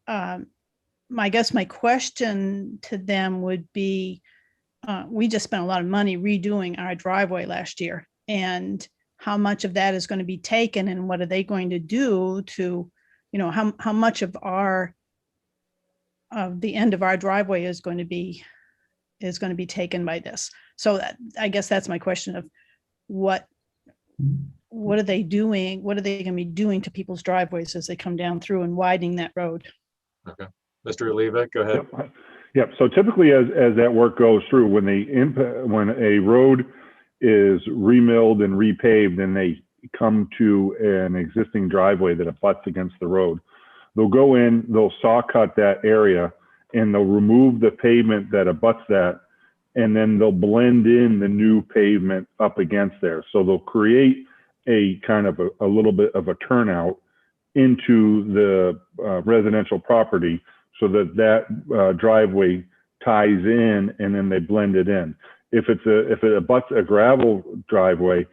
I guess my question to them would be, we just spent a lot of money redoing our driveway last year, and how much of that is going to be taken, and what are they going to do to, how much of the end of our driveway is going to be taken by this. So I guess that's my question of what are they doing? What are they going to be doing to people's driveways as they come down through and widening that road? Okay, Mr. Oliva, go ahead. Yep. So typically, as that work goes through, when a road is remilled and repaved, and they come to an existing driveway that abuts against the road, they'll go in, they'll saw cut that area, and they'll remove the pavement that abuts that, and then they'll blend in the new pavement up against there. So they'll create a kind of a little bit of a turnout into the residential property, so that driveway ties in, and then they blend it in. If it abuts a gravel driveway,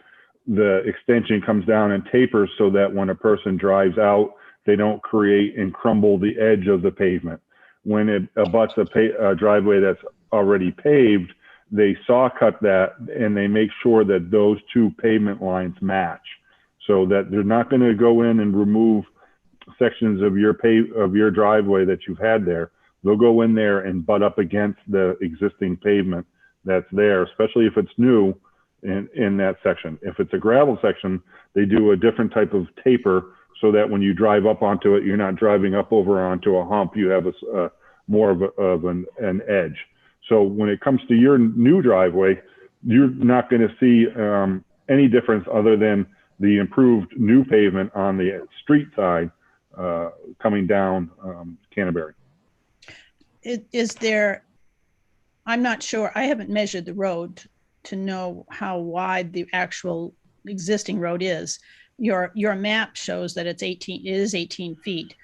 the extension comes down and tapers so that when a person drives out, they don't create and crumble the edge of the pavement. When it abuts a driveway that's already paved, they saw cut that, and they make sure that those two pavement lines match, so that they're not going to go in and remove sections of your driveway that you've had there. They'll go in there and butt up against the existing pavement that's there, especially if it's new in that section. If it's a gravel section, they do a different type of taper, so that when you drive up onto it, you're not driving up over onto a hump. You have a more of an edge. So when it comes to your new driveway, you're not going to see any difference other than the improved new pavement on the street side coming down Canterbury. Is there, I'm not sure, I haven't measured the road to know how wide the actual existing road is. Your map shows that it is 18 feet.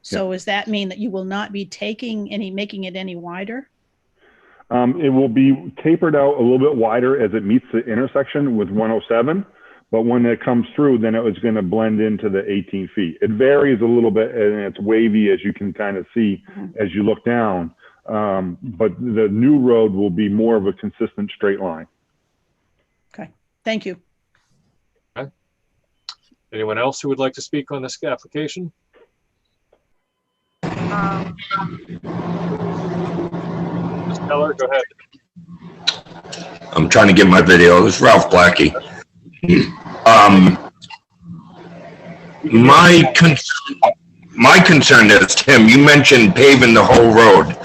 So Does that mean that you will not be making it any wider? It will be tapered out a little bit wider as it meets the intersection with 107. But when it comes through, then it was going to blend into the 18 feet. It varies a little bit, and it's wavy, as you can kind of see as you look down. But the new road will be more of a consistent straight line. Okay, thank you. Okay. Anyone else who would like to speak on this application? Ms. Keller, go ahead. I'm trying to get my video. It's Ralph Blackie. My concern is, Tim, you mentioned paving the whole road.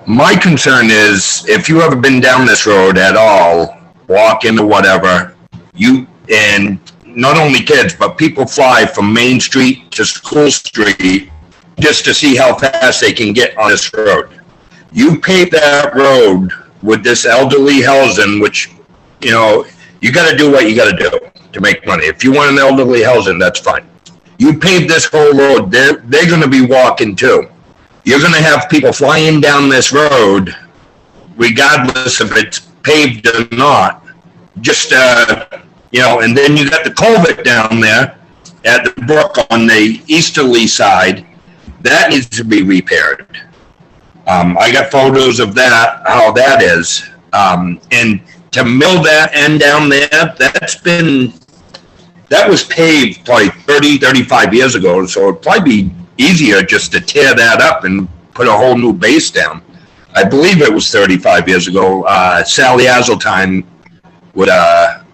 My concern is, if you ever been down this road at all, walking or whatever, and not only kids, but people fly from Main Street to School Street just to see how fast they can get on this road. You pave that road with this elderly housing, which, you got to do what you got to do to make money. If you want an elderly housing, that's fine. You pave this whole road, they're going to be walking too. You're going to have people flying down this road, regardless if it's paved or not. Just, and then you got the culvert down there at the brook on the easterly side. That needs to be repaired. I got photos of that, how that is. And to mill that end down there, that was paved probably 30, 35 years ago. So it'd probably be easier just to tear that up and put a whole new base down. I believe it was 35 years ago. Sally Azeltine would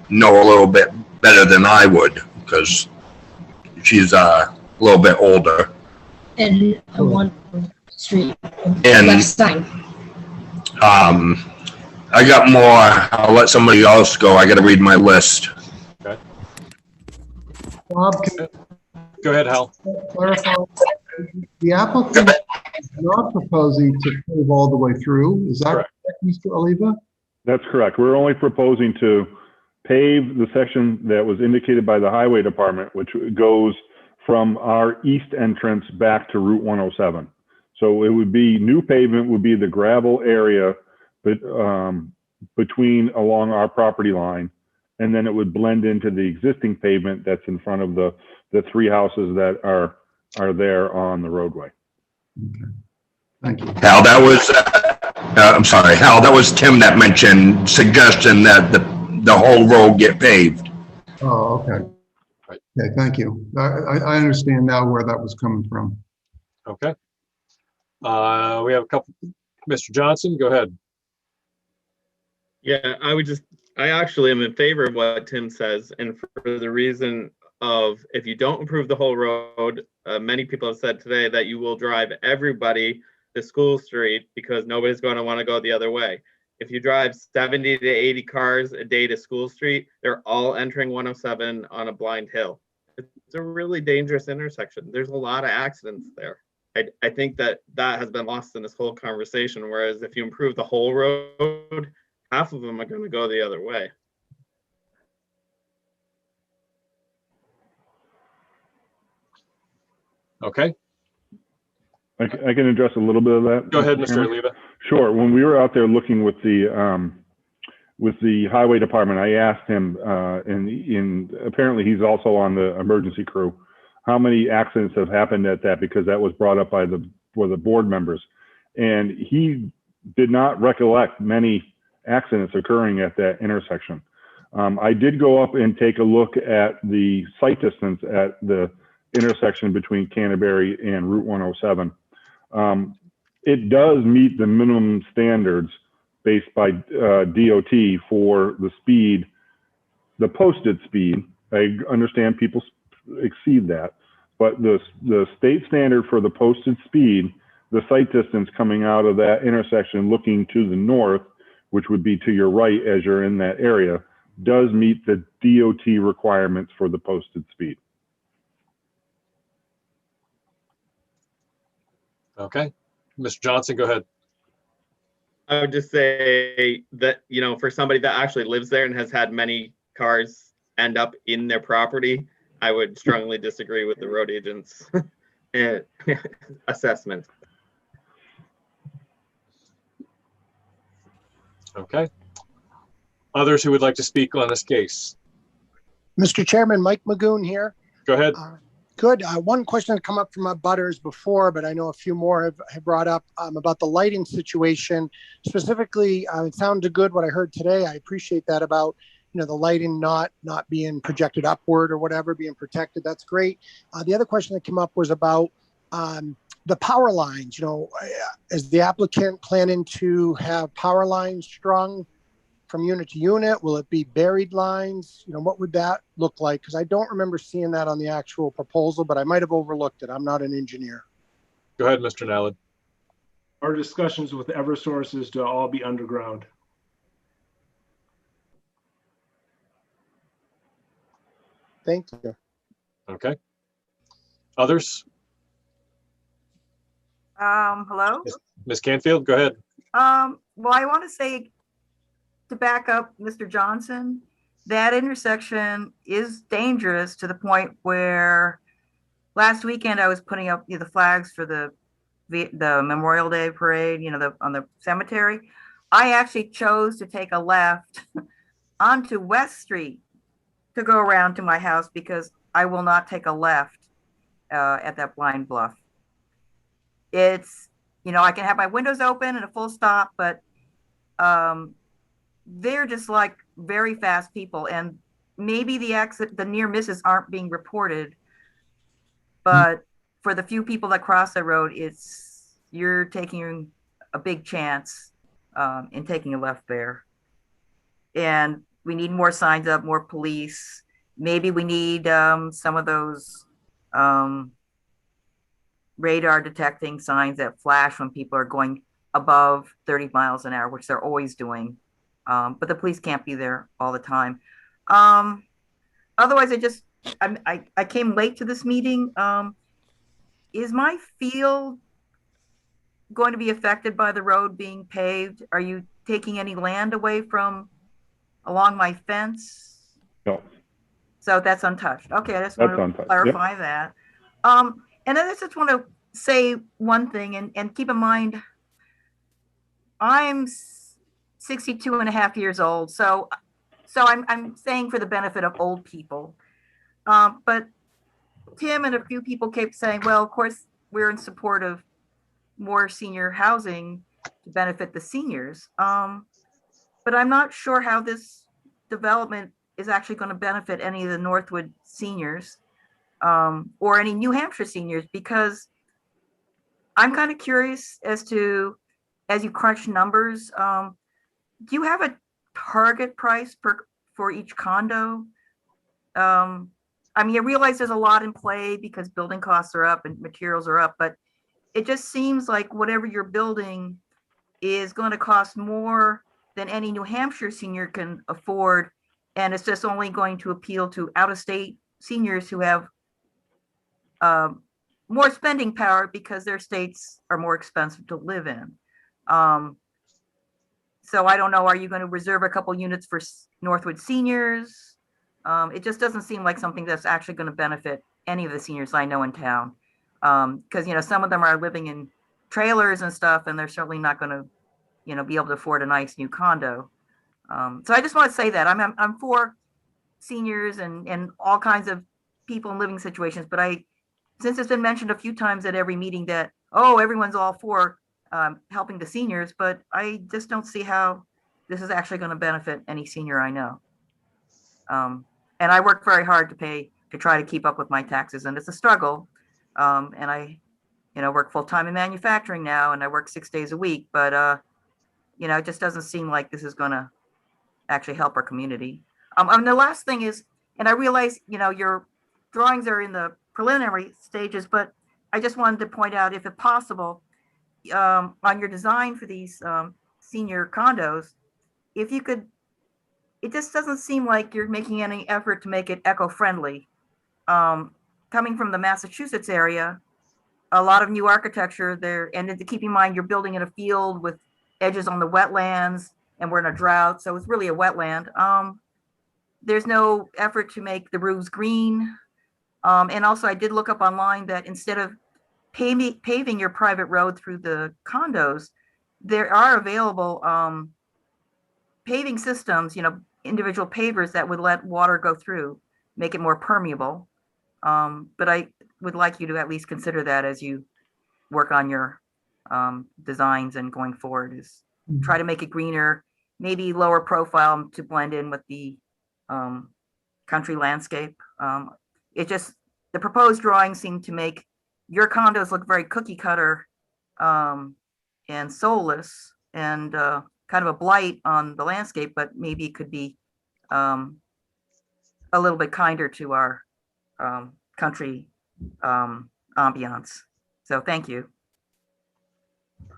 know a little bit better than I would, because she's a little bit older. And one street. And West side. I got more. I'll let somebody else go. I got to read my list. Okay. Bob, can Go ahead, Hal. clarify? The applicant is not proposing to pave all the way through. Is that correct, Mr. Oliva? That's correct. We're only proposing to pave the section that was indicated by the highway department, which goes from our east entrance back to Route 107. So it would be, new pavement would be the gravel area, but between along our property line, and then it would blend into the existing pavement that's in front of the three houses that are there on the roadway. Okay. Thank you. Hal, that was, I'm sorry, Hal, that was Tim that mentioned, suggestion that the whole road get paved. Oh, okay. Okay, thank you. I understand now where that was coming from. Okay. We have a couple. Mr. Johnson, go ahead. Yeah, I actually am in favor of what Tim says, and for the reason of, if you don't improve the whole road, many people have said today that you will drive everybody to School Street because nobody's going to want to go the other way. If you drive 70 to 80 cars a day to School Street, they're all entering 107 on a blind hill. It's a really dangerous intersection. There's a lot of accidents there. I think that has been lost in this whole conversation, whereas if you improve the whole road, half of them are going to go the other way. Okay. I can address a little bit of that. Go ahead, Mr. Oliva. Sure. When we were out there looking with the highway department, I asked him, and apparently he's also on the emergency crew, how many accidents have happened at that, because that was brought up by the board members, and he did not recollect many accidents occurring at that intersection. I did go up and take a look at the sight distance at the intersection between Canterbury and Route 107. It does meet the minimum standards based by DOT for the speed, the posted speed. I understand people exceed that, but the state standard for the posted speed, the sight distance coming out of that intersection looking to the north, which would be to your right as you're in that area, does meet the DOT requirements for the posted speed. Okay. Mr. Johnson, go ahead. I would just say that, for somebody that actually lives there and has had many cars end up in their property, I would strongly disagree with the road agent's assessment. Okay. Others who would like to speak on this case? Mr. Chairman, Mike Magoon here. Go ahead. Good. One question had come up from my butters before, but I know a few more have brought up about the lighting situation. Specifically, it sounded good what I heard today. I appreciate that about the lighting not being projected upward or whatever, being protected. That's great. The other question that came up was about the power lines. Is the applicant planning to have power lines strung from unit to unit? Will it be buried lines? What would that look like? Because I don't remember seeing that on the actual proposal, but I might have overlooked it. I'm not an engineer. Go ahead, Mr. Nallad. Our discussions with Eversource is to all be underground. Thank you. Okay. Others? Hello? Ms. Canfield, go ahead. Well, I want to say, to back up Mr. Johnson, that intersection is dangerous to the point where last weekend I was putting up the flags for the Memorial Day parade, on the cemetery. I actually chose to take a left onto West Street to go around to my house because I will not take a left at that blind bluff. It's, I can have my windows open and a full stop, but they're just like very fast people, and maybe the near misses aren't being reported, but for the few people that cross the road, you're taking a big chance in taking a left there. And we need more signs up, more police. Maybe we need some of those radar detecting signs that flash when people are going above 30 miles an hour, which they're always doing. But the police can't be there all the time. Otherwise, I came late to this meeting. Is my field going to be affected by the road being paved? Are you taking any land away from along my fence? No. So that's untouched. Okay, I just want to clarify that. And then I just want to say one thing, and keep in mind, I'm 62 and a half years old. So I'm saying for the benefit of old people. But Tim and a few people kept saying, well, of course, we're in support of more senior housing to benefit the seniors. But I'm not sure how this development is actually going to benefit any of the Northwood seniors or any New Hampshire seniors, because I'm kind of curious as to, as you crunch numbers, do you have a target price for each condo? I mean, I realize there's a lot in play because building costs are up and materials are up, but it just seems like whatever you're building is going to cost more than any New Hampshire senior can afford. And it's just only going to appeal to out-of-state seniors who have more spending power because their states are more expensive to live in. So I don't know, are you going to reserve a couple units for Northwood seniors? It just doesn't seem like something that's actually going to benefit any of the seniors I know in town. Because, you know, some of them are living in trailers and stuff, and they're certainly not going to, you know, be able to afford a nice new condo. So I just want to say that I'm for seniors and all kinds of people in living situations, but since it's been mentioned a few times at every meeting that, oh, everyone's all for helping the seniors, but I just don't see how this is actually going to benefit any senior I know. And I work very hard to try to keep up with my taxes, and it's a struggle. And I, you know, work full time in manufacturing now, and I work 6 days a week, but you know, it just doesn't seem like this is going to actually help our community. And the last thing is, and I realize, you know, your drawings are in the preliminary stages, but I just wanted to point out, if it's possible, on your design for these senior condos, if you could, it just doesn't seem like you're making any effort to make it eco-friendly. Coming from the Massachusetts area, a lot of new architecture there, and to keep in mind, you're building in a field with edges on the wetlands, and we're in a drought, so it's really a wetland. There's no effort to make the roofs green. And also, I did look up online that instead of paving your private road through the condos, there are available paving systems, you know, individual pavers that would let water go through, make it more permeable. But I would like you to at least consider that as you work on your designs and going forward, is try to make it greener, maybe lower profile to blend in with the country landscape. It just, the proposed drawings seem to make your condos look very cookie cutter and soulless and kind of a blight on the landscape, but maybe it could be a little bit kinder to our country ambiance. So thank you.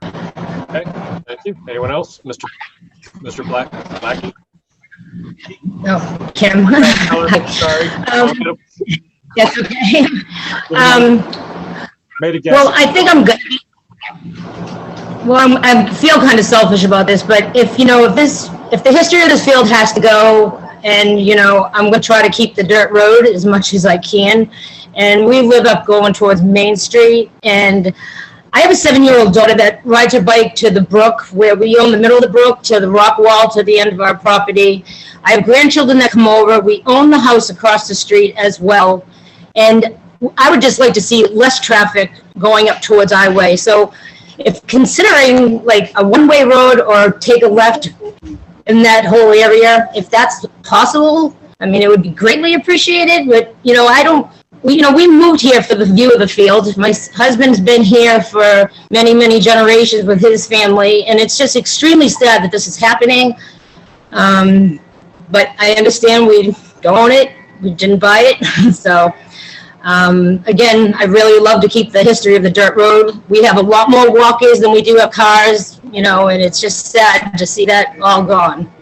Okay, thank you. Anyone else? Mr. Blackie? No, Kim. Sorry. That's okay. Made a guess. Well, I think I'm good. Well, I feel kind of selfish about this, but if the history of this field has to go, and I'm going to try to keep the dirt road as much as I can, and we live up going towards Main Street, and I have a 7-year-old daughter that rides her bike to the brook, where we own the middle of the brook, to the rock wall, to the end of our property. I have grandchildren that come over. We own the house across the street as well, and I would just like to see less traffic going up towards I-Way. So if considering like a one-way road or take a left in that whole area. If that's possible, I mean, it would be greatly appreciated, but, you know, we moved here for the view of the field. My husband's been here for many, many generations with his family, and it's just extremely sad that this is happening. But I understand we don't own it, we didn't buy it, so. Again, I really love to keep the history of the dirt road. We have a lot more walkers than we do have cars, you know, and it's just sad to see that all gone.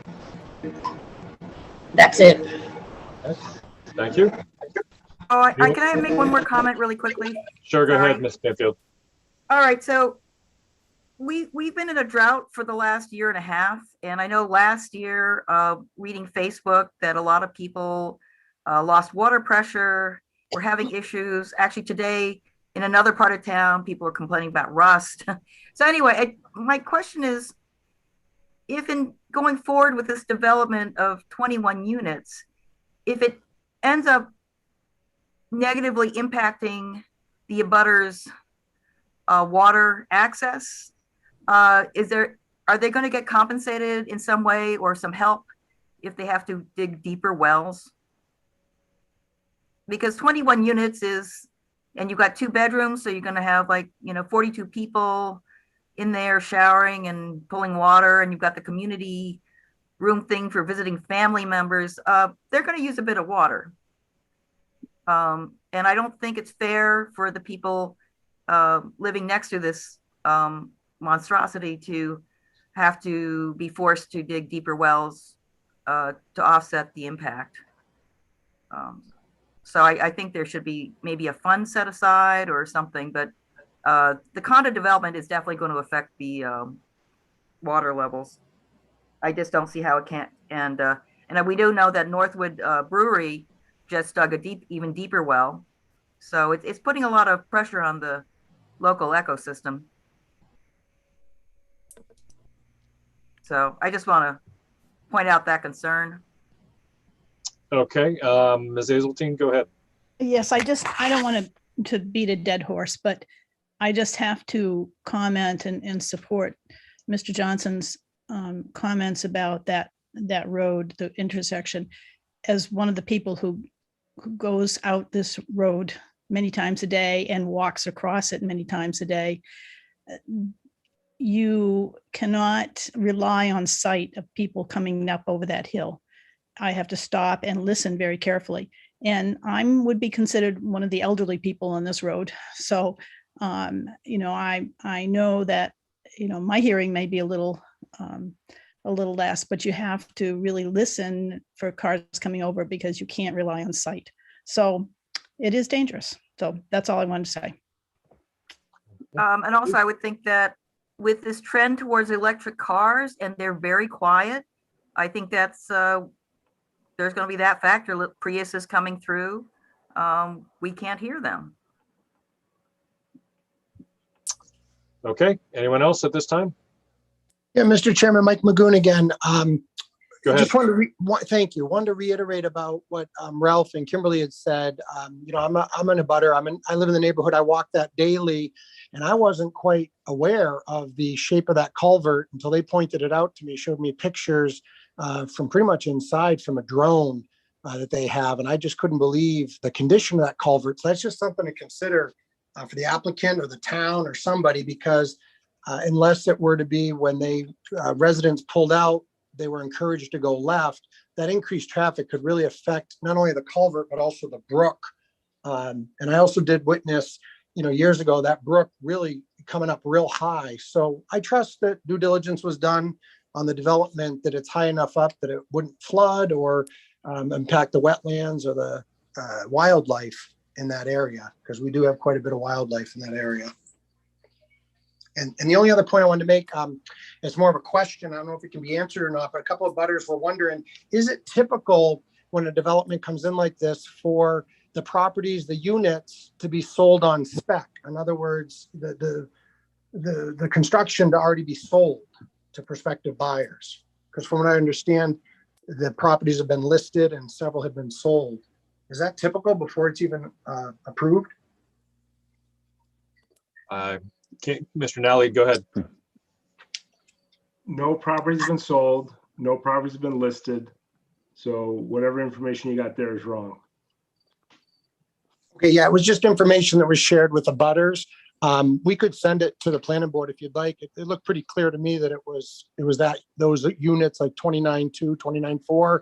That's it. Thank you. Oh, can I make one more comment really quickly? Sure, go Sorry. ahead, Ms. Stanfield. All right, so we've been in a drought for the last year and a half, and I know last year, reading Facebook, that a lot of people lost water pressure. We're having issues. Actually, today in another part of town, people are complaining about rust. So anyway, my question is, if in going forward with this development of 21 units, if it ends up negatively impacting the abutters' water access, are they going to get compensated in some way or some help if they have to dig deeper wells? Because 21 units is, and you've got 2 bedrooms, so you're going to have 42 people in there showering and pulling water, and you've got the community room thing for visiting family members. They're going to use a bit of water. And I don't think it's fair for the people living next to this monstrosity to have to be forced to dig deeper wells to offset the impact. So I think there should be maybe a fund set aside or something, but the condo development is definitely going to affect the water levels. I just don't see how it can't. And we do know that Northwood Brewery just dug a even deeper well. So it's putting a lot of pressure on the local ecosystem. So I just want to point out that concern. Okay, Ms. Hazeltine, go ahead. Yes, I don't want to beat a dead horse, but I just have to comment and support Mr. Johnson's comments about that road, the intersection. As one of the people who goes out this road many times a day and walks across it many times a day, you cannot rely on sight of people coming up over that hill. I have to stop and listen very carefully. And I would be considered one of the elderly people on this road. So, you know, I know that, you know, my hearing may be a little less, but you have to really listen for cars coming over because you can't rely on sight. So it is dangerous. So that's all I wanted to say. And also I would think that with this trend towards electric cars, and they're very quiet, I think that's, there's going to be that factor. Prius is coming through. We can't hear them. Okay, anyone else at this time? Yeah, Mr. Chairman, Mike Magoon again. Go ahead. Just thank you. Wanted to reiterate about what Ralph and Kimberly had said. You know, I'm in a butter. I live in the neighborhood. I walk that daily, and I wasn't quite aware of the shape of that culvert until they pointed it out to me, showed me pictures from pretty much inside from a drone that they have, and I just couldn't believe the condition of that culvert. So that's just something to consider for the applicant or the town or somebody, because unless it were to be when residents pulled out, they were encouraged to go left, that increased traffic could really affect not only the culvert, but also the brook. And I also did witness, you know, years ago, that brook really coming up real high. So I trust that due diligence was done on the development, that it's high enough up that it wouldn't flood or impact the wetlands or the wildlife in that area, because we do have quite a bit of wildlife in that area. And the only other point I wanted to make, it's more of a question. I don't know if it can be answered or not, but a couple of butters were wondering, is it typical when a development comes in like this for the properties, the units to be sold on spec? In other words, the construction to already be sold to prospective buyers? Because from what I understand, the properties have been listed and several have been sold. Is that typical before it's even approved? Mr. Nally, go ahead. No property's been sold. No property's been listed. So whatever information you got there is wrong. Okay, yeah, it was just information that was shared with the butters. We could send it to the planning board if you'd like. It looked pretty clear to me that it was that those units like 29.2, 29.4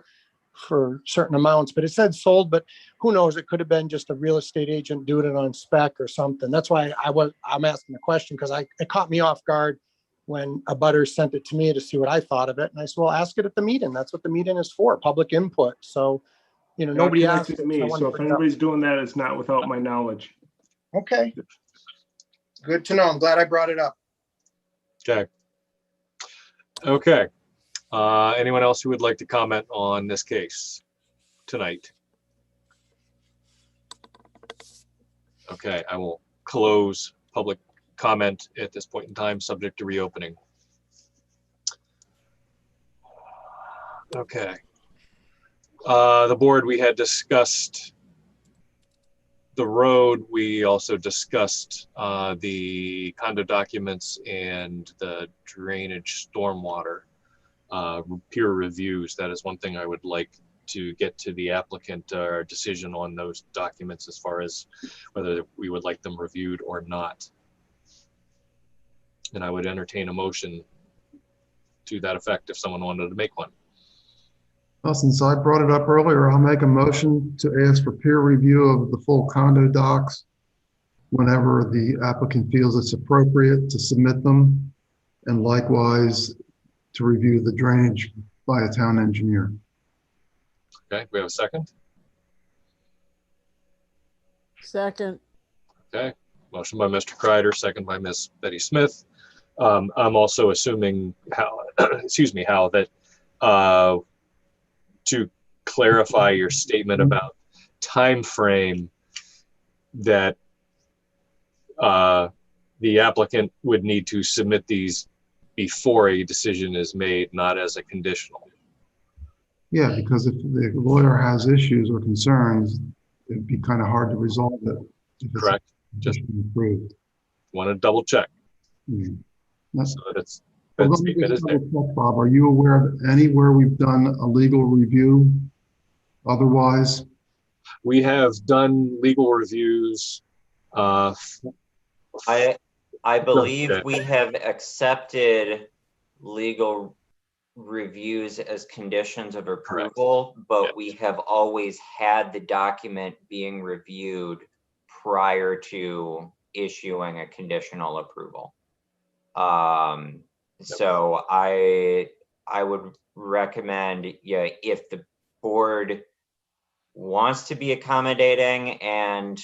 for certain amounts, but it said sold, but who knows? It could have been just a real estate agent doing it on spec or something. That's why I'm asking the question, because it caught me off guard when a butter sent it to me to see what I thought of it. And I said, well, ask it at the meeting. That's what the meeting is for, public input. So, nobody Not asked connected it, to me. so I So wanted if to bring it up. anybody's doing that, it's not without my knowledge. Okay. Good to know. I'm glad I brought it up. Okay. Okay. Anyone else who would like to comment on this case tonight? Okay, I will close public comment at this point in time, subject to reopening. Okay. The board, we had discussed the road. We also discussed the condo documents and the drainage stormwater peer reviews. That is one thing I would like to get to the applicant decision on those documents as far as whether we would like them reviewed or not. And I would entertain a motion to that effect if someone wanted to make one. Well, since I brought it up earlier, I'll make a motion to ask for peer review of the full condo docs whenever the applicant feels it's appropriate to submit them, and likewise to review the drainage by a town engineer. Okay, we have a second. Second. Okay, motion by Mr. Kreider, second by Miss Betty Smith. I'm also assuming how, excuse me, Hal, that to clarify your statement about time frame, that the applicant would need to submit these before a decision is made, not as a conditional. Yeah, because if the lawyer has issues or concerns, it'd be kind of hard to resolve it. Correct. Just approved. Want to double check. Mm. So that's Well, let me just double check, Bob. Are you aware of anywhere we've done a legal review otherwise? We have done legal reviews. I believe we have accepted legal reviews as conditions of approval, but we have always had the document being reviewed prior to issuing a conditional approval. So I would recommend, yeah, if the board wants to be accommodating and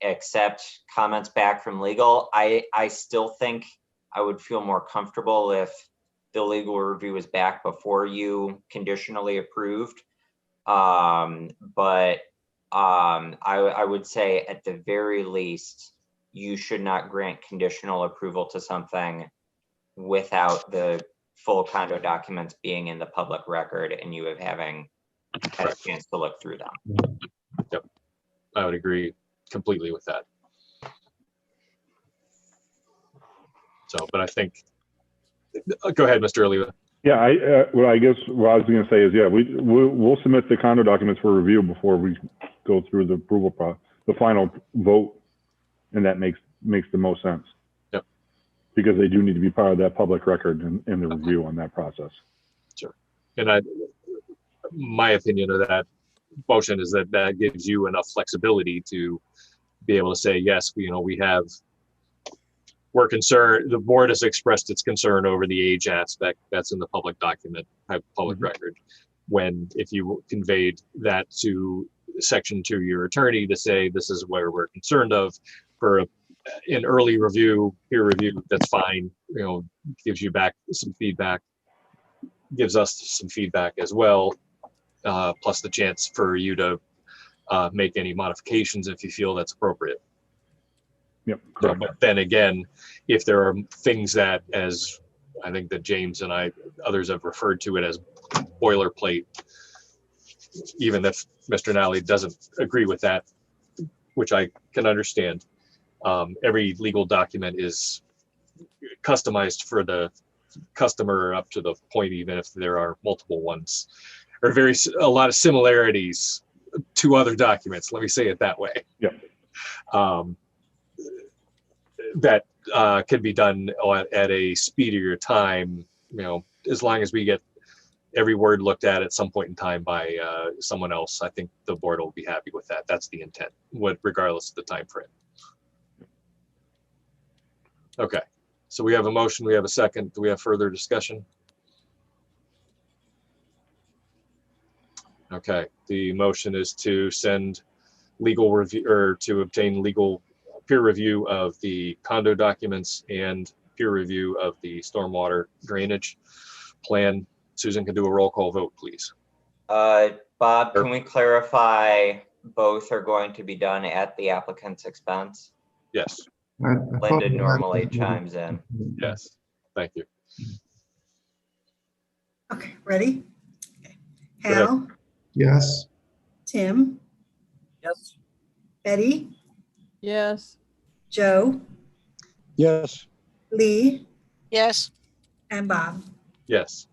accept comments back from legal, I still think I would feel more comfortable if the legal review is back before you conditionally approved. But I would say at the very least, you should not grant conditional approval to something without the full condo documents being in the public record and you having had a chance to look through them. Yep, I would agree completely with that. So, but I think, go ahead, Mr. Oliva. Yeah, what I guess what I was going to say is, yeah, we'll submit the condo documents for review before we go through the approval process, the final vote, and that makes the most sense. Yep. Because they do need to be part of that public record in the review on that process. Sure. And my opinion of that motion is that gives you enough flexibility to be able to say, yes, we're concerned, the board has expressed its concern over the age aspect that's in the public document, public record. When, if you conveyed that to section to your attorney to say, this is where we're concerned of, for an early review, peer review, that's fine, gives you back some feedback, gives us some feedback as well, plus the chance for you to make any modifications if you feel that's appropriate. Yep. But then again, if there are things that, as I think that James and others have referred to it as boilerplate, even if Mr. Nally doesn't agree with that, which I can understand, every legal document is customized for customer up to the point, even if there are multiple ones, or a lot of similarities to other documents. Let me say it that way. Yeah. That can be done at a speedier time, as long as we get every word looked at some point in time by someone else. I think the board will be happy with that. That's the intent, regardless of the time frame. Okay, so we have a motion, we have a second. Do we have further discussion? Okay, the motion is to send legal review, or to obtain legal peer review of the condo documents and peer review of the stormwater drainage plan. Susan can do a roll call vote, please. Bob, can we clarify both are going to be done at the applicant's expense? Yes. Linda normally chimes in. Yes, thank you. Okay, ready? Okay. Go ahead. Hal, Yes. Tim, Yes. Betty, Yes. Joe, Yes. Lee, Yes. and Bob. Yes.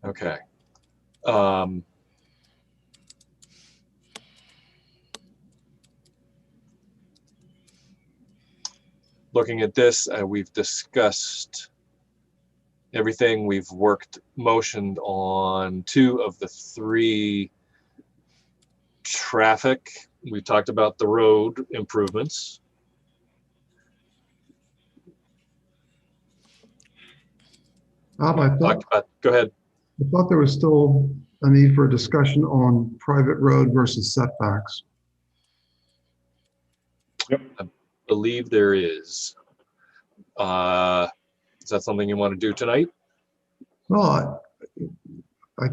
Okay. Looking at this, we've discussed everything. We've motioned on 2 of the 3 traffic. We talked about the road improvements. Bob, Go ahead. I thought there was still a need for a discussion on private road versus setbacks. I believe there is. Is that something you want to do tonight? Well, I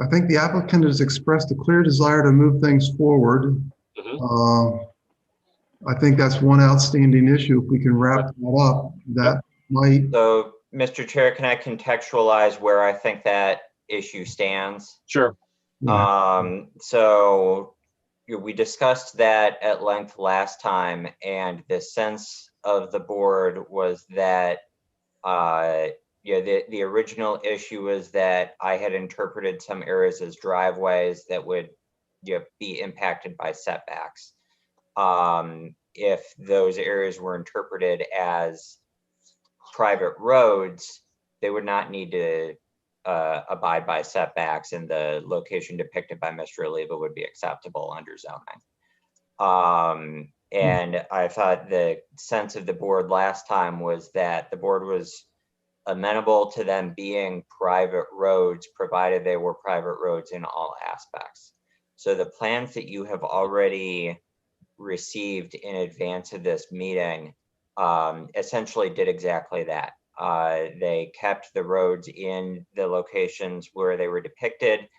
think the applicant has expressed a clear desire to move things forward. I think that's one outstanding issue. If we can wrap that up, that might. So, Mr. Chair, can I contextualize where I think that issue stands? Sure. So we discussed that at length last time, and the sense of the board was that the original issue was that I had interpreted some areas as driveways that would be impacted by setbacks. If those areas were interpreted as private roads, they would not need to abide by setbacks, and the location depicted by Mr. Oliva would be acceptable under zoning. And I thought the sense of the board last time was that the board was amenable to them being private roads, provided they were private roads in all aspects. So the plans that you have already received in advance of this meeting essentially did exactly that. They kept the roads in the locations where they were depicted.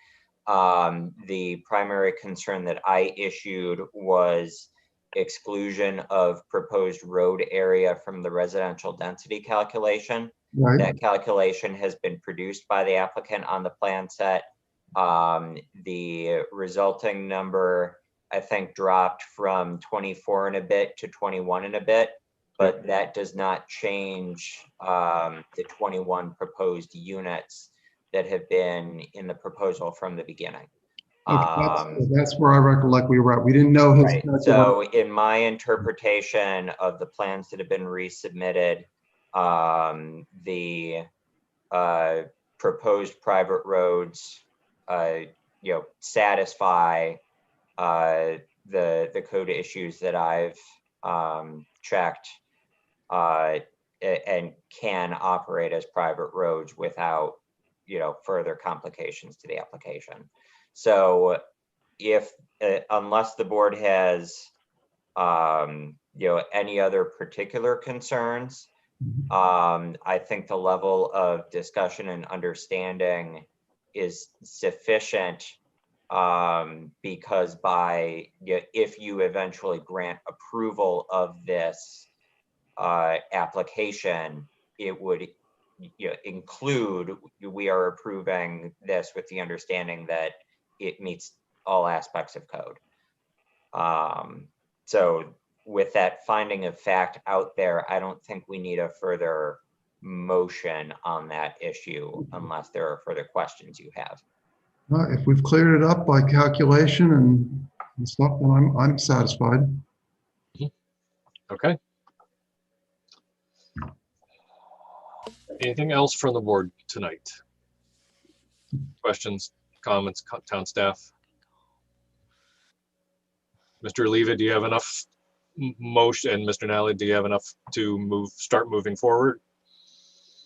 The primary concern that I issued was exclusion of proposed road area from the residential density calculation. Right. That calculation has been produced by the applicant on the plan set. The resulting number, I think, dropped from 24 and a bit to 21 and a bit, but that does not change the 21 proposed units that have been in the proposal from the beginning. Okay, that's where I recollect we were at. We didn't know his. Right. So in my interpretation of the plans that have been resubmitted, the proposed private roads, satisfy the code issues that I've checked, and can operate as private roads without, further complications to the application. So if, unless the board has, any other particular concerns, I think the level of discussion and understanding is sufficient, because if you eventually grant approval of this application, it would include, we are approving this with the understanding that it meets all aspects of code. So with that finding of fact out there, I don't think we need a further motion on that issue unless there are further questions you have. If we've cleared it up by calculation and stuff, then I'm satisfied. Okay. Anything else from the board tonight? Questions, comments, town staff? Mr. Leva, do you have enough motion, and Mr. Nally, do you have enough to start moving forward?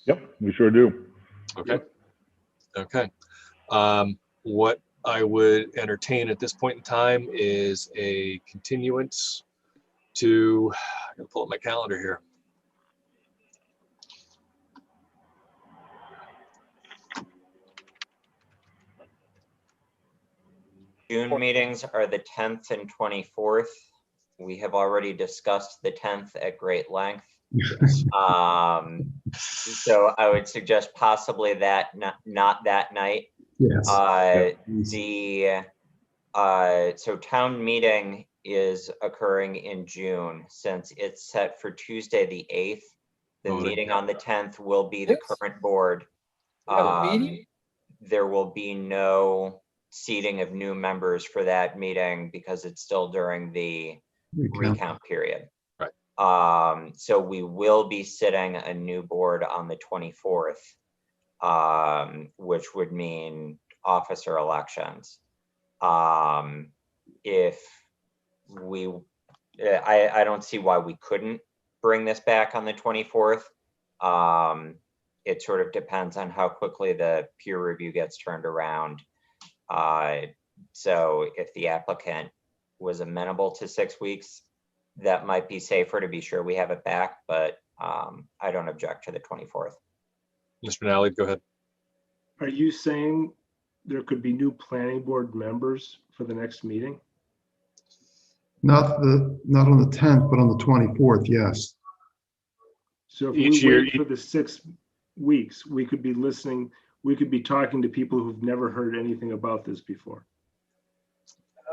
Yep, we sure do. Okay. Okay. What I would entertain at this point in time is a continuance to, I'm gonna pull up my calendar here. June meetings are the 10th and 24th. We have already discussed the 10th at great length. So I would suggest possibly that not that night. Yes. So town meeting is occurring in June. Since it's set for Tuesday the 8th, the meeting on the 10th will be the current board. There will be no seating of new members for that meeting because it's still during the recount period. Right. So we will be sitting a new board on the 24th, which would mean officer elections. If we, I don't see why we couldn't bring this back on the 24th. It sort of depends on how quickly the peer review gets turned around. So if the applicant was amenable to 6 weeks, that might be safer to be sure we have it back, but I don't object to the 24th. Mr. Nally, go ahead. Are you saying there could be new planning board members for the next meeting? Not on the 10th, but on the 24th, yes. So if we wait for the 6 weeks, we could be listening, we could be talking to people who've never heard anything about this before.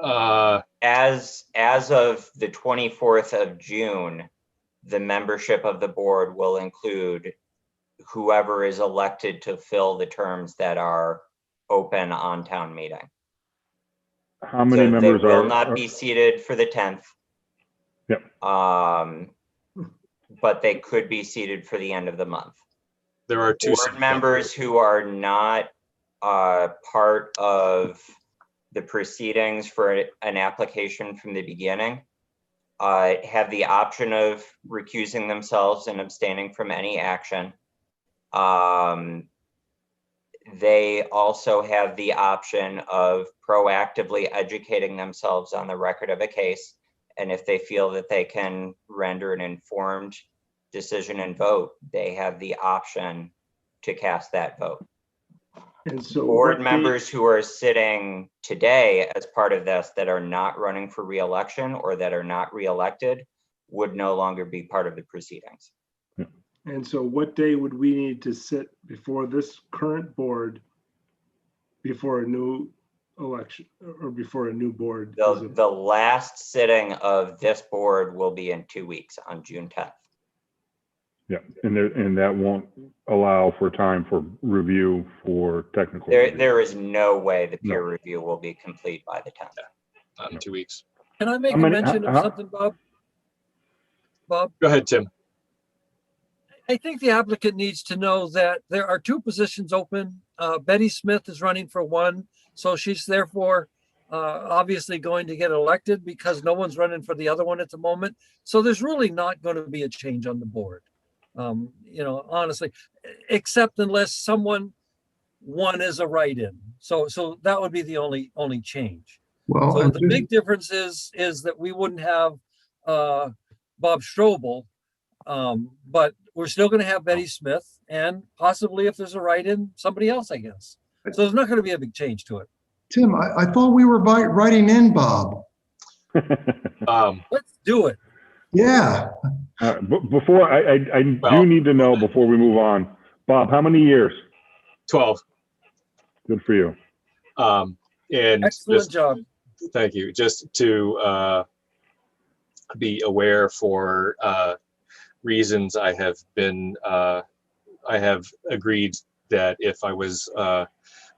As of the 24th of June, the membership of the board will include whoever is elected to fill the terms that are open on town meeting. How many members they will not be seated for the 10th. Yep. But they could be seated for the end of the month. There are two board members who are not part of the proceedings for an application from the beginning have the option of recusing themselves and abstaining from any action. They also have the option of proactively educating themselves on the record of a case. And if they feel that they can render an informed decision and vote, they have the option to cast that vote. And so board members who are sitting today as part of this that are not running for re-election or that are not re-elected would no longer be part of the proceedings. And so what day would we need to sit before this current board before a new election or before a new board? The last sitting of this board will be in 2 weeks on June 10th. Yeah, and that won't allow for time for review for technical. There is no way the peer review will be complete by the 10th. Not in 2 weeks. Can I make a mention of something, Bob? Bob? Go ahead, Tim. I think the applicant needs to know that there are 2 positions open. Betty Smith is running for one, so she's therefore obviously going to get elected because no one's running for the other one at the moment. So there's really not going to be a change on the board, honestly, except unless one is a write-in. So that would be the only change. Well, so the big difference is that we wouldn't have Bob Strobel, but we're still going to have Betty Smith and possibly, if there's a write-in, somebody else, I guess. So there's not going to be a big change to it. Tim, I thought we were writing in Bob. Let's do it. Yeah. Before I do need to know before we move on, Bob, how many years? 12. Good for you. And excellent job. Thank you. Just to be aware for reasons I have been I have agreed that if I was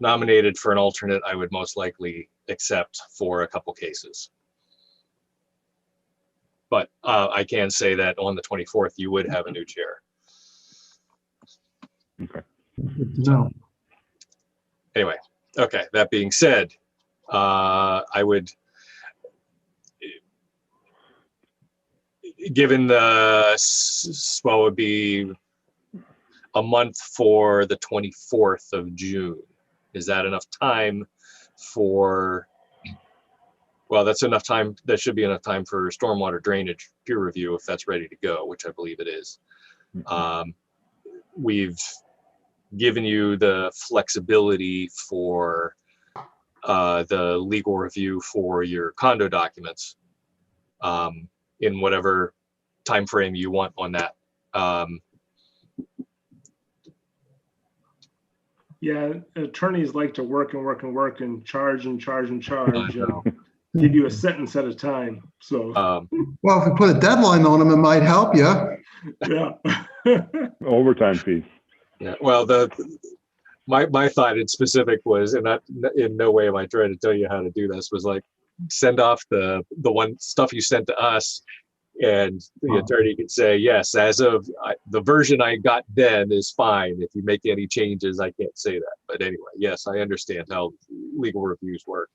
nominated for an alternate, I would most likely accept for a couple cases. But I can say that on the 24th, you would have a new chair. Okay. No. Anyway, okay, that being said, I would, given the, well, it would be a month for the 24th of June. Is that enough time for, well, that's enough time, that should be enough time for stormwater drainage peer review if that's ready to go, which I believe it is. We've given you the flexibility for the legal review for your condo documents in whatever time frame you want on that. Yeah, attorneys like to work and work and work and charge and charge and charge and give you a sentence at a time. So, Well, if we put a deadline on them, it might help you. yeah. Overtime fees. Yeah, well, my thought in specific was, and not in no way am I trying to tell you how to do this, was like send off the one stuff you sent to us, and the attorney could say, yes, as of the version I got then is fine. If you make any changes, I can't say that. But anyway, yes, I understand how legal reviews work.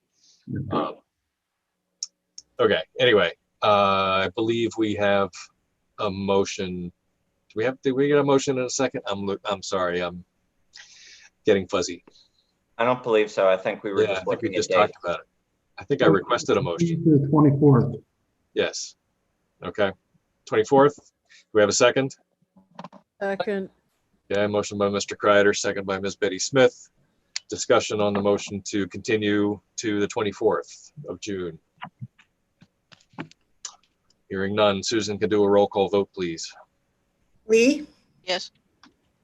Okay, anyway, I believe we have a motion. Did we get a motion in a second? I'm sorry, I'm getting fuzzy. I don't believe so. I think we were just I think we looking just at talked dates. about it. I think I requested a motion. The 24th. Yes. Okay. 24th. Do we have a second? Second. Yeah, motion by Mr. Kreider, second by Ms. Betty Smith. Discussion on the motion to continue to the 24th of June. Hearing none. Susan can do a roll call vote, please. Lee, Yes.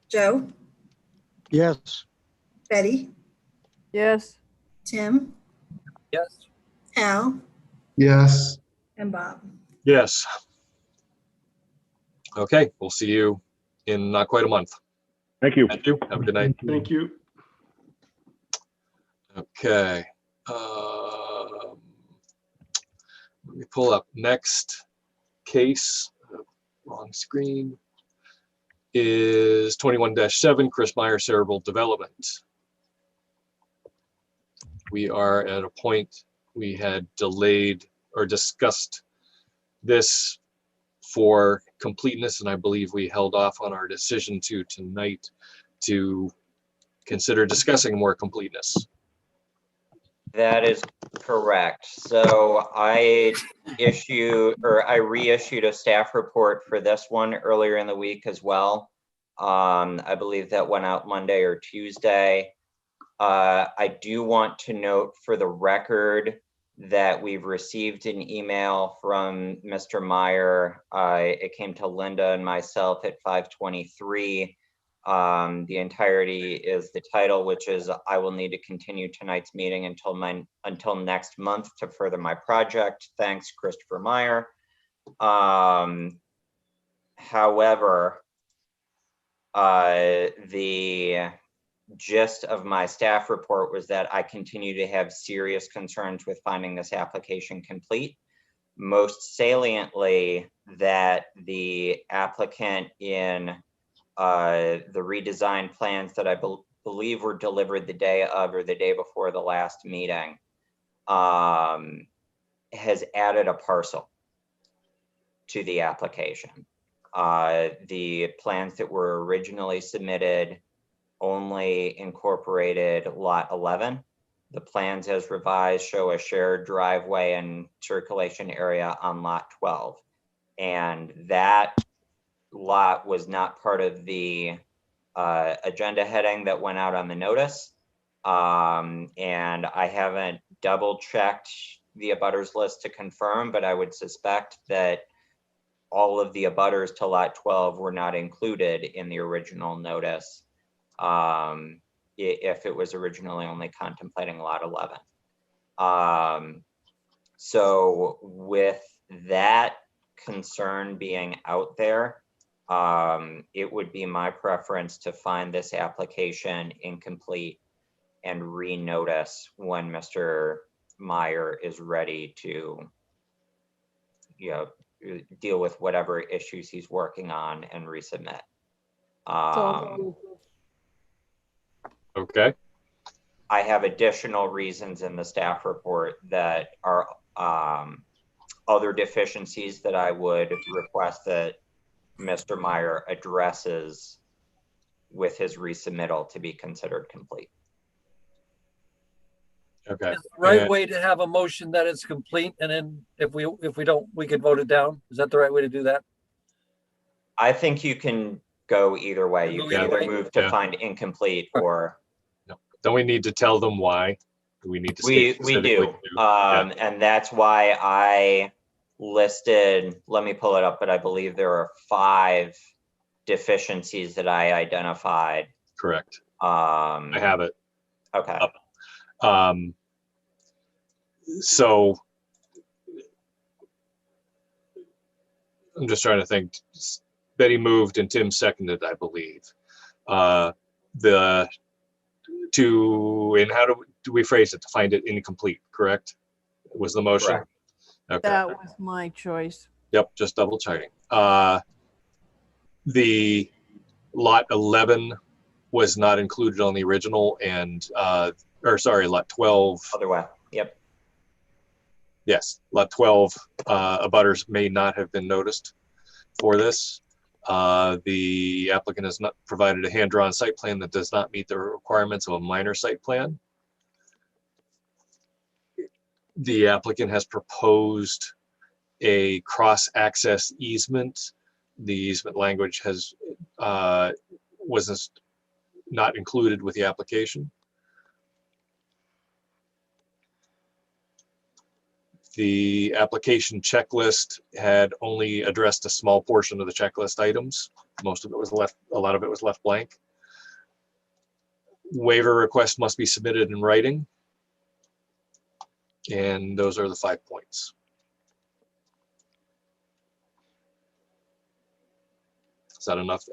Joe, Yes. Betty, Yes. Tim, Yes. Al, Yes. and Bob. Yes. Okay, we'll see you in not quite a month. Thank you. Thank you. Have a good night. Thank you. Okay. Let me pull up next case. Wrong screen. Is 21-7 Chris Meyer Cerebral Development. We are at a point we had delayed or discussed this for completeness, and I believe we held off on our decision to tonight to consider discussing more completeness. That is correct. So I reissued a staff report for this one earlier in the week as well. I believe that went out Monday or Tuesday. I do want to note for the record that we've received an email from Mr. Meyer. It came to Linda and myself at 5:23. The entirety is the title, which is I will need to continue tonight's meeting until next month to further my project. Thanks, Christopher Meyer. However, the gist of my staff report was that I continue to have serious concerns with finding this application complete. Most saliently, that the applicant in the redesigned plans that I believe were delivered the day of or the day before the last meeting has added a parcel to the application. The plans that were originally submitted only incorporated lot 11. The plans as revised show a shared driveway and circulation area on lot 12. And that lot was not part of the agenda heading that went out on the notice. And I haven't double checked the abutters list to confirm, but I would suspect that all of the abutters to lot 12 were not included in the original notice. If it was originally only contemplating lot 11. So with that concern being out there, it would be my preference to find this application incomplete and renotice when Mr. Meyer is ready to, you know, deal with whatever issues he's working on and resubmit. Okay. I have additional reasons in the staff report that are other deficiencies that I would request that Mr. Meyer addresses with his resubmittal to be considered complete. Okay. Is the right And- way to have a motion that it's complete, and then if we don't, we could vote it down? Is that the right way to do that? I think you can go either way. You Go can either either way? move to Yeah. find incomplete or Don't we need to tell them why? Do we need to we state do. specifically to- And that's why I listed, let me pull it up, but I believe there are 5 deficiencies that I identified. Correct. I have it. Okay. So I'm just trying to think. Betty moved and Tim seconded, I believe. And how do we phrase it? To find it incomplete, correct? Was the motion? Correct. Okay. That was my choice. Yep, just double checking. The lot 11 was not included on the original, and lot 12. Other way. Yep. Yes, lot 12, abutters may not have been noticed for this. The applicant has not provided a hand-drawn site plan that does not meet the requirements of a minor site plan. The applicant has proposed a cross-access easement. The easement language was not included with the application. The application checklist had only addressed a small portion of the checklist items. Most of it was left, a lot of it was left blank. Waiver request must be submitted in writing. And those are the 5 points. Is that enough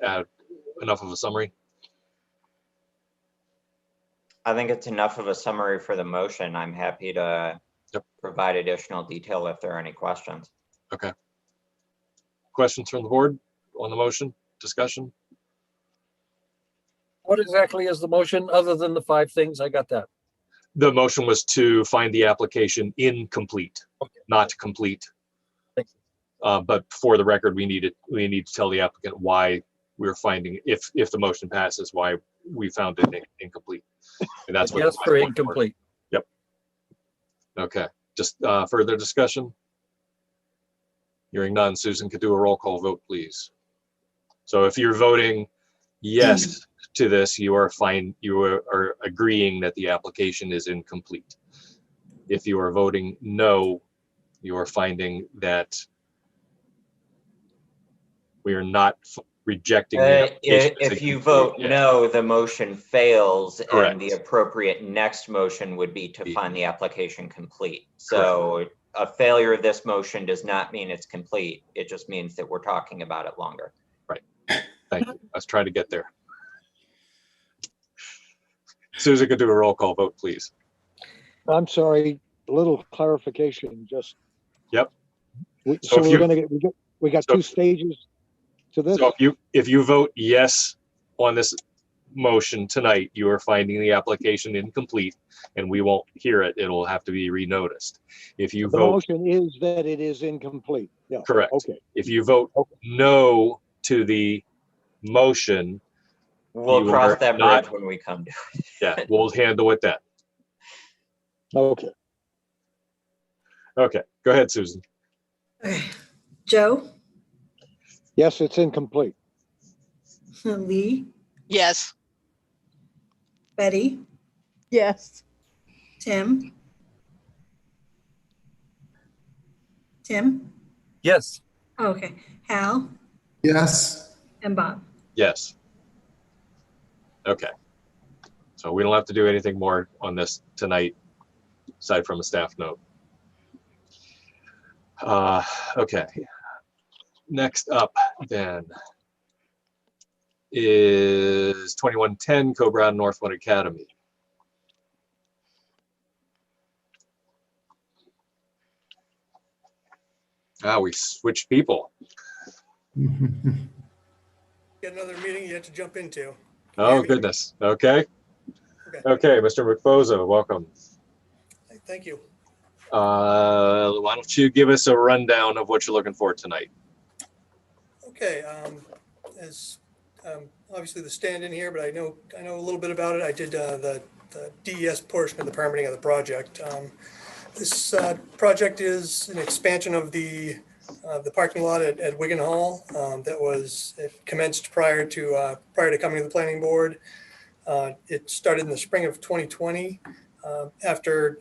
of a summary? I think it's enough of a summary for the motion. I'm happy to provide additional detail if there are any questions. Okay. Questions from the board on the motion? Discussion? What exactly is the motion other than the 5 things? I got that. The motion was to find the application incomplete, not complete. But for the record, we need to tell the applicant why we're finding, if the motion passes, why we found it incomplete. And that's what. Yes, for incomplete. Yep. Okay, just further discussion? Hearing none, Susan could do a roll call vote, please. So if you're voting yes to this, you are agreeing that the application is incomplete. If you are voting no, you are finding that we are not rejecting the application. If you vote no, the motion fails, Correct. and the appropriate next motion would be to find the application complete. So a failure of this motion does not mean it's complete. It just means that we're talking about it longer. Right. Thank you. Let's try to get there. Susan could do a roll call vote, please. I'm sorry, a little clarification, just. Yep. So we got 2 stages to this. So if you vote yes on this motion tonight, you are finding the application incomplete, and we won't hear it. It'll have to be renoticed. If you The vote motion is that it is incomplete. Yeah. correct. Okay. If you vote no to the motion, We'll you cross are that not- bridge when we come to it. yeah, we'll handle it then. Okay. Okay, go ahead, Susan. Okay. Joe, Yes, it's incomplete. Lee, Yes. Betty, Yes. Tim. Tim? Yes. Okay. Hal Yes. and Bob. Yes. Okay. So we don't have to do anything more on this tonight, aside from a staff note. Okay. Next up then, is 2110 Co-Brown Northwood Academy. Ah, we switched people. Get another meeting you have to jump into. Oh, goodness. Okay. Okay, Mr. McFozo, welcome. Thank you. Why don't you give us a rundown of what you're looking for tonight? Okay, as obviously the stand in here, but I know a little bit about it. I did the DES portion of the permitting of the project. This project is an expansion of the parking lot at Wigan Hall that was commenced prior to coming to the planning board. It started in the spring of 2020 after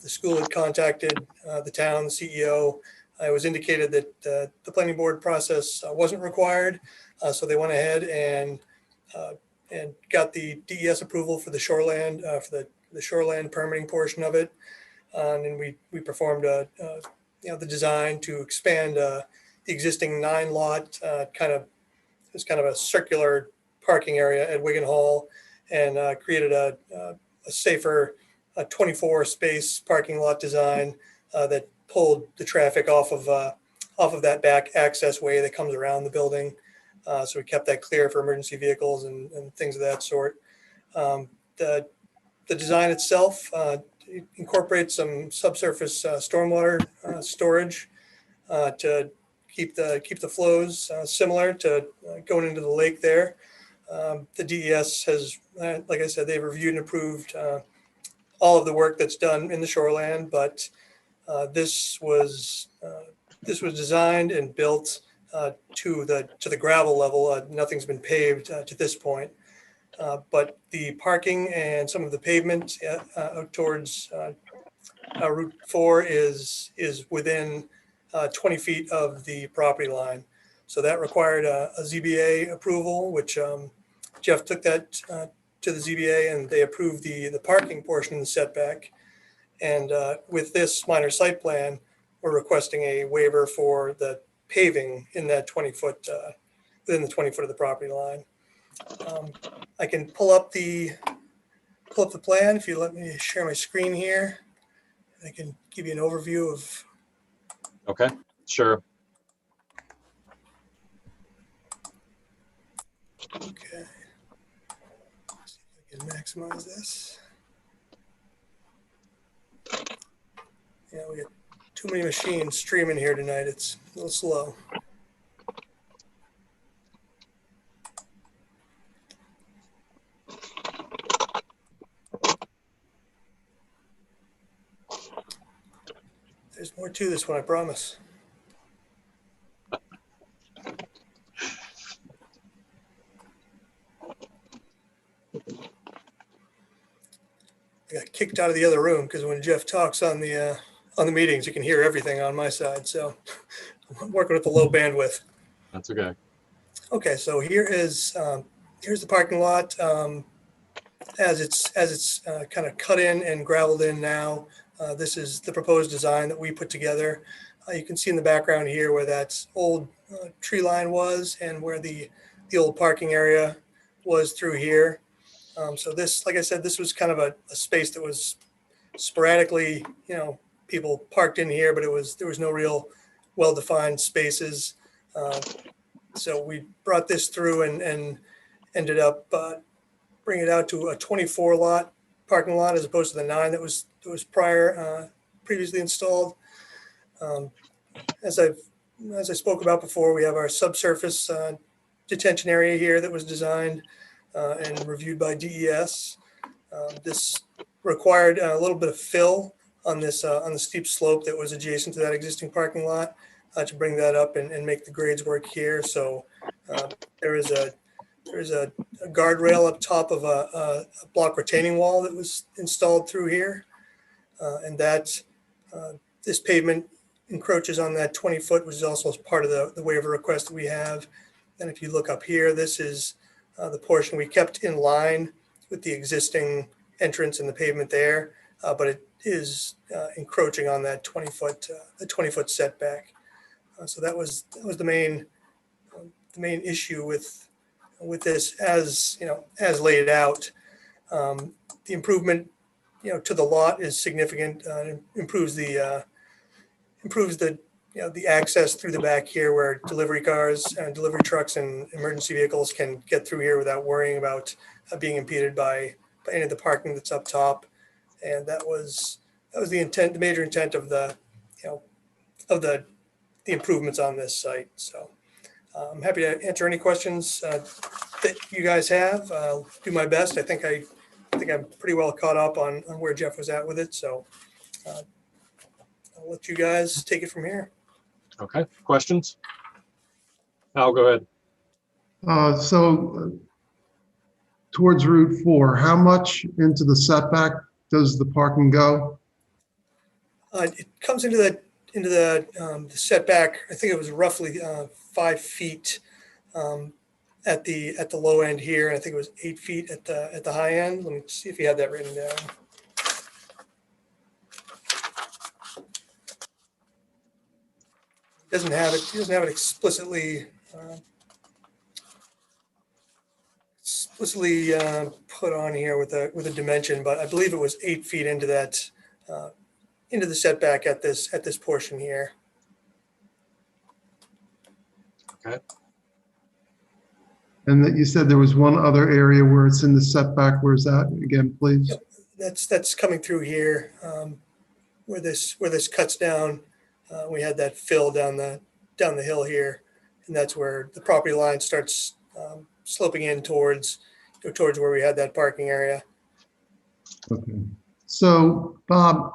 the school had contacted the town, the CEO. It was indicated that the planning board process wasn't required, so they went ahead and got the DES approval for the shoreland for the shoreland permitting portion of it. And we performed the design to expand the existing 9-lot it's kind of a circular parking area at Wigan Hall, and created a safer 24-space parking lot design that pulled the traffic off of that back access way that comes around the building. So we kept that clear for emergency vehicles and things of that sort. The design itself incorporates some subsurface stormwater storage to keep the flows similar to going into the lake there. The DES has, like I said, they've reviewed and approved all of the work that's done in the shoreland, but this was designed and built to the gravel level. Nothing's been paved to this point. But the parking and some of the pavement towards Route 4 is within 20 feet of the property line. So that required a ZBA approval, which Jeff took that to the ZBA, and they approved the parking portion of the setback. And with this minor site plan, we're requesting a waiver for the paving in that 20-foot, within the 20 foot of the property line. I can pull up the plan if you let me share my screen here. I can give you an overview of. Okay, sure. Okay. Let's see if I can maximize this. Yeah, we got too many machines streaming here tonight. It's a little slow. There's more to this one, I promise. I got kicked out of the other room because when Jeff talks on the meetings, you can hear everything on my side. So I'm working with the low bandwidth. That's okay. Okay, so here's the parking lot as it's kind of cut in and gravelled in now. This is the proposed design that we put together. You can see in the background here where that old tree line was and where the old parking area was through here. So this, like I said, this was kind of a space that was sporadically, people parked in here, but there was no real well-defined spaces. So we brought this through and ended up bringing it out to a 24-lot parking lot as opposed to the 9 that was previously installed. As I spoke about before, we have our subsurface detention area here that was designed and reviewed by DES. This required a little bit of fill on the steep slope that was adjacent to that existing parking lot to bring that up and make the grades work here. So there is a guardrail up top of a block retaining wall that was installed through here, and that this pavement encroaches on that 20 foot, which is also part of the waiver request that we have. And if you look up here, this is the portion we kept in line with the existing entrance and the pavement there, but it is encroaching on that 20 foot setback. So that was the main issue with with this as, as laid out. The improvement, to the lot is significant, improves the, the access through the back here where delivery cars and delivery trucks and emergency vehicles can get through here without worrying about being impeded by any of the parking that's up top. And that was the intent, the major intent of the, of the improvements on this site. So I'm happy to answer any questions that you guys have. I'll do my best. I think I'm pretty well caught up on where Jeff was at with it. So I'll let you guys take it from here. Okay, questions? Al, go ahead. Towards Route 4, how much into the setback does the parking go? It comes into the setback. I think it was roughly 5 feet at the low end here. And I think it was 8 feet at the high end. Let me see if you had that written down. He doesn't have it explicitly put on here with a dimension, but I believe it was 8 feet into that into the setback at this portion here. Okay. And that you said there was one other area where it's in the setback. Where's that again, please? Yep. That's coming through here where this cuts down. We had that fill down the hill here, and that's where the property line starts sloping in towards where we had that parking area. Okay. So, Bob,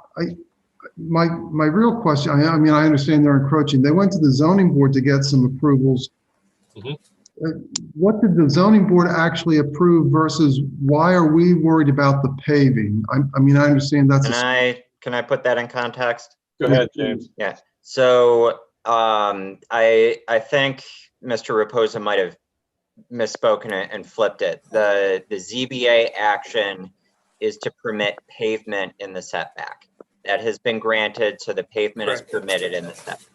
my real question, I mean, I understand they're encroaching. They went to the zoning board to get some approvals. Mm-hmm. What did the zoning board actually approve versus why are we worried about the paving? I mean, I understand that's. Can I put that in context? Go ahead, James. Yeah. So I think Mr. Raposa might have misspoken and flipped it. The ZBA action is to permit pavement in the setback. That has been granted, so the pavement is permitted in the setback.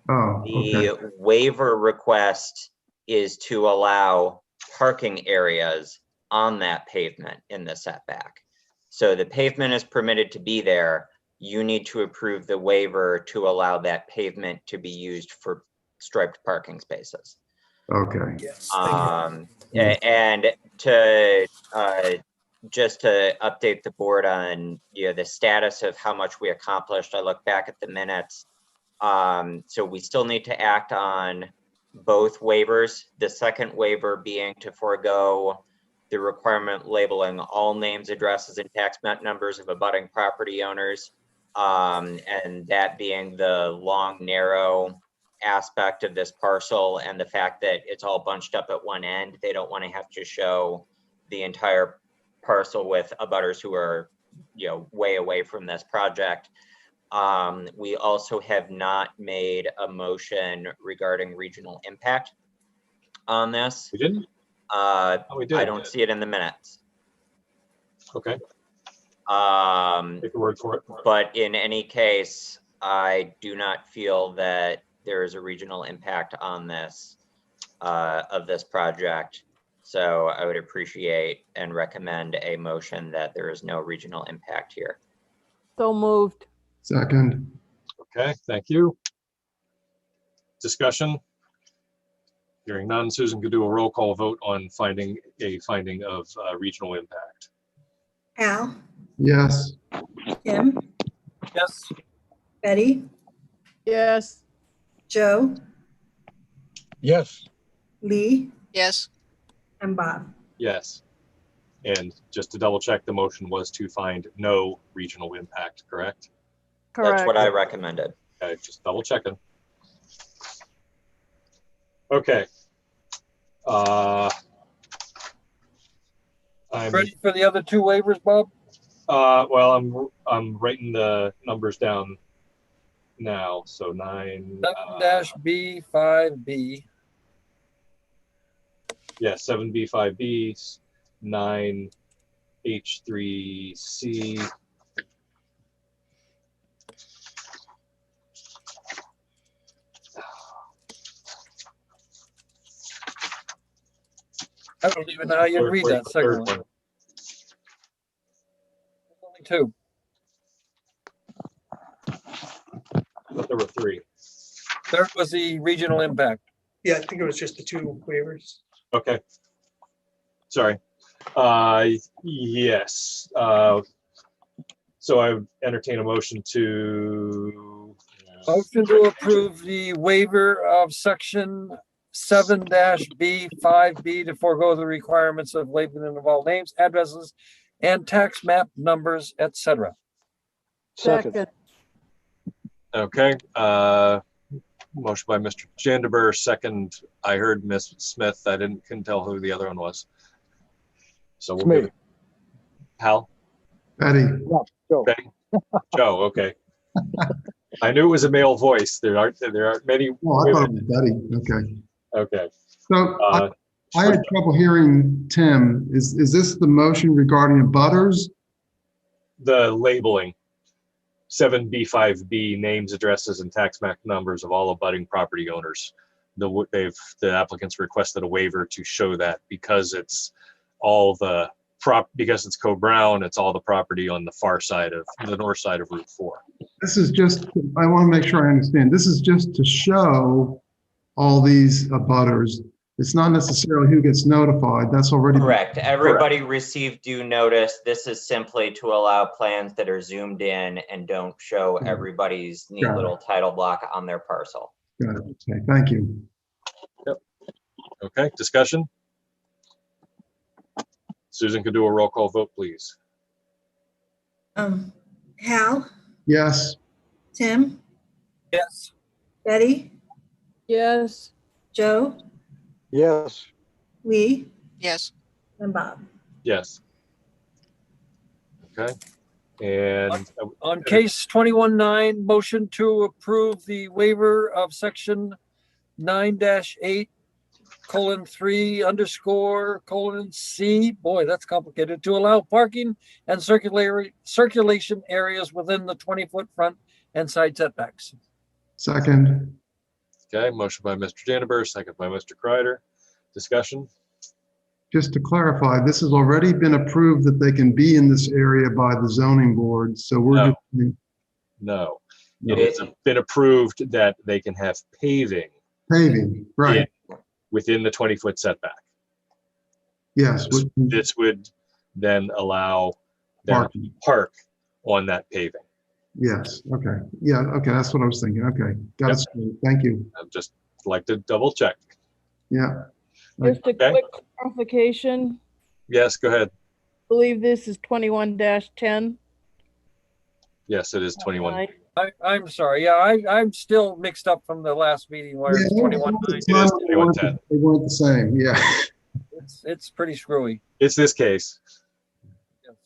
Oh, okay. The waiver request is to allow parking areas on that pavement in the setback. So the pavement is permitted to be there. You need to approve the waiver to allow that pavement to be used for striped parking spaces. Okay. Yes. And to just to update the board on the status of how much we accomplished, I look back at the minutes. So we still need to act on both waivers. The second waiver being to forego the requirement labeling all names, addresses, and tax map numbers of abutting property owners, and that being the long, narrow aspect of this parcel, and the fact that it's all bunched up at one end. They don't want to have to show the entire parcel with abutters who are way away from this project. We also have not made a motion regarding regional impact on this. We didn't? We did. I don't see it in the minutes. Okay. Take your word for it. But in any case, I do not feel that there is a regional impact on this of this project. So I would appreciate and recommend a motion that there is no regional impact here. So moved. Second. Okay, thank you. Discussion? Hearing none, Susan could do a roll call vote on finding of regional impact. Al, Yes. Tim, Yes. Betty, Yes. Joe, Yes. Lee, Yes. and Bob. Yes. And just to double check, the motion was to find no regional impact, correct? Correct. That's what I recommended. Okay, just double checking. Okay. I'm Ready for the other two waivers, Bob? well, I'm writing the numbers down now. So 9 7-B, 5B. Yeah, 7B, 5B, 9 H3C. I don't even know how you read that second one. one. Only two. I thought there were three. Third was the regional impact. Yeah, I think it was just the two waivers. Okay. Sorry. Yes. So I would entertain a motion to. Motion to approve the waiver of section 7-B 5B to forego the requirements of labeling of all names, addresses, and tax map numbers, etc. Second. Okay. Motion by Mr. Jandeber, second. I heard Ms. Smith. I couldn't tell who the other one was. So we'll give it. Hal? Betty. Joe. Betty? Joe, okay. I knew it was a male voice. There aren't many Well, I thought it women. was Betty. Okay. Okay. So I had trouble hearing Tim. Is this the motion regarding butters? The labeling. 7B5B, names, addresses, and tax map numbers of all abutting property owners. The applicants requested a waiver to show that because it's all the because it's Co-Brown, it's all the property on the far side of the north side of Route 4. This is just, I want to make sure I understand. This is just to show all these butters. It's not necessarily who gets notified. That's already Correct. Everybody received due notice. This is simply to allow plans that are zoomed in and don't show everybody's neat Got it. little title block on their parcel. Got it. Okay, thank you. Yep. Okay, discussion? Susan could do a roll call vote, please. Hal, Yes. Tim, Yes. Betty, Yes. Joe, Yes. Lee, Yes. and Bob. Yes. Okay. And On case 21-9, motion to approve the waiver of section 9-8:3_C, boy, that's complicated, to allow parking and circulation areas within the 20-foot front and side setbacks. Second. okay, motion by Mr. Janneber, second by Mr. Kreider. Discussion? Just to clarify, this has already been approved that they can be in this area by the zoning board. So we're No. just No. It has been approved that they can have paving paving, right? within the 20-foot setback. Yes. This would then allow them to park on that paving. Yes. Okay. Yeah. Okay. That's what I was thinking. Okay. Got it. Thank you. I'd just like to double check. Yeah. Just a Okay. quick clarification. Yes, go ahead. I believe this is 21-10. Yes, it is 21. I'm sorry. Yeah, I'm still mixed up from the last meeting where it's 21-9. It is 21-10. They weren't the same. Yeah. It's pretty screwy. It's this case.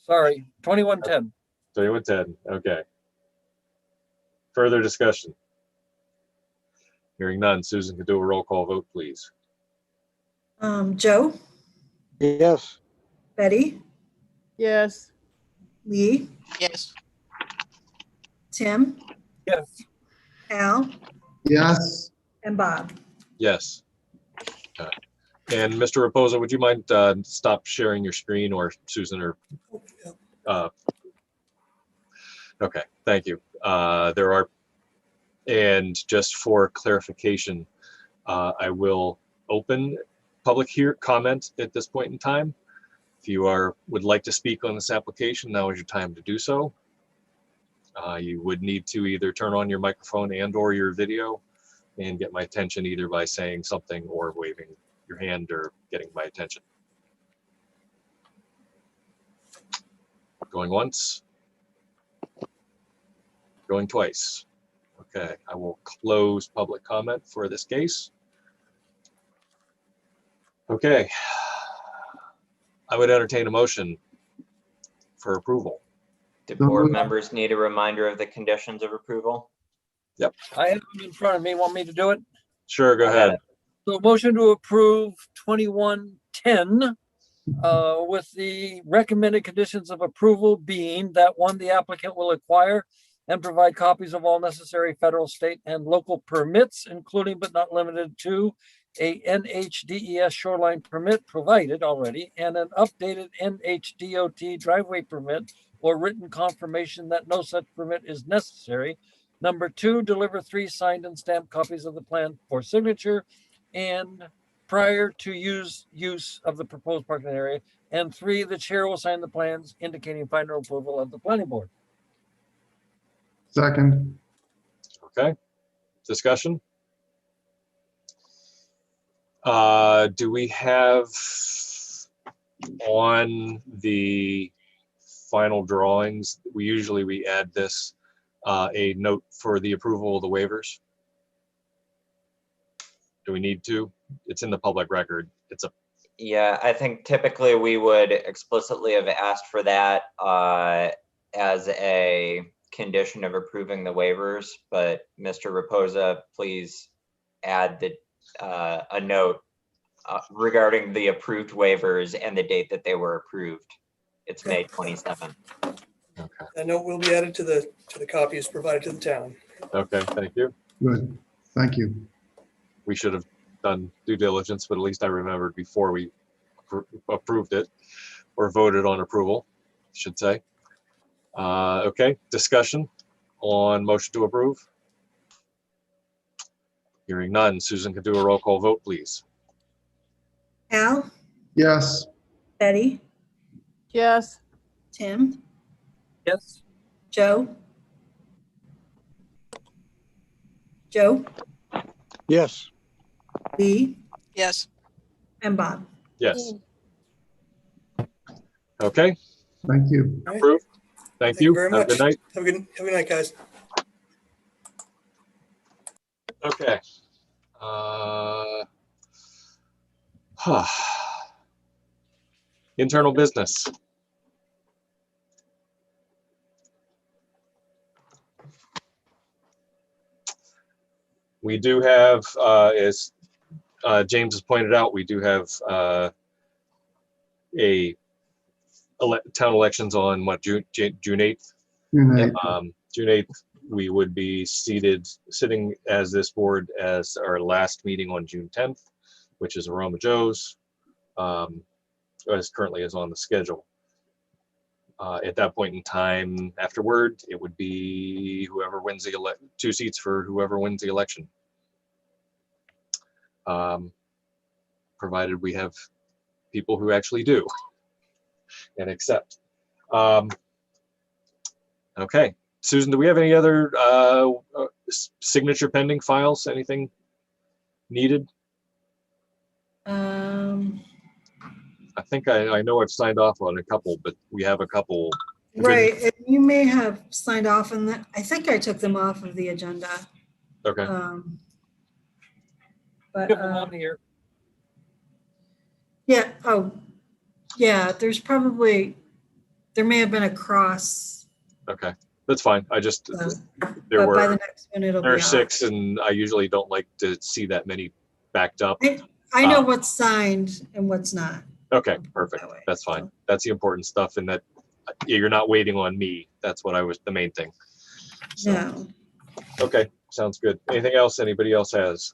Sorry, 21-10. 21-10. Okay. Further discussion? Hearing none. Susan, could do a roll call vote, please. Joe, Yes. Betty, Yes. Lee, Yes. Tim, Yes. Hal, Yes. and Bob. Yes. Okay. And Mr. Raposa, would you mind stop sharing your screen, or Susan, or okay, thank you. There are, and just for clarification, I will open public comment at this point in time. If you would like to speak on this application, now is your time to do so. You would need to either turn on your microphone and/or your video and get my attention either by saying something or waving your hand or getting my attention. Going once. Going twice. Okay, I will close public comment for this case. Okay. I would entertain a motion for approval. Do board members need a reminder of the conditions of approval? Yep. I have them in front of me. Want me to do it? Sure, go ahead. So motion to approve 21-10 with the recommended conditions of approval being that one, the applicant will acquire and provide copies of all necessary federal, state, and local permits, including but not limited to a NHDES shoreline permit provided already and an updated NHDOT driveway permit or written confirmation that no such permit is necessary. Number 2, deliver 3 signed and stamped copies of the plan for signature and prior to use of the proposed parking area. And 3, the chair will sign the plans indicating final approval of the planning board. Second. Okay, discussion? Do we have on the final drawings, we add this, a note for the approval of the waivers? Do we need to? It's in the public record. Yeah, I think typically we would explicitly have asked for that as a condition of approving the waivers, but Mr. Raposa, please add a note regarding the approved waivers and the date that they were approved. It's May 27th. Okay. A note will be added to the copies provided to the town. Okay, thank you. Good. Thank you. We should have done due diligence, but at least I remembered before we approved it or voted on approval, I should say. Okay, discussion on motion to approve. Hearing none. Susan, can do a roll call vote, please. Al, Yes. Betty, Yes. Tim, Yes. Joe, Joe, Yes. Lee, Yes. and Bob. Yes. Okay, Thank you. All right. approved. Thank you. very Have a much. good night. Have a good night, guys. Okay. Internal business. We do have, as James has pointed out, we do have town elections on what, June 8th? Good night. June 8th, we would be sitting as this board as our last meeting on June 10th, which is Aroma Joe's, as currently is on the schedule. At that point in time, afterward, it would be whoever wins the 2 seats for whoever wins the election. Provided we have people who actually do and accept. Okay, Susan, do we have any other signature pending files? Anything needed? I think I know I've signed off on a couple, but we have a couple. Right, and you may have signed off on that. I think I took them off of the agenda. Okay. But Give them on here. yeah, oh, yeah, there may have been a cross. Okay, that's fine. I just, But there by the were, next one, it'll be there are off. 6 and I usually don't like to see that many backed up. I know what's signed and what's not. Okay, perfect. That's fine. That's the important stuff, and that you're not waiting on me. That's what the main thing. So, No. okay, sounds good. Anything else anybody else has?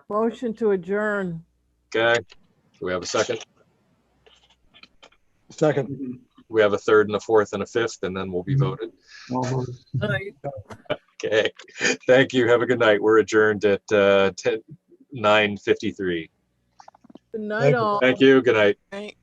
Motion to adjourn. Okay, do we have a second? Second. We have a third and a fourth and a fifth, and then we'll be voted. Okay, thank you. Have a good night. We're adjourned at 9:53. Good night, all. Thank you. Good night. Right.